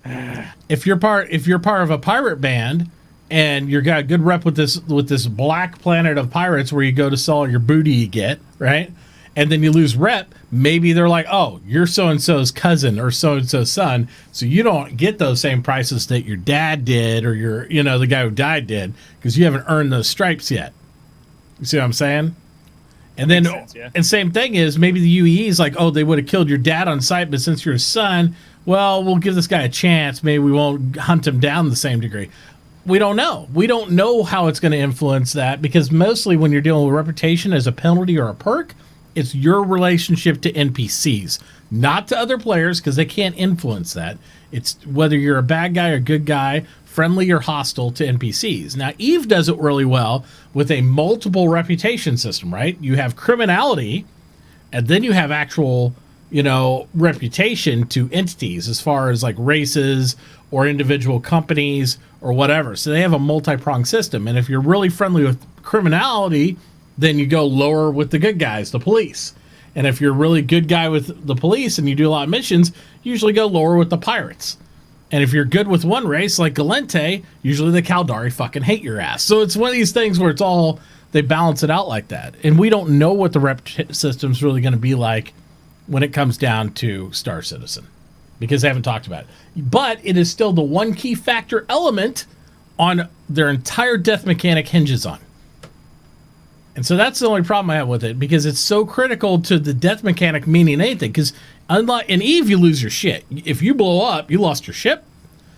if you're part of a pirate band and you got a good rep with this black planet of pirates where you go to sell all your booty you get, right? And then you lose rep, maybe they're like, oh, you're so-and-so's cousin or so-and-so's son, so you don't get those same prices that your dad did or the guy who died did, because you haven't earned those stripes yet. You see what I'm saying? And then, sense, yeah. And same thing is, maybe the UE is like, oh, they would have killed your dad on sight, but since you're his son, well, we'll give this guy a chance. Maybe we won't hunt him down the same degree. We don't know. We don't know how it's going to influence that, because mostly when you're dealing with reputation as a penalty or a perk, it's your relationship to NPCs, not to other players, because they can't influence that. It's whether you're a bad guy or good guy, friendly or hostile to NPCs. Now, Eve does it really well with a multiple reputation system, right? You have criminality, and then you have actual, reputation to entities as far as like races or individual companies or whatever. So they have a multi-pronged system. And if you're really friendly with criminality, then you go lower with the good guys, the police. And if you're a really good guy with the police and you do a lot of missions, you usually go lower with the pirates. And if you're good with one race, like Galente, usually the Caldari fucking hate your ass. So it's one of these things where they balance it out like that. And we don't know what the rep system's really going to be like when it comes down to Star Citizen, because they haven't talked about it. But it is still the one key factor element on their entire death mechanic hinges on. And so that's the only problem I have with it, because it's so critical to the death mechanic meaning anything. Because unlike in Eve, you lose your shit. If you blow up, you lost your ship,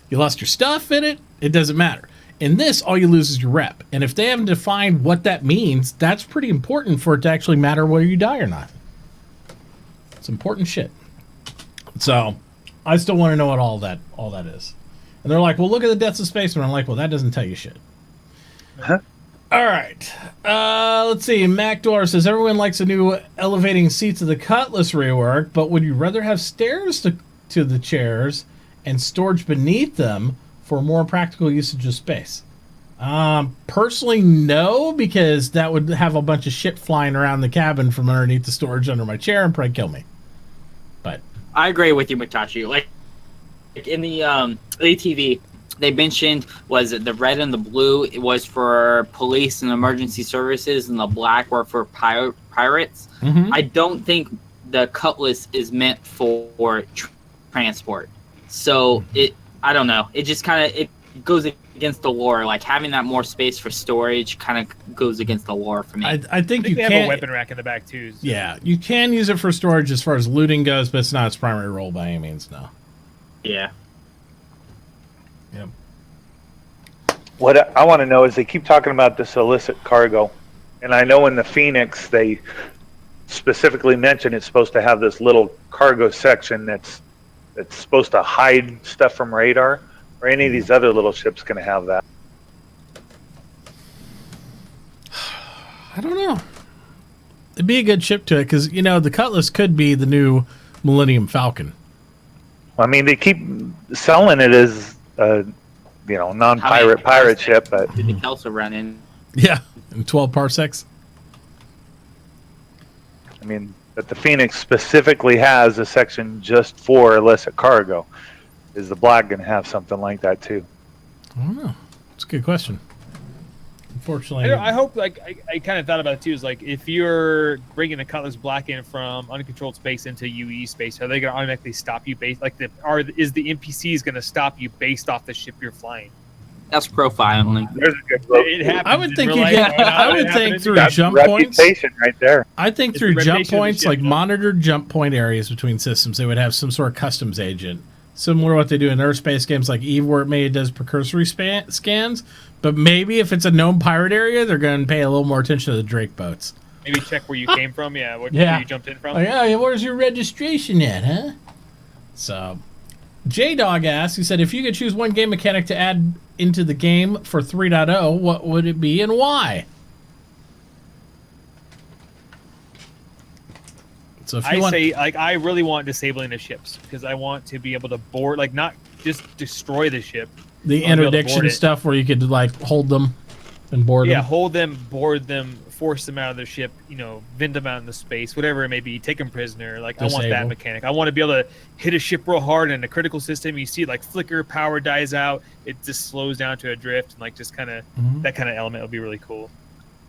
you lost your stuff in it, it doesn't matter. In this, all you lose is your rep. And if they haven't defined what that means, that's pretty important for it to actually matter whether you die or not. It's important shit. So I still want to know what all that is. And they're like, well, look at the deaths of spacemen. I'm like, well, that doesn't tell you shit. Huh? All right. Let's see. MacDor says, everyone likes the new elevating seats of the Cutlass rework, but would you rather have stairs to the chairs and storage beneath them for more practical usage of space? Personally, no, because that would have a bunch of shit flying around the cabin from underneath the storage under my chair and probably kill me. But I agree with you, Mitauchi. Like in the ATV, they mentioned was the red and the blue. It was for police and emergency services, and the black were for pirates. Mm-hmm. I don't think the Cutlass is meant for transport. So I don't know. It just kind of it goes against the lore. Like having that more space for storage kind of goes against the lore for me. I think you they can have a weapon rack in the back too. So. Yeah, you can use it for storage as far as looting goes, but it's not its primary role by any means. No. Yeah. Yep. What I want to know is they keep talking about this illicit cargo, and I know in the Phoenix they specifically mention it's supposed to have this little cargo section that's supposed to hide stuff from radar. Or any of these other little ships going to have that? I don't know. It'd be a good ship to it, because the Cutlass could be the new Millennium Falcon. I mean, they keep selling it as non-pirate ship, but did the Kelso run in? Yeah, in 12 parsecs. I mean, but the Phoenix specifically has a section just for illicit cargo. Is the Black going to have something like that too? I don't know. It's a good question. Unfortunately, I hope. Like I kind of thought about it too. Is like if you're bringing a Cutlass Black in from uncontrolled space into UE space, are they going to automatically stop you based like is the NPCs going to stop you based off the ship you're flying? That's profiling. There's a good road. It happens I would in think real you life. get. I would think through That's jump points. reputation right there. I think It's through the jump reputation of the points, ship, like though. monitored jump point areas between systems, they would have some sort of customs agent, similar to what they do in Earthspace games like Eve, where it does precursory scans. But maybe if it's a known pirate area, they're going to pay a little more attention to the Drake boats. Maybe check where you came from. Yeah, where you jumped in from. Oh, yeah, where's your registration at, huh? So, J-Dog asked, he said, if you could choose one game mechanic to add into the game for 3.0, what would it be and why? So if you I really want disabling the ships because I want to be able to board, like not just destroy the ship. the interdiction stuff where you could like hold them and board them. hold them, board them, force them out of their ship, vent them out into space, whatever it may be, take them prisoner. Like, I want that mechanic. I want to be able to hit a ship real hard in a critical system. You see it like flicker, power dies out, it just slows down to a drift, and like just kind of that kind of element would be really cool.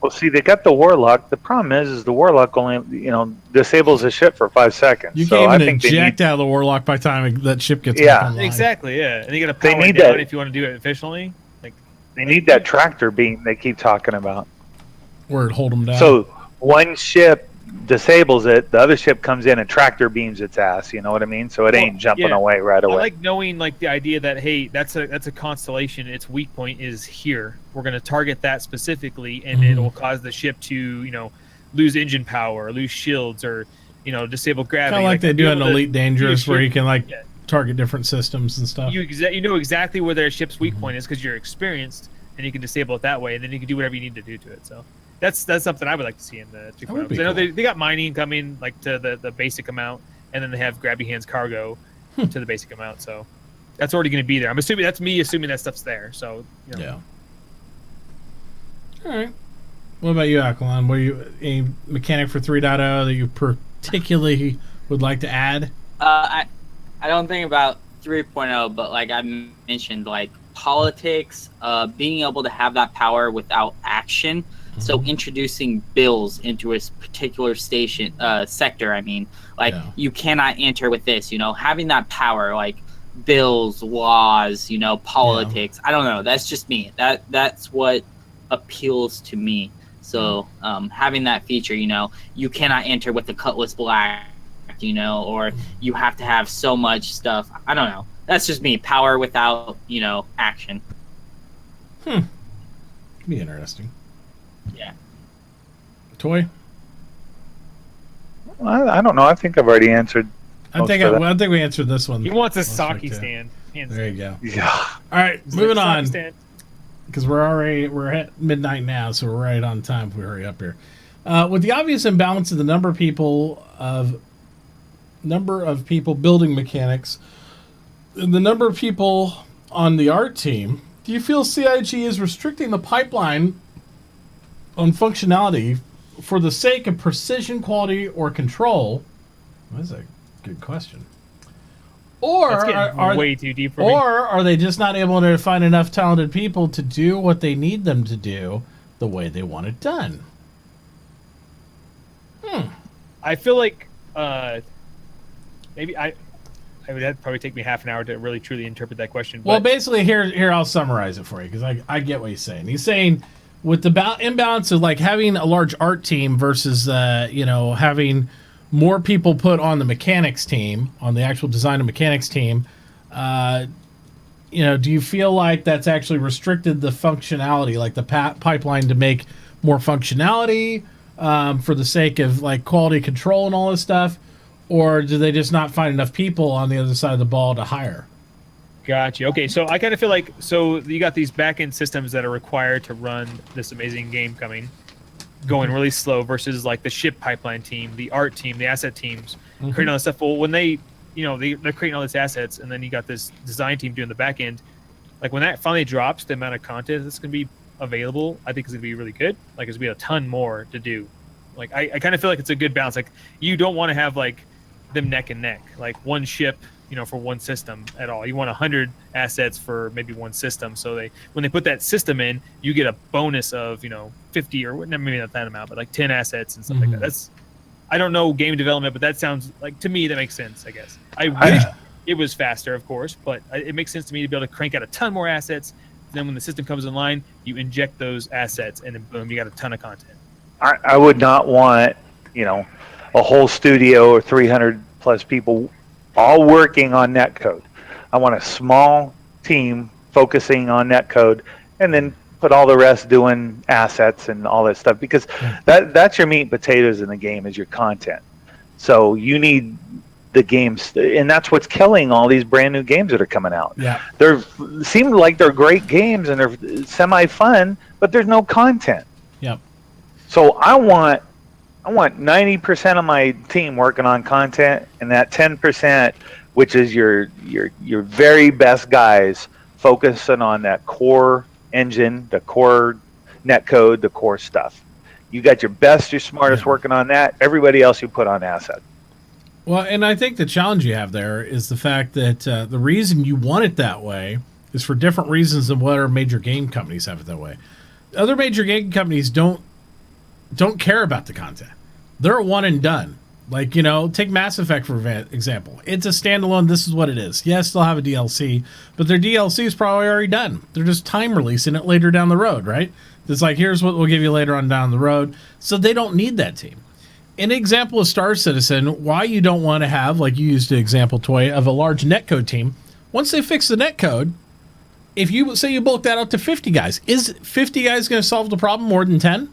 Well, see, they got the Warlock. The problem is the Warlock only, disables the ship for 5 seconds. You can't even eject out of the Warlock by the time that ship gets back online. Exactly, yeah. And you got to power it down if you want to do it efficiently. Like, they need that tractor beam they keep talking about. Where it hold them down. So one ship disables it, the other ship comes in and tractor beams its ass. You know what I mean? So it ain't jumping away right away. I like knowing like the idea that, hey, that's a constellation. Its weak point is here. We're going to target that specifically, and it will cause the ship to lose engine power, or lose shields, or disable gravity. Kind of like they do in Elite Dangerous, where you can target different systems and stuff. You know exactly where their ship's weak point is because you're experienced, and you can disable it that way, and then you can do whatever you need to do to it. So that's something I would like to see in the 2.0. Because I know they got mining coming like to the basic amount, and then they have grabby hands cargo to the basic amount. So that's already going to be there. I'm assuming assuming that stuff's there. So yeah. All right. What about you, Alkal1e? What are you a mechanic for 3.0 that you particularly would like to add? I don't think about 3.0, but like I mentioned, like politics, being able to have that power without action. So introducing bills into a particular sector. I mean, you cannot enter with this. Having that power, like bills, laws, politics. I don't know. That's just me. That's what appeals to me. So having that feature, you cannot enter with the Cutlass Black, or you have to have so much stuff. I don't know. That's just me. Power without, action. Be interesting. Yeah. Toy? I don't know. I think I've already answered. I think we answered this one. He wants a sake stand. There you go. Yeah. All right, moving on. Because we're at midnight now, so we're right on time if we hurry up here. With the obvious imbalance in the number of people building mechanics, and the number of people on the art team, do you feel CIG is restricting the pipeline on functionality for the sake of precision, quality, or control? That's a good question. Or are way too deep for me. Or are they just not able to find enough talented people to do what they need them to do the way they want it done? I feel like maybe it would probably take me half an hour to really truly interpret that question. Well, basically, here I'll summarize it for you because I get what he's saying. He's saying with the imbalance of like having a large art team versus having more people put on the mechanics team, on the actual design and mechanics team, do you feel like that's actually restricted the functionality, like the pipeline to make more functionality for the sake of like quality control and all this stuff? Or do they just not find enough people on the other side of the ball to hire? Gotcha. Okay, so I kind of feel like, so you got these back-end systems that are required to run this amazing game going really slow versus like the ship pipeline team, the art team, the asset teams, creating all this stuff. Well, when they're creating all these assets, and then you got this design team doing the back end, like when that finally drops, the amount of content that's going to be available, I think is going to be really good. Like there's going to be a ton more to do. Like I kind of feel like it's a good balance. Like you don't want to have like them neck and neck, like one ship, for one system at all. You want 100 assets for maybe one system. So when they put that system in, you get a bonus of 50 or maybe not that amount, but like 10 assets and stuff like that. I don't know game development, but that sounds like, to me, that makes sense. I guess I wish it was faster, of course, but it makes sense to me to be able to crank out a ton more assets. Then when the system comes online, you inject those assets, and then boom, you got a ton of content. I would not want a whole studio or 300 plus people all working on netcode. I want a small team focusing on netcode, and then put all the rest doing assets and all that stuff, because that's your meat and potatoes in the game, is your content. So you need the games, and that's what's killing all these brand new games that are coming out. Yeah, they seem like they're great games and they're semi fun, but there's no content. Yep. So I want 90% of my team working on content, and that 10%, which is your very best guys, focusing on that core engine, the core netcode, the core stuff. You got your best, your smartest working on that. Everybody else you put on asset. Well, and I think the challenge you have there is the fact that the reason you want it that way is for different reasons than what our major game companies have it that way. Other major game companies don't care about the content. They're a one and done. Like, take Mass Effect for example. It's a standalone. This is what it is. Yes, they'll have a DLC, but their DLC is probably already done. They're just time releasing it later down the road, right? It's like, here's what we'll give you later on down the road. So they don't need that team. An example of Star Citizen, why you don't want to have, like you used the example, Toy, of a large netcode team. Once they fix the netcode, if you say you bulk that up to 50 guys, is 50 guys going to solve the problem more than 10?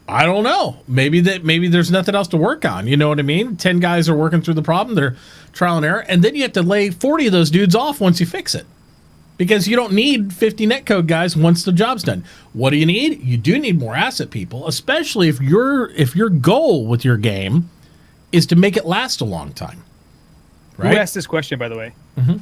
I don't know. Maybe there's nothing else to work on. You know what I mean? 10 guys are working through the problem. They're trial and error. And then you have to lay 40 of those dudes off once you fix it. Because you don't need 50 netcode guys once the job's done. What do you need? You do need more asset people, especially if your goal with your game is to make it last a long time. Right? Who asked this question, by the way? Mm-hmm.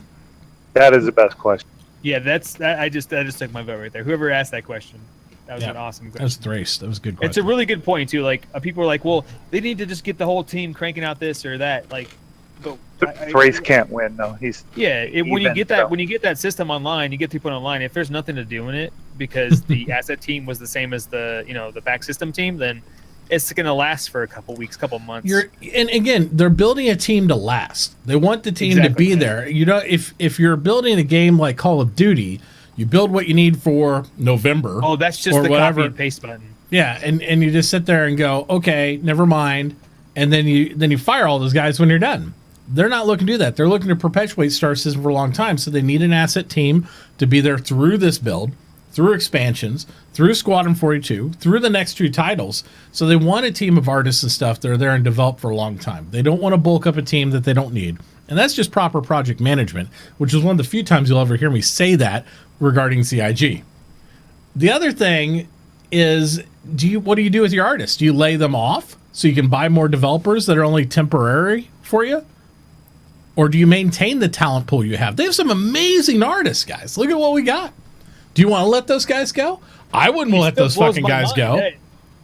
That is the best question. Yeah, I just took my vote right there. Whoever asked that question, that was an awesome question. That was Thrace. That was a good question. It's a really good point too. Like people are like, well, they need to just get the whole team cranking out this or that. Like, but Thrace can't win though. When you get that system online, you get people online. If there's nothing to do in it because the asset team was the same as the back system team, then it's going to last for a couple weeks, couple months. And again, they're building a team to last. They want the team to be there. If you're building a game like Call of Duty, you build what you need for November. Oh, that's just the copy and paste button. Yeah, and you just sit there and go, okay, never mind, and then you fire all those guys when you're done. They're not looking to do that. They're looking to perpetuate Star Citizen for a long time, so they need an asset team to be there through this build, through expansions, through Squadron 42, through the next 2 titles. So they want a team of artists and stuff that are there and develop for a long time. They don't want to bulk up a team that they don't need. And that's just proper project management, which is one of the few times you'll ever hear me say that regarding CIG. The other thing is, what do you do with your artists? Do you lay them off so you can buy more developers that are only temporary for you? Or do you maintain the talent pool you have? They have some amazing artists, guys. Look at what we got. Do you want to let those guys go? I wouldn't let those fucking guys go.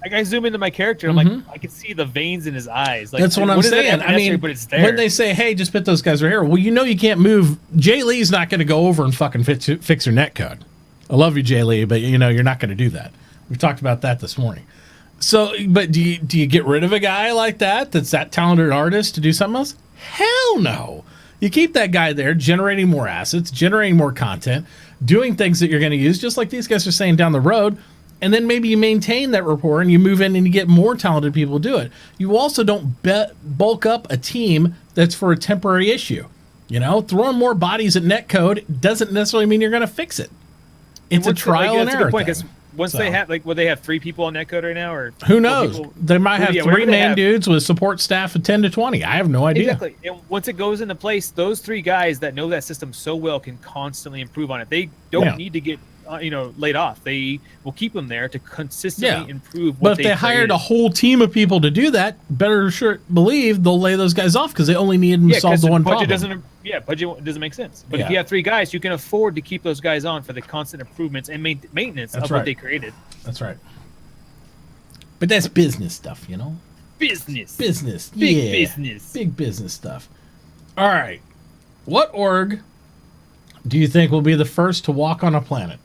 Like I zoom into my character, I'm like, I can see the veins in his eyes. Like, that's what I'm saying. I mean, but it's there. When they say, "Hey, just put those guys right here," well, you can't move. Jay Lee's not going to go over and fucking fix your netcode. I love you, Jay Lee, but you're not going to do that. We've talked about that this morning. So, but do you get rid of a guy like that? That's that talented artist to do something else? Hell no. You keep that guy there, generating more assets, generating more content, doing things that you're going to use, just like these guys are saying down the road. And then maybe you maintain that rapport and you move in and you get more talented people to do it. You also don't bulk up a team that's for a temporary issue. Throwing more bodies at netcode doesn't necessarily mean you're going to fix it. It's a trial and error thing. Once they have, they have 3 people on netcode right now, or who knows? They might have 3 main dudes with support staff of 10 to 20. I have no idea. Exactly. And once it goes into place, those 3 guys that know that system so well can constantly improve on it. They don't need to get laid off. They will keep them there to consistently improve. But if they hired a whole team of people to do that, better believe they'll lay those guys off because they only need them to solve the one problem. Budget doesn't make sense. But if you have 3 guys, you can afford to keep those guys on for the constant improvements and maintenance of what they created. That's right. But that's business stuff, Business. Big business stuff. All right. What org do you think will be the first to walk on a planet?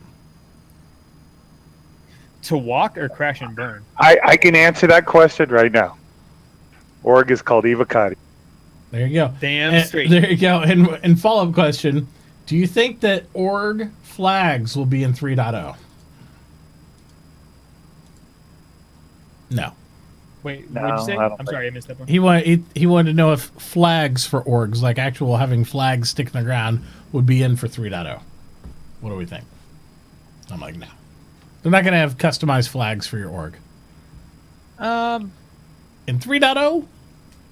To walk or crash and burn? I can answer that question right now. Org is called Evocati. There you go. Damn straight. There you go. And follow-up question, do you think that org flags will be in 3.0? No. Wait, what did you say? I'm sorry, I missed that one. He wanted to know if flags for orgs, like actual having flags stick in the ground, would be in for 3.0. What do we think? I'm like, no. They're not going to have customized flags for your org. In 3.0?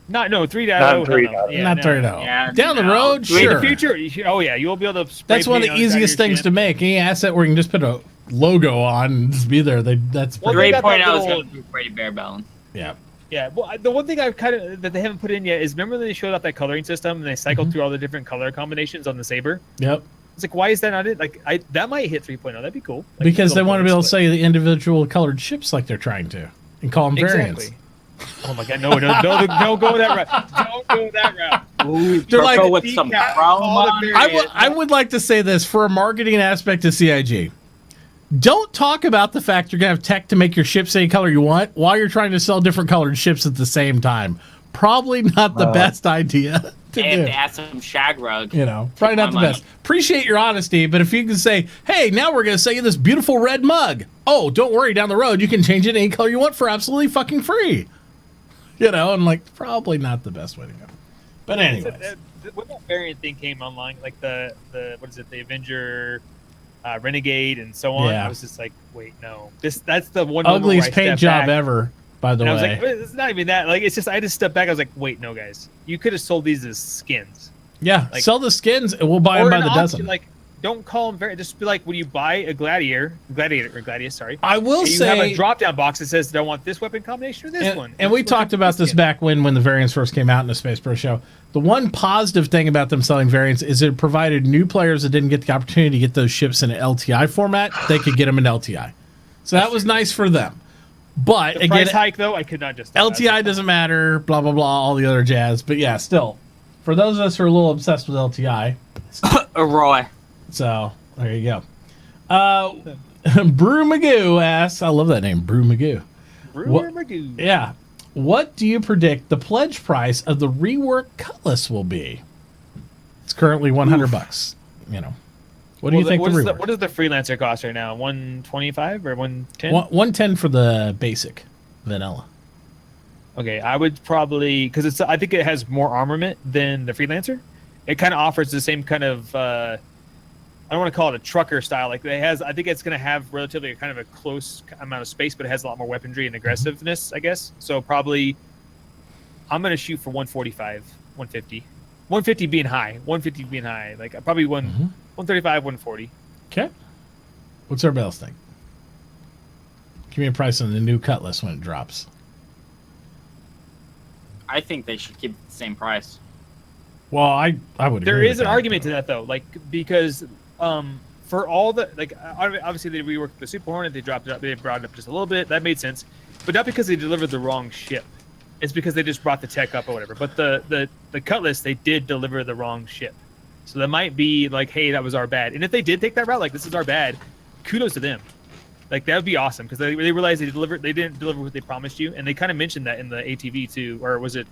No, 3.0. Not 3.0. Not 3.0. Yeah, Down the road, sure. In the future, you'll be able to. That's one of the easiest things to make. Any asset where you can just put a logo on and just be there. That's 3.0 is going to be pretty bare bones. Yeah. Yeah. Well, the one thing I've that they haven't put in yet is remember when they showed off that coloring system and they cycled through all the different color combinations on the Saber? Yep. It's like, why is that not it? Like, that might hit 3.0. That'd be cool. Like, because they want to be able to say the individual colored ships like they're trying to, and call them variants. Oh my god, no, don't go that route. Don't go that route. Ooh, They're like, with some I would like to say this for a marketing aspect of CIG. Don't talk about the fact you're going to have tech to make your ships any color you want while you're trying to sell different colored ships at the same time. Probably not the best idea to and do. add some shag rug. You know, probably not the best. Appreciate your honesty, but if you can say, hey, now we're going to sell you this beautiful red mug. Oh, don't worry, down the road, you can change it any color you want for absolutely fucking free. You know, and like, probably not the best way to go. But anyways. When that variant thing came online, like the what is it, the Avenger, Renegade, and so on, I was just like, wait, no. That's the one ugliest paint job ever, by the way. I was like, it's not even that. Like, it's just, I just stepped back. I was like, wait, no, guys. You could have sold these as skins. Yeah, like, sell the skins, and we'll buy them by the dozen. Like, don't call them variant. Just be like, when you buy a Gladiator, sorry. I will say, you have a drop-down box that says, do I want this weapon combination or this one? And we talked about this back when the variants first came out in the SpaceBro show. The one positive thing about them selling variants is it provided new players that didn't get the opportunity to get those ships in an LTI format, they could get them in LTI. So that was nice for them. But the again, price hike though, I could not just LTI doesn't matter, blah blah blah, all the other jazz. But yeah, still, for those of us who are a little obsessed with LTI, Roy. So there you go. Brew Magoo asks, I love that name, Brew Magoo. Magoo. Yeah. What do you predict the pledge price of the rework Cutlass will be? It's currently $100. You know, what do you think? What does the freelancer cost right now? 125 or 110? 110 for the basic vanilla. Okay, I would probably, because I think it has more armament than the freelancer. It kind of offers the same kind of. I don't want to call it a trucker style. Like it has, I think it's going to have relatively kind of a close amount of space, but it has a lot more weaponry and aggressiveness, I guess. So probably, I'm going to shoot for 145, 150, 150 being high, 150 being high. Like probably 135, 140. Okay. What's everybody else think? Give me a price on the new Cutlass when it drops. I think they should keep the same price. Well, I would. There is an argument to that though, like because. For all the, like, obviously they reworked the Super Hornet, they dropped it up, they brought it up just a little bit, that made sense, but not because they delivered the wrong ship. It's because they just brought the tech up or whatever. But the Cutlass, they did deliver the wrong ship, so that might be like, hey, that was our bad. And if they did take that route, like this is our bad, kudos to them. Like that would be awesome because they realized they didn't deliver what they promised you, and they kind of mentioned that in the ATV too, or was it?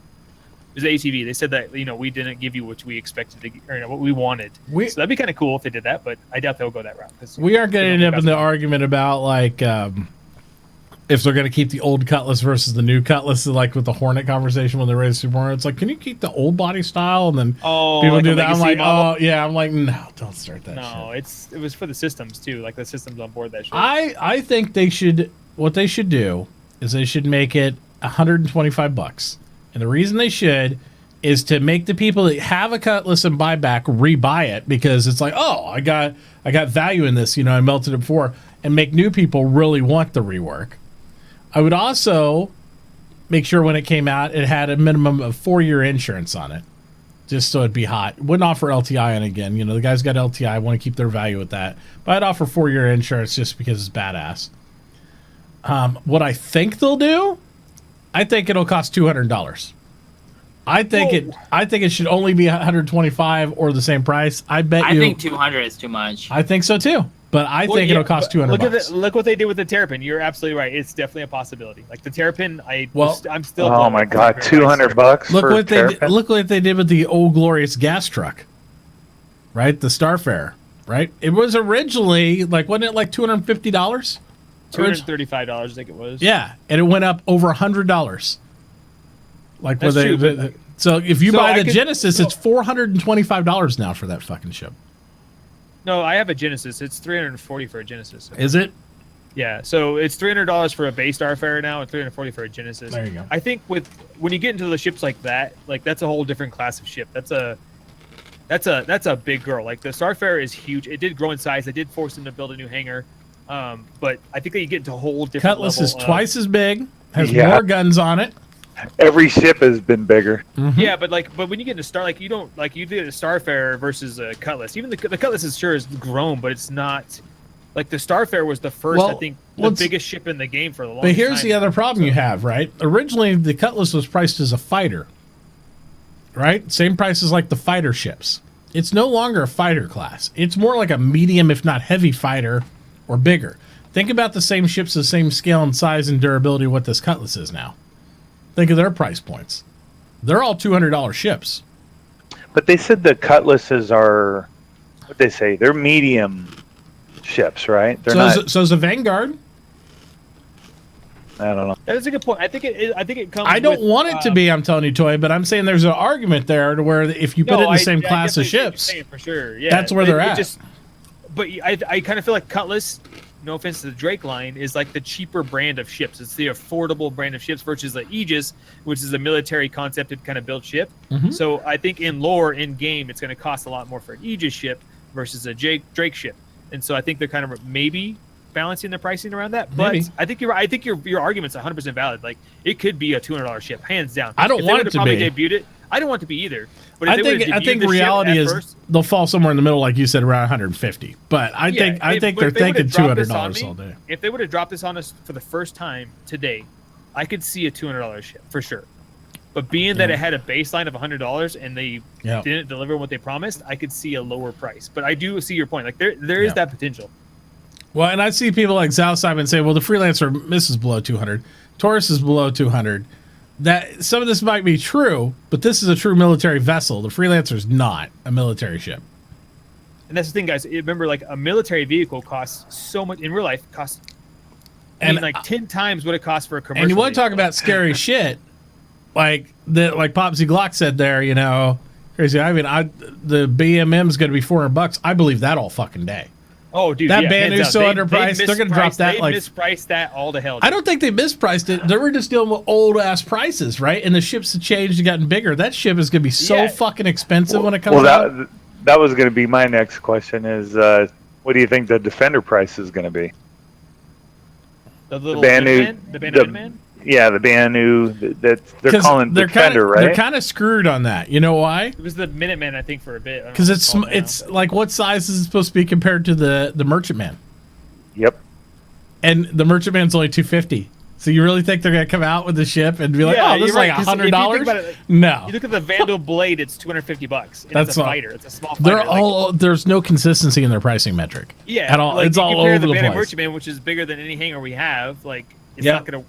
It was the ATV. They said that, we didn't give you what we expected to, or what we wanted. So that'd be kind of cool if they did that, but I doubt they'll go that route. We aren't going to end up in the argument about like if they're going to keep the old Cutlass versus the new Cutlass, like with the Hornet conversation when they raised Super Hornet. It's like, can you keep the old body style? And then people like do that. I'm like, model? oh yeah. I'm like, no, don't start that. No, shit. it was for the systems too. Like the systems on board that shit. I think they should. What they should do is they should make it $125. And the reason they should is to make the people that have a Cutlass and buy back rebuy it because it's like, oh, I got value in this. I melted it before, and make new people really want the rework. I would also make sure when it came out, it had a minimum of 4-year insurance on it, just so it'd be hot. Wouldn't offer LTI on it again. The guys got LTI, want to keep their value with that, but I'd offer 4-year insurance just because it's badass. What I think they'll do. I think it'll cost $200. I think it should only be $125 or the same price. I think 200 is too much. I think so too. But I think it'll cost $200. Look what they did with the Terrapin. You're absolutely right. It's definitely a possibility. Like the Terrapin, I'm still. Oh my god, $200. Look what they did with the old glorious gas truck. Right, the Starfarer. Right, it was originally wasn't it like $250? $235, I think it was. Yeah, and it went up over $100. Like that's true, so if you buy the Genesis, it's $425 now for that fucking ship. No, I have a Genesis. It's $340 for a Genesis. Is it? Yeah, so it's $300 for a base Starfarer now, and $340 for a Genesis. There you go. I think when you get into the ships like that, that's a whole different class of ship. That's a big girl. Like the Starfarer is huge. It did grow in size. They did force them to build a new hangar. But I think that you get into a whole different Cutlass level is twice as big, has more guns on it. Every ship has been bigger. Yeah, but when you get into Star, like you don't like you did a Starfarer versus a Cutlass. Even the Cutlass is sure has grown, but it's not like the Starfarer was the first. I think the biggest ship in the game for the longest But here's time. the other problem you have, right? Originally, the Cutlass was priced as a fighter, right? Same price as like the fighter ships. It's no longer a fighter class. It's more like a medium, if not heavy fighter, or bigger. Think about the same ships, the same scale and size and durability what this Cutlass is now. Think of their price points. They're all $200 ships. But they said the Cutlasses are, what they say, they're medium ships, right? They're not. So is a Vanguard. I don't know. That is a good point. I think it comes. I don't with, want it to be. I'm telling you, Toy, but I'm saying there's an argument there to where if you put it in the same class of ships, for sure. Yeah, that's where they're at. But I kind of feel like Cutlass, no offense to the Drake line, is like the cheaper brand of ships. It's the affordable brand of ships versus the Aegis, which is a military concepted kind of built ship. So I think in lore, in game, it's going to cost a lot more for an Aegis ship versus a Drake ship. And so I think they're kind of maybe balancing the pricing around that. But maybe. I think your argument's 100% valid. Like it could be a $200 ship, hands down. I don't want it to be. Debuted it, I don't want it to be either. But I think reality is they'll fall somewhere in the middle, like you said, around 150. But I think they're thinking $200 all day. If they would have dropped this on us for the first time today, I could see a $200 ship for sure. But being that it had a baseline of $100 and they didn't deliver what they promised, I could see a lower price. But I do see your point. Like there is that potential. Well, and I see people like Zal Simon say, well, the Freelancer misses below 200. Taurus is below 200. That some of this might be true, but this is a true military vessel. The Freelancer is not a military ship. And that's the thing, guys. Remember, like a military vehicle costs so much in real life. Like 10 times what it costs for a commercial. And you want to talk about scary shit, like Popsy Glock said there. You know, crazy. I mean, the BMM is going to be $400. I believe that all fucking day. Oh, dude, that Banu's so underpriced. They're going to drop that. They mispriced that all to hell. Dude. I don't think they mispriced it. They were just dealing with old ass prices, right? And the ships have changed and gotten bigger. That ship is going to be so fucking expensive when it comes out. That was going to be my next question. Is what do you think the Defender price is going to be? The little Banu, the Minuteman? Yeah, the Banu. They're calling Defender, right? They're kind of screwed on that. You know why? It was the Minuteman, I think, for a bit. Because it's like, what size is it supposed to be compared to the Merchantman? Yep. And the Merchantman's only $250. So you really think they're gonna come out with the ship and be like, "Oh, this is like $100"? No. You look at the Vandal Blade; it's $250. And it's a fighter. It's a small fighter. There's no consistency in their pricing metric. Yeah, at all. Like, it's all over the place. Merchantman, which is bigger than any hangar we have, like it's not gonna.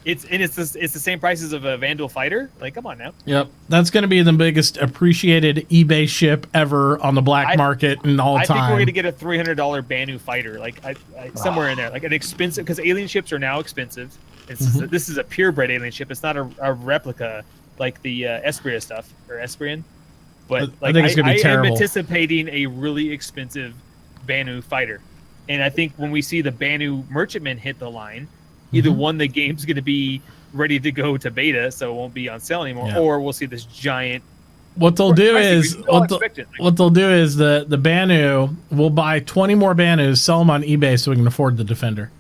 It's the same prices of a Vandal fighter. Like, come on now. Yep, that's going to be the biggest appreciated eBay ship ever on the black market in all time. I think we're going to get a $300 Banu fighter, like somewhere in there, like an expensive, because alien ships are now expensive. This is a purebred alien ship. It's not a replica like the Espria stuff or Esprian. But I think it's going to be terrible. I'm anticipating a really expensive Banu fighter, and I think when we see the Banu Merchantman hit the line. Either one, the game's going to be ready to go to beta, so it won't be on sale anymore, or we'll see this giant. What they'll do is the Banu will buy 20 more Banus, sell them on eBay, so we can afford the Defender.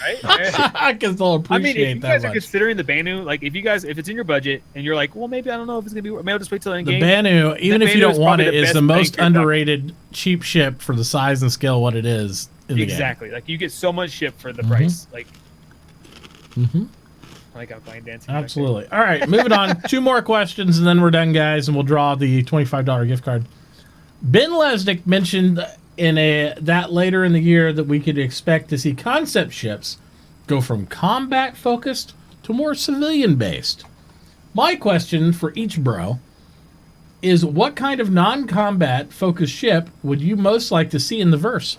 Right? Because they'll appreciate that. I mean, if you guys much. are considering the Banu, like if it's in your budget and you're like, well, maybe I don't know if it's going to be. Maybe I'll just wait till the end game. The Banu, even if you don't want it, is the most underrated cheap ship for the size and scale what it is. Exactly. Like you get so much ship for the price. Like. I like Alkal1e dancing. Absolutely. All right, moving on. 2 more questions, and then we're done, guys, and we'll draw the $25 gift card. Ben Lesnick mentioned that later in the year that we could expect to see concept ships go from combat-focused to more civilian-based. My question for each bro is, what kind of non-combat focused ship would you most like to see in the verse?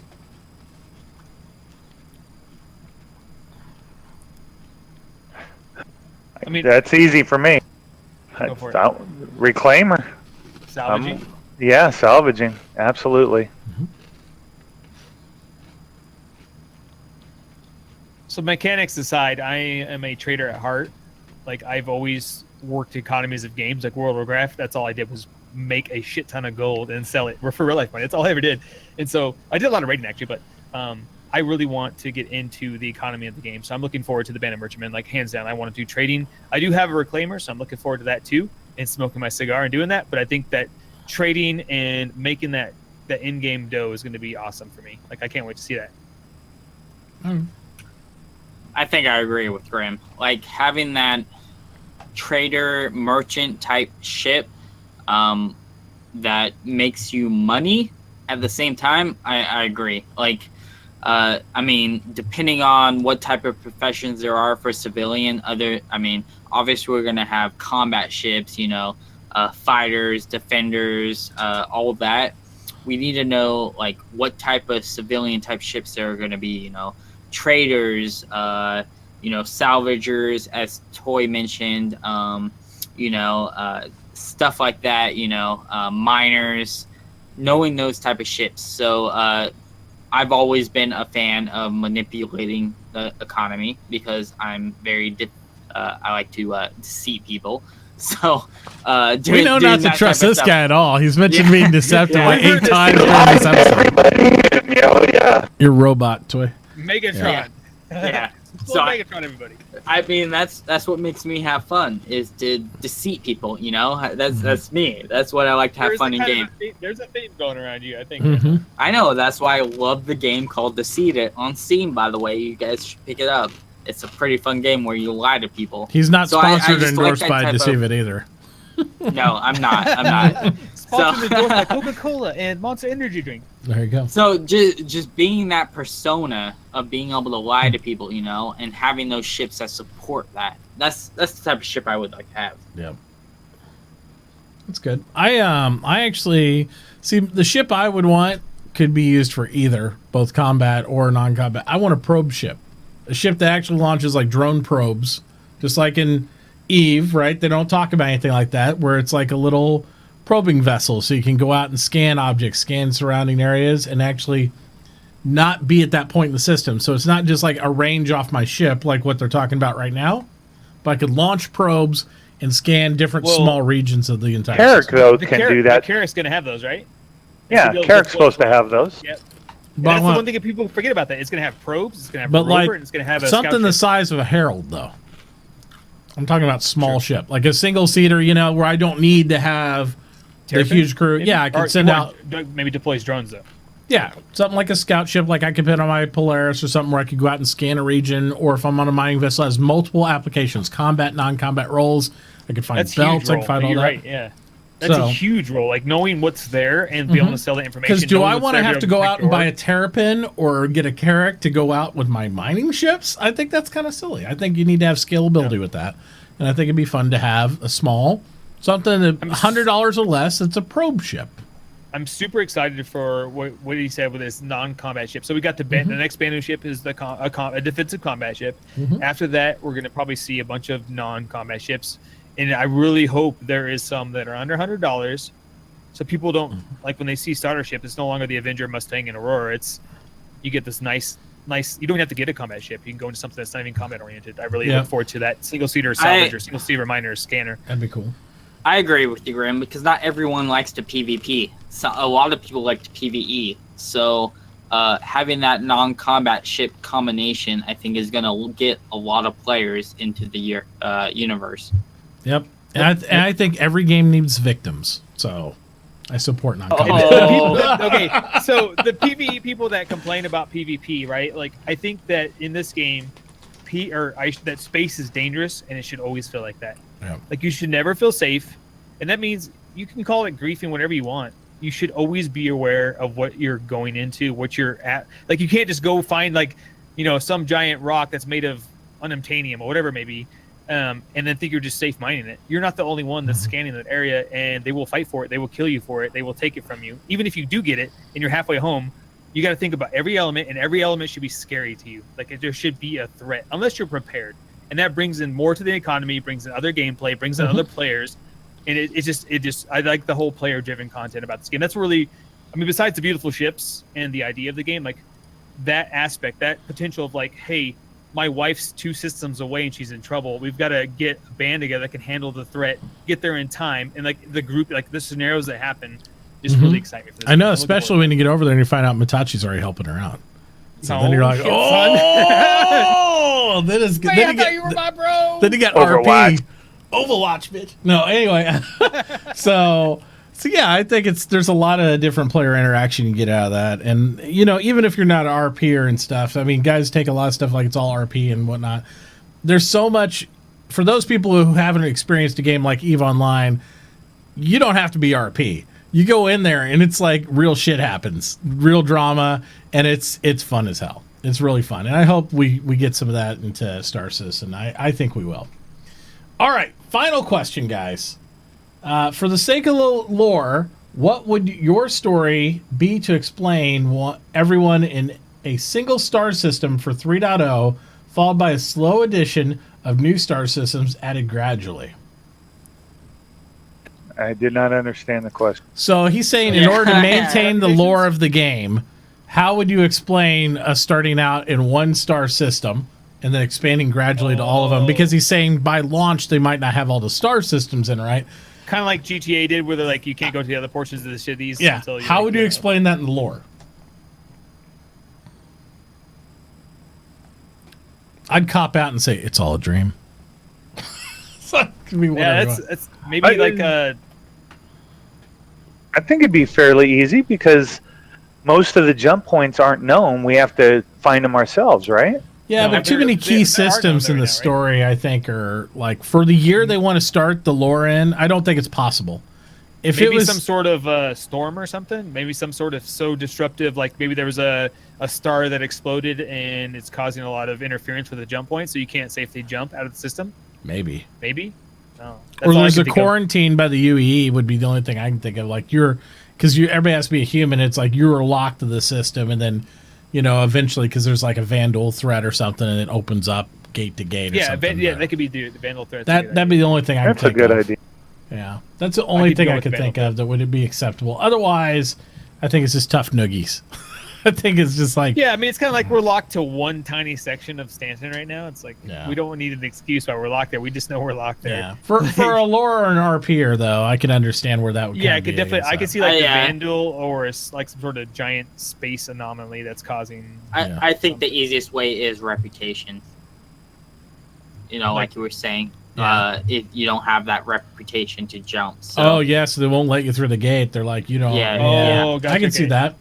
I mean, that's easy for me. Go for it. Reclaimer. Salvaging? Yeah, salvaging. Absolutely. So mechanics aside, I am a trader at heart. Like I've always worked economies of games, like World of Warcraft. That's all I did was make a shit ton of gold and sell it for real life money. That's all I ever did. And so I did a lot of raiding actually, but I really want to get into the economy of the game. So I'm looking forward to the Banu Merchantman, like hands down. I want to do trading. I do have a reclaimer, so I'm looking forward to that too, and smoking my cigar and doing that. But I think that trading and making that in-game dough is going to be awesome for me. Like, I can't wait to see that. I think I agree with Grim. Like, having that trader merchant type ship that makes you money at the same time, I agree. Like, I mean, depending on what type of professions there are for civilian, obviously we're going to have combat ships, fighters, defenders, all of that. We need to know, like, what type of civilian type ships there are going to be, traders, salvagers, as Toy mentioned, stuff like that, miners, knowing those type of ships. So I've always been a fan of manipulating the economy because I'm very, I like to deceive people. So we know not to trust this guy at all. He's mentioned being deceptive like 8 times during this episode. Yeah. Your robot, Toy. Megatron. Yeah. So Megatron, everybody. I mean, that's what makes me have fun, is to deceive people. That's me. That's what I like to have fun in game. There's a theme going around you, I think. Mm-hmm. I know. That's why I love the game called Deceit It on Steam. By the way, you guys should pick it up. It's a pretty fun game where you lie to people. He's not sponsored or endorsed like by Deceive It either. No, I'm not. Sponsored endorsed by Coca-Cola and Monster Energy drink. There you go. So just being that persona of being able to lie to people, and having those ships that support that. That's the type of ship I would like to have. Yep. That's good. I actually see the ship I would want could be used for either both combat or non-combat. I want a probe ship. A ship that actually launches like drone probes, just like in Eve, right? They don't talk about anything like that, where it's like a little probing vessel, so you can go out and scan objects, scan surrounding areas, and actually not be at that point in the system. So it's not just like a range off my ship, like what they're talking about right now, but I could launch probes and scan different small regions of the entire Carrick, system. though, can do that. Carrick's going to have those, right? Yeah, Carrick's supposed to have those. Yep. That's the one thing that people forget about that. It's going to have probes, it's going to have a rover, and it's going to have a something the size of a Herald, though. I'm talking about small ship, like a single-seater, where I don't need to have the huge crew. Maybe? Yeah, I can send out. Maybe deploys drones, though. Yeah, something like a scout ship, like I could put on my Polaris or something where I could go out and scan a region, or if I'm on a mining vessel, it has multiple applications, combat, non-combat roles. I could find belts, I could find all that. Right, yeah. That's a huge role, like knowing what's there and be able to sell the information. Because do I want to have to go out and buy a Terrapin or get a Carrick to go out with my mining ships? I think that's kind of silly. I think you need to have scalability with that. And I think it'd be fun to have a small, something that $100 or less, it's a probe ship. I'm super excited for what he said with this non-combat ship. So we got the next Banu ship is a defensive combat ship. After that, we're going to probably see a bunch of non-combat ships. And I really hope there is some that are under $100, so people don't like when they see starter ship. It's no longer the Avenger, Mustang, and Aurora. It's you get this nice. You don't have to get a combat ship. You can go into something that's not even combat oriented. I really look forward to that single-seater salvager, single-seater miner, scanner. That'd be cool. I agree with you, Grim, because not everyone likes to PvP. So a lot of people like to PvE. So having that non-combat ship combination, I think, is going to get a lot of players into the universe. Yep. And I think every game needs victims. So I support non-combat. Okay, so the PvE people that complain about PvP, right? Like, I think that in this game, that space is dangerous, and it should always feel like that. Yeah. Like, you should never feel safe, and that means you can call it griefing whatever you want. You should always be aware of what you're going into, what you're at. Like, you can't just go find, like, some giant rock that's made of unobtainium or whatever it may be, and then think you're just safe mining it. You're not the only one that's scanning that area, and they will fight for it. They will kill you for it. They will take it from you. Even if you do get it and you're halfway home, you got to think about every element, and every element should be scary to you. Like, there should be a threat, unless you're prepared. And that brings in more to the economy, brings in other gameplay, brings in other players. And it just I like the whole player-driven content about this game. That's really, besides the beautiful ships and the idea of the game, like, that aspect, that potential of, like, hey, my wife's 2 systems away and she's in trouble. We've got to get a band together that can handle the threat, get there in time, and, like, the group, like, the scenarios that happen, just really excite me for this. I know, especially when you get over there and you find out Mitauchi's already helping her out. So then you're like, shit, oh, then it's good. Man, I thought you were my bro. Then you got Overwatch. RP. Overwatch, bitch. No, anyway. so yeah, I think there's a lot of different player interaction you get out of that. And, you know, even if you're not an RPer and stuff, I mean, guys take a lot of stuff like it's all RP and whatnot. There's so much, for those people who haven't experienced a game like EVE Online, you don't have to be RP. You go in there and it's like real shit happens, real drama, and it's fun as hell. It's really fun. And I hope we get some of that into Star Citizen. I think we will. All right, final question, guys. For the sake of lore, what would your story be to explain everyone in a single star system for 3.0, followed by a slow addition of new star systems added gradually? I did not understand the question. So he's saying in order to maintain the lore of the game, how would you explain starting out in one star system and then expanding gradually to all of them? Because he's saying by launch they might not have all the star systems in, right? Kind of like GTA did, where they're like, you can't go to the other portions of the cities. Yeah. Until How would you explain that in the lore? I'd cop out and say it's all a dream. So it could be whatever. Yeah, that's maybe like a. I think it'd be fairly easy because most of the jump points aren't known. We have to find them ourselves, right? Yeah, No, but too many key systems in the story, I think, are like for the year they want to start the lore in. I don't think it's possible. If Maybe it was some sort of storm or something. Maybe some sort of so disruptive, like maybe there was a star that exploded and it's causing a lot of interference with the jump point, so you can't safely jump out of the system. maybe, No. or there's a quarantine by the UEE would be the only thing I can think of. Like everybody has to be a human. It's like you're locked to the system, and then eventually because there's like a vandal threat or something, and it opens up gate to gate. Or something. Yeah, that could be the vandal threat. That'd be the only thing I can That's a think good of. idea. Yeah, that's the only thing go I with could vandal think threat. of that would be acceptable. Otherwise, I think it's just tough noogies. I think it's just like Yeah, I mean, it's kind of like we're locked to one tiny section of Stanton right now. It's like Yeah. we don't need an excuse why we're locked there. We just know we're locked there. Yeah, for a lore or an RPer though, I can understand where that would. Yeah, kinda I could be, definitely. I so. could see like the Yeah. vandal or like some sort of giant space anomaly that's causing. Yeah. I think the easiest way is reputation. Like you were saying, Yeah. if you don't have that reputation to jump. So. Oh yeah, so they won't let you through the gate. They're like, you don't. Yeah. Oh, gotcha, I can see okay. that.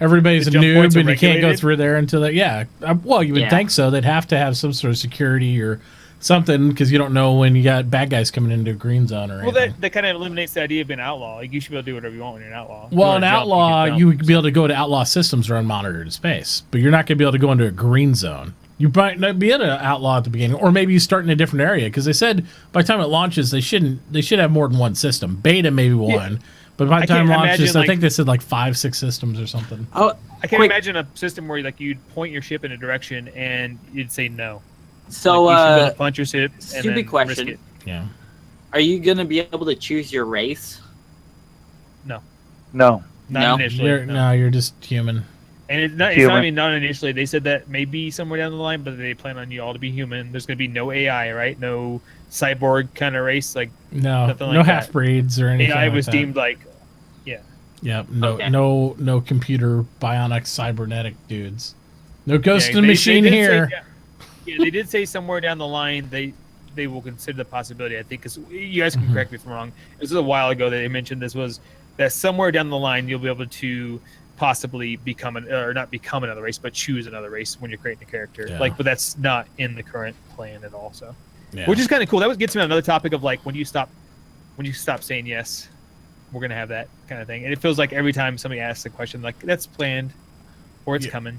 Everybody's The a jump points noob, are and you can't go regulated? through there until that. Yeah, well, you would Yeah. think so. They'd have to have some sort of security or something because you don't know when you got bad guys coming into a green zone or Well, anything. that kind of eliminates the idea of being an outlaw. Like you should be able to do whatever you want when you're an outlaw. If you Well, wanna an jump, outlaw, can you jump. would be able to go to outlaw systems or unmonitored space, but you're not going to be able to go into a green zone. You might not be able to outlaw at the beginning, or maybe you start in a different area because they said by the time it launches, they should have more than one system. Beta maybe one, but by the I time it can't launches, imagine, I think they said like 5-6 systems or something. Oh, I can't quick- imagine a system where you'd point your ship in a direction and you'd say no. So, Like, you should be able to punch your ship. And stupid then question. Risk it. Yeah. are you gonna be able to choose your race? No. Not No. initially. You're just human. And it's not Human. I mean, not initially. They said that maybe somewhere down the line, but they plan on you all to be human. There's going to be no AI, right? No cyborg kind of race. Like No, Nothing like no that. half breeds or anything. AI like was that. deemed like, Yep. No. Okay. No computer bionic cybernetic dudes. No ghost Yeah, in the machine did say- here. yeah, they did say somewhere down the line they will consider the possibility. I think because you guys can Mm-hmm. correct me if I'm wrong. This was a while ago that they mentioned this was that somewhere down the line you'll be able to possibly become not become another race, but choose another race when you're creating a character. Yeah. But that's not in the current plan at all. So, Yeah. which is kind of cool. That gets me on another topic of like when you stop saying yes, we're gonna have that kind of thing. And it feels like every time somebody asks a question, like that's planned or it's Yeah. coming.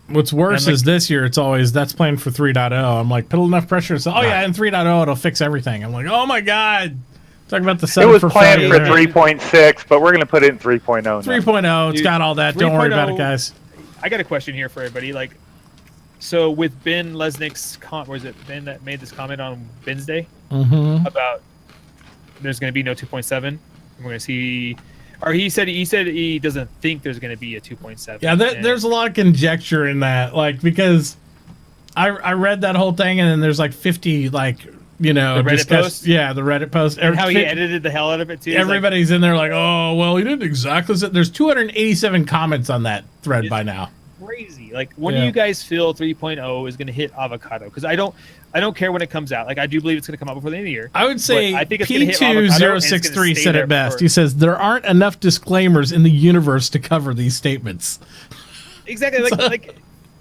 What's worse I'm like- is this year it's always that's planned for 3.0. I'm like, put enough pressure. So, oh yeah, in 3.0 it'll fix everything. I'm like, oh my god. Talking about the It 7 was for planned Friday. for 3.6, but we're going to put it in 3.0 now. 3.0. It's Dude, got all that. Don't worry about it, 3.0 guys. I got a question here for everybody. Like, so with Ben Lesnick's was it Ben that made this comment on Wednesday Mm-hmm. about there's going to be no 2.7? We're going to see, or he said he doesn't think there's going to be a 2.7. Yeah, And- there's a lot of conjecture in that, like because I read that whole thing and then there's like 50 like The Reddit post? Yeah, the Reddit post. and how he Fit- edited the hell out of it too. He's like, Everybody's in there like, oh well, he didn't exactly. There's 287 comments on that thread by now. crazy. Like, when do you guys feel 3.0 is going to hit avocado? Because I don't care when it comes out. Like, I do believe it's going to come out before the end of the year. I would say I think it's gonna hit avocado, P2063 said it best. He says there aren't enough disclaimers in the universe to cover these statements. Exactly. Like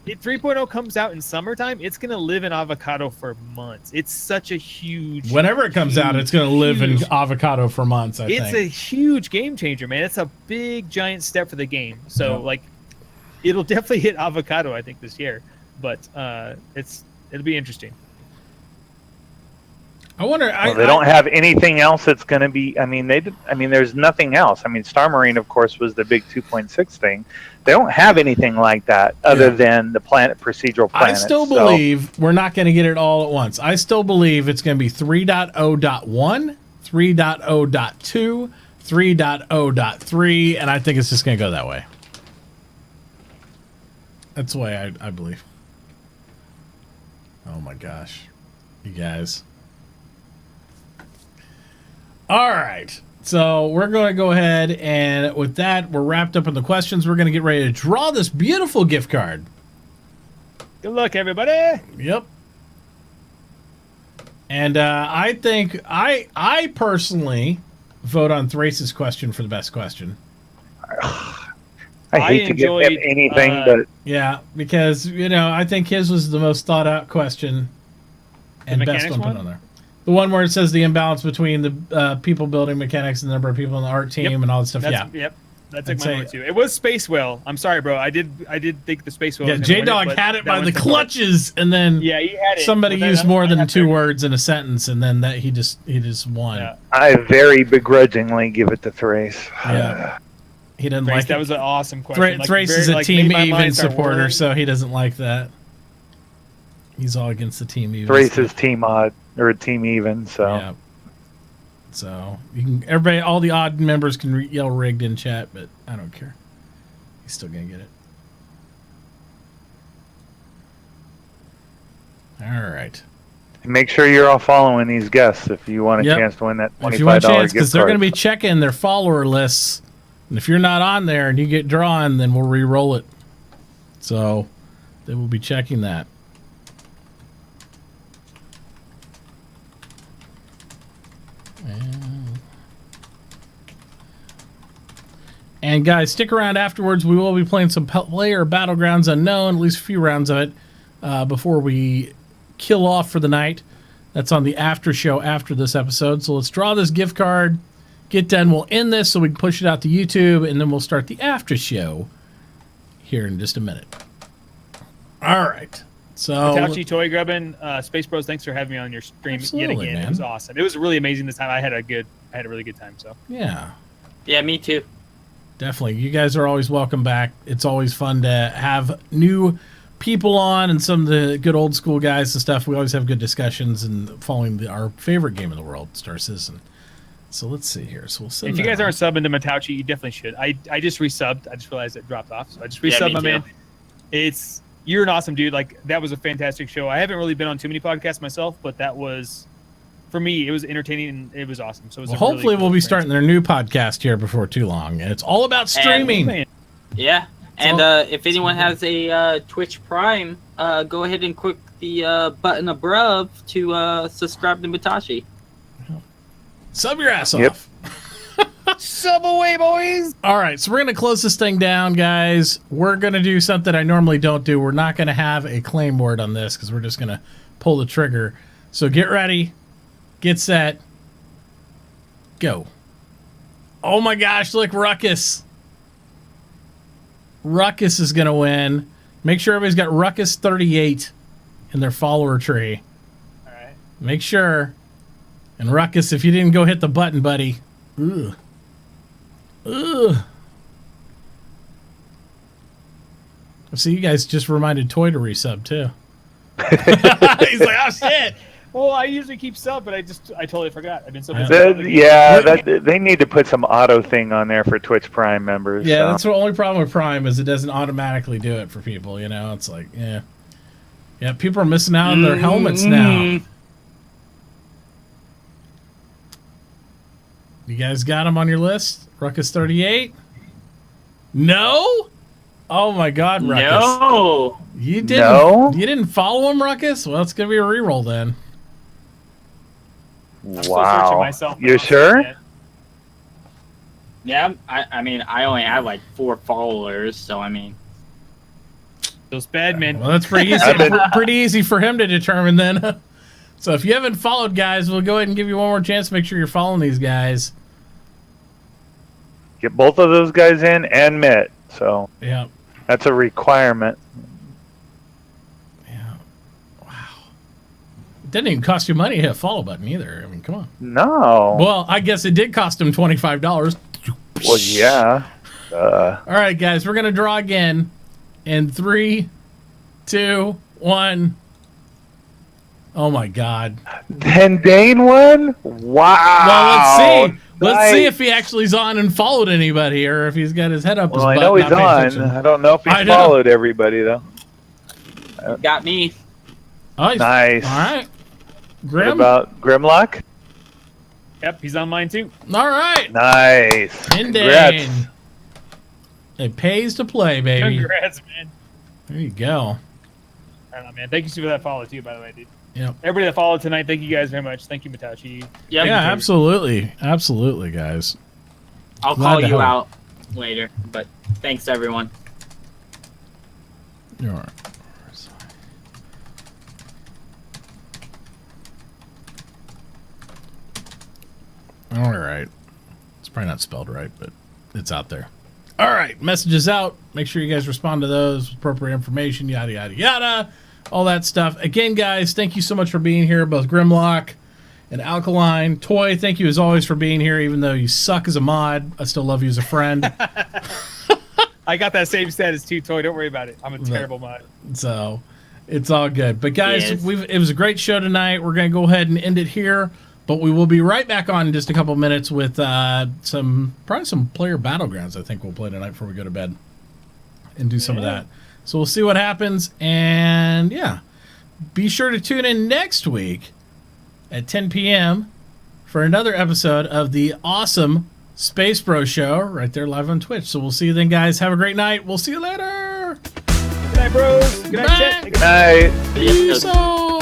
if 3.0 comes out in summertime, it's going to live in avocado for months. It's such a huge... Whenever it comes out, it's going to live in avocado for months, I think. It's a huge game changer, man. It's a big, giant step for the game. So, like, it'll definitely hit avocado, I think, this year. But it'll be interesting. I wonder... they don't have anything else that's going to be... there's nothing else. Star Marine, of course, was the big 2.6 thing. They don't have anything like that other than the procedural planet. I still believe we're not going to get it all at once. I still believe it's going to be 3.0.1, 3.0.2, 3.0.3, and I think it's just going to go that way. That's the way I believe. Oh my gosh. You guys. All right. So we're going to go ahead, and with that, we're wrapped up in the questions. We're going to get ready to draw this beautiful gift card. Good luck, everybody. Yep. And I think I personally vote on Thrace's question for the best question. I hate to give him anything, but yeah, because I think his was the most thought out question and best one put on there. The one where it says the imbalance between the people building mechanics and the number of people in the art team and all that stuff. Yep. That took my vote too. It was Space Whale. I'm sorry, bro. I did think the Space Whale. Yeah, J-Dog had it by the clutches, and then he had it. Somebody used more than 2 words in a sentence, and then he just won. Yeah. I very begrudgingly give it to Thrace. Yeah. He didn't Thrace, like that it. was an awesome question. Thrace is a Team Even supporter, so he doesn't like that. He's all against the Team Even. Thrace is Team Odd or Team Even, so. Yeah. So everybody, all the odd members can yell rigged in chat, but I don't care. He's still gonna get it. All right. Make sure you're all following these guests if you want a chance to win that $25 if you want a chance, gift because they're card. going to be checking their follower lists, and if you're not on there and you get drawn, then we'll re-roll it. So they will be checking that. And guys, stick around afterwards. We will be playing some Flair Battlegrounds Unknown, at least a few rounds of it, before we kill off for the night. That's on the after show after this episode. So let's draw this gift card, get done. We'll end this so we can push it out to YouTube, and then we'll start the after show here in just a minute. All right. So Mitauchi, Toy Grubbin, Space Bros, thanks for having me on your stream yet again. Man. It was awesome. It was really amazing this time. I had a really good time. So yeah, me too. Definitely. You guys are always welcome back. It's always fun to have new people on and some of the good old school guys and stuff. We always have good discussions and following our favorite game in the world, Star Citizen. So let's see here. So we'll send if you guys aren't subbing to Mitauchi, you definitely should. I just resubbed. I just realized it dropped off. So I just resubbed, my man. You're an awesome dude. Like, that was a fantastic show. I haven't really been on too many podcasts myself, but that was, for me, it was entertaining and it was awesome. So it was hopefully we'll be starting their new podcast here before too long. And it's all about streaming. If anyone has a Twitch Prime, go ahead and click the button above to subscribe to Mitauchi. Sub your ass off. Sub away, boys. All right, so we're going to close this thing down, guys. We're going to do something I normally don't do. We're not going to have a claim word on this because we're just going to pull the trigger. So get ready. Get set. Go. Oh my gosh, look, Ruckus. Ruckus is going to win. Make sure everybody's got Ruckus 38 in their follower tree. All right. Make sure. And Ruckus, if you didn't go hit the button, buddy. Ugh. Ugh. See, you guys just reminded Toy to resub, too. He's like, oh, shit. Well, I usually keep sub, but I totally forgot. I've been so busy. They need to put some auto thing on there for Twitch Prime members. Yeah, that's the only problem with Prime is it doesn't automatically do it for people, It's like, yeah. Yeah, people are missing out on their helmets now. You guys got them on your list? Ruckus 38? No? Oh my God, Ruckus! No. You didn't. No? You didn't follow him, Ruckus. Well, it's gonna be a reroll then. I'm still searching Wow. myself. You sure? Yeah, I mean, I only have like 4 followers, so I mean. Those bad men. Well, that's pretty easy. Pretty easy for him to determine then. So if you haven't followed, guys, we'll go ahead and give you one more chance to make sure you're following these guys. Get both of those guys in and Mitt. So Yeah. that's a requirement. Yeah. Wow. It didn't even cost you money to hit a follow button either. I mean, come on. No. Well, I guess it did cost him $25. Well, yeah. All right, guys, we're gonna draw again in 3, 2, 1. Oh my God! Then Dane won. Wow. Well, let's see. Let's see Nice. if he actually's on and followed anybody, or if he's got his head up his Well, I butt. know he's not paying on. attention. I don't know if he I know. followed everybody though. Got me. Oh, he's- Nice. All right, What Grim. about Grimlock? Yep, he's on mine too. All right, Nice. Indane. Congrats. It pays to play, baby. Congrats, man. There you go. I don't know, man. Thank you for that follow too, by the way, dude. Yep. Everybody that followed tonight, thank you guys very much. Thank you, Mitauchi. Yep. Yeah, absolutely, absolutely, guys. I'll Glad call to you help. out later, but thanks everyone. You're all right. All right. It's probably not spelled right, but it's out there. All right. Messages out. Make sure you guys respond to those. Appropriate information, yada, yada, yada. All that stuff. Again, guys, thank you so much for being here, both Grimlock and Alkal1e. Toy, thank you as always for being here, even though you suck as a mod. I still love you as a friend. I got that same status too, Toy. Don't worry about it. I'm a terrible mod. So it's all good. But guys, Yes. it was a great show tonight. We're going to go ahead and end it here. But we will be right back on in just a couple minutes with probably some player battlegrounds. I think we'll play tonight before we go to bed and do some of that. So we'll see what happens. And yeah, be sure to tune in next week at 10 p.m. for another episode of the awesome SpaceBro show right there live on Twitch. So we'll see you then, guys. Have a great night. We'll see you later. Good night, bros. Good night, chat. Good night. Peace out.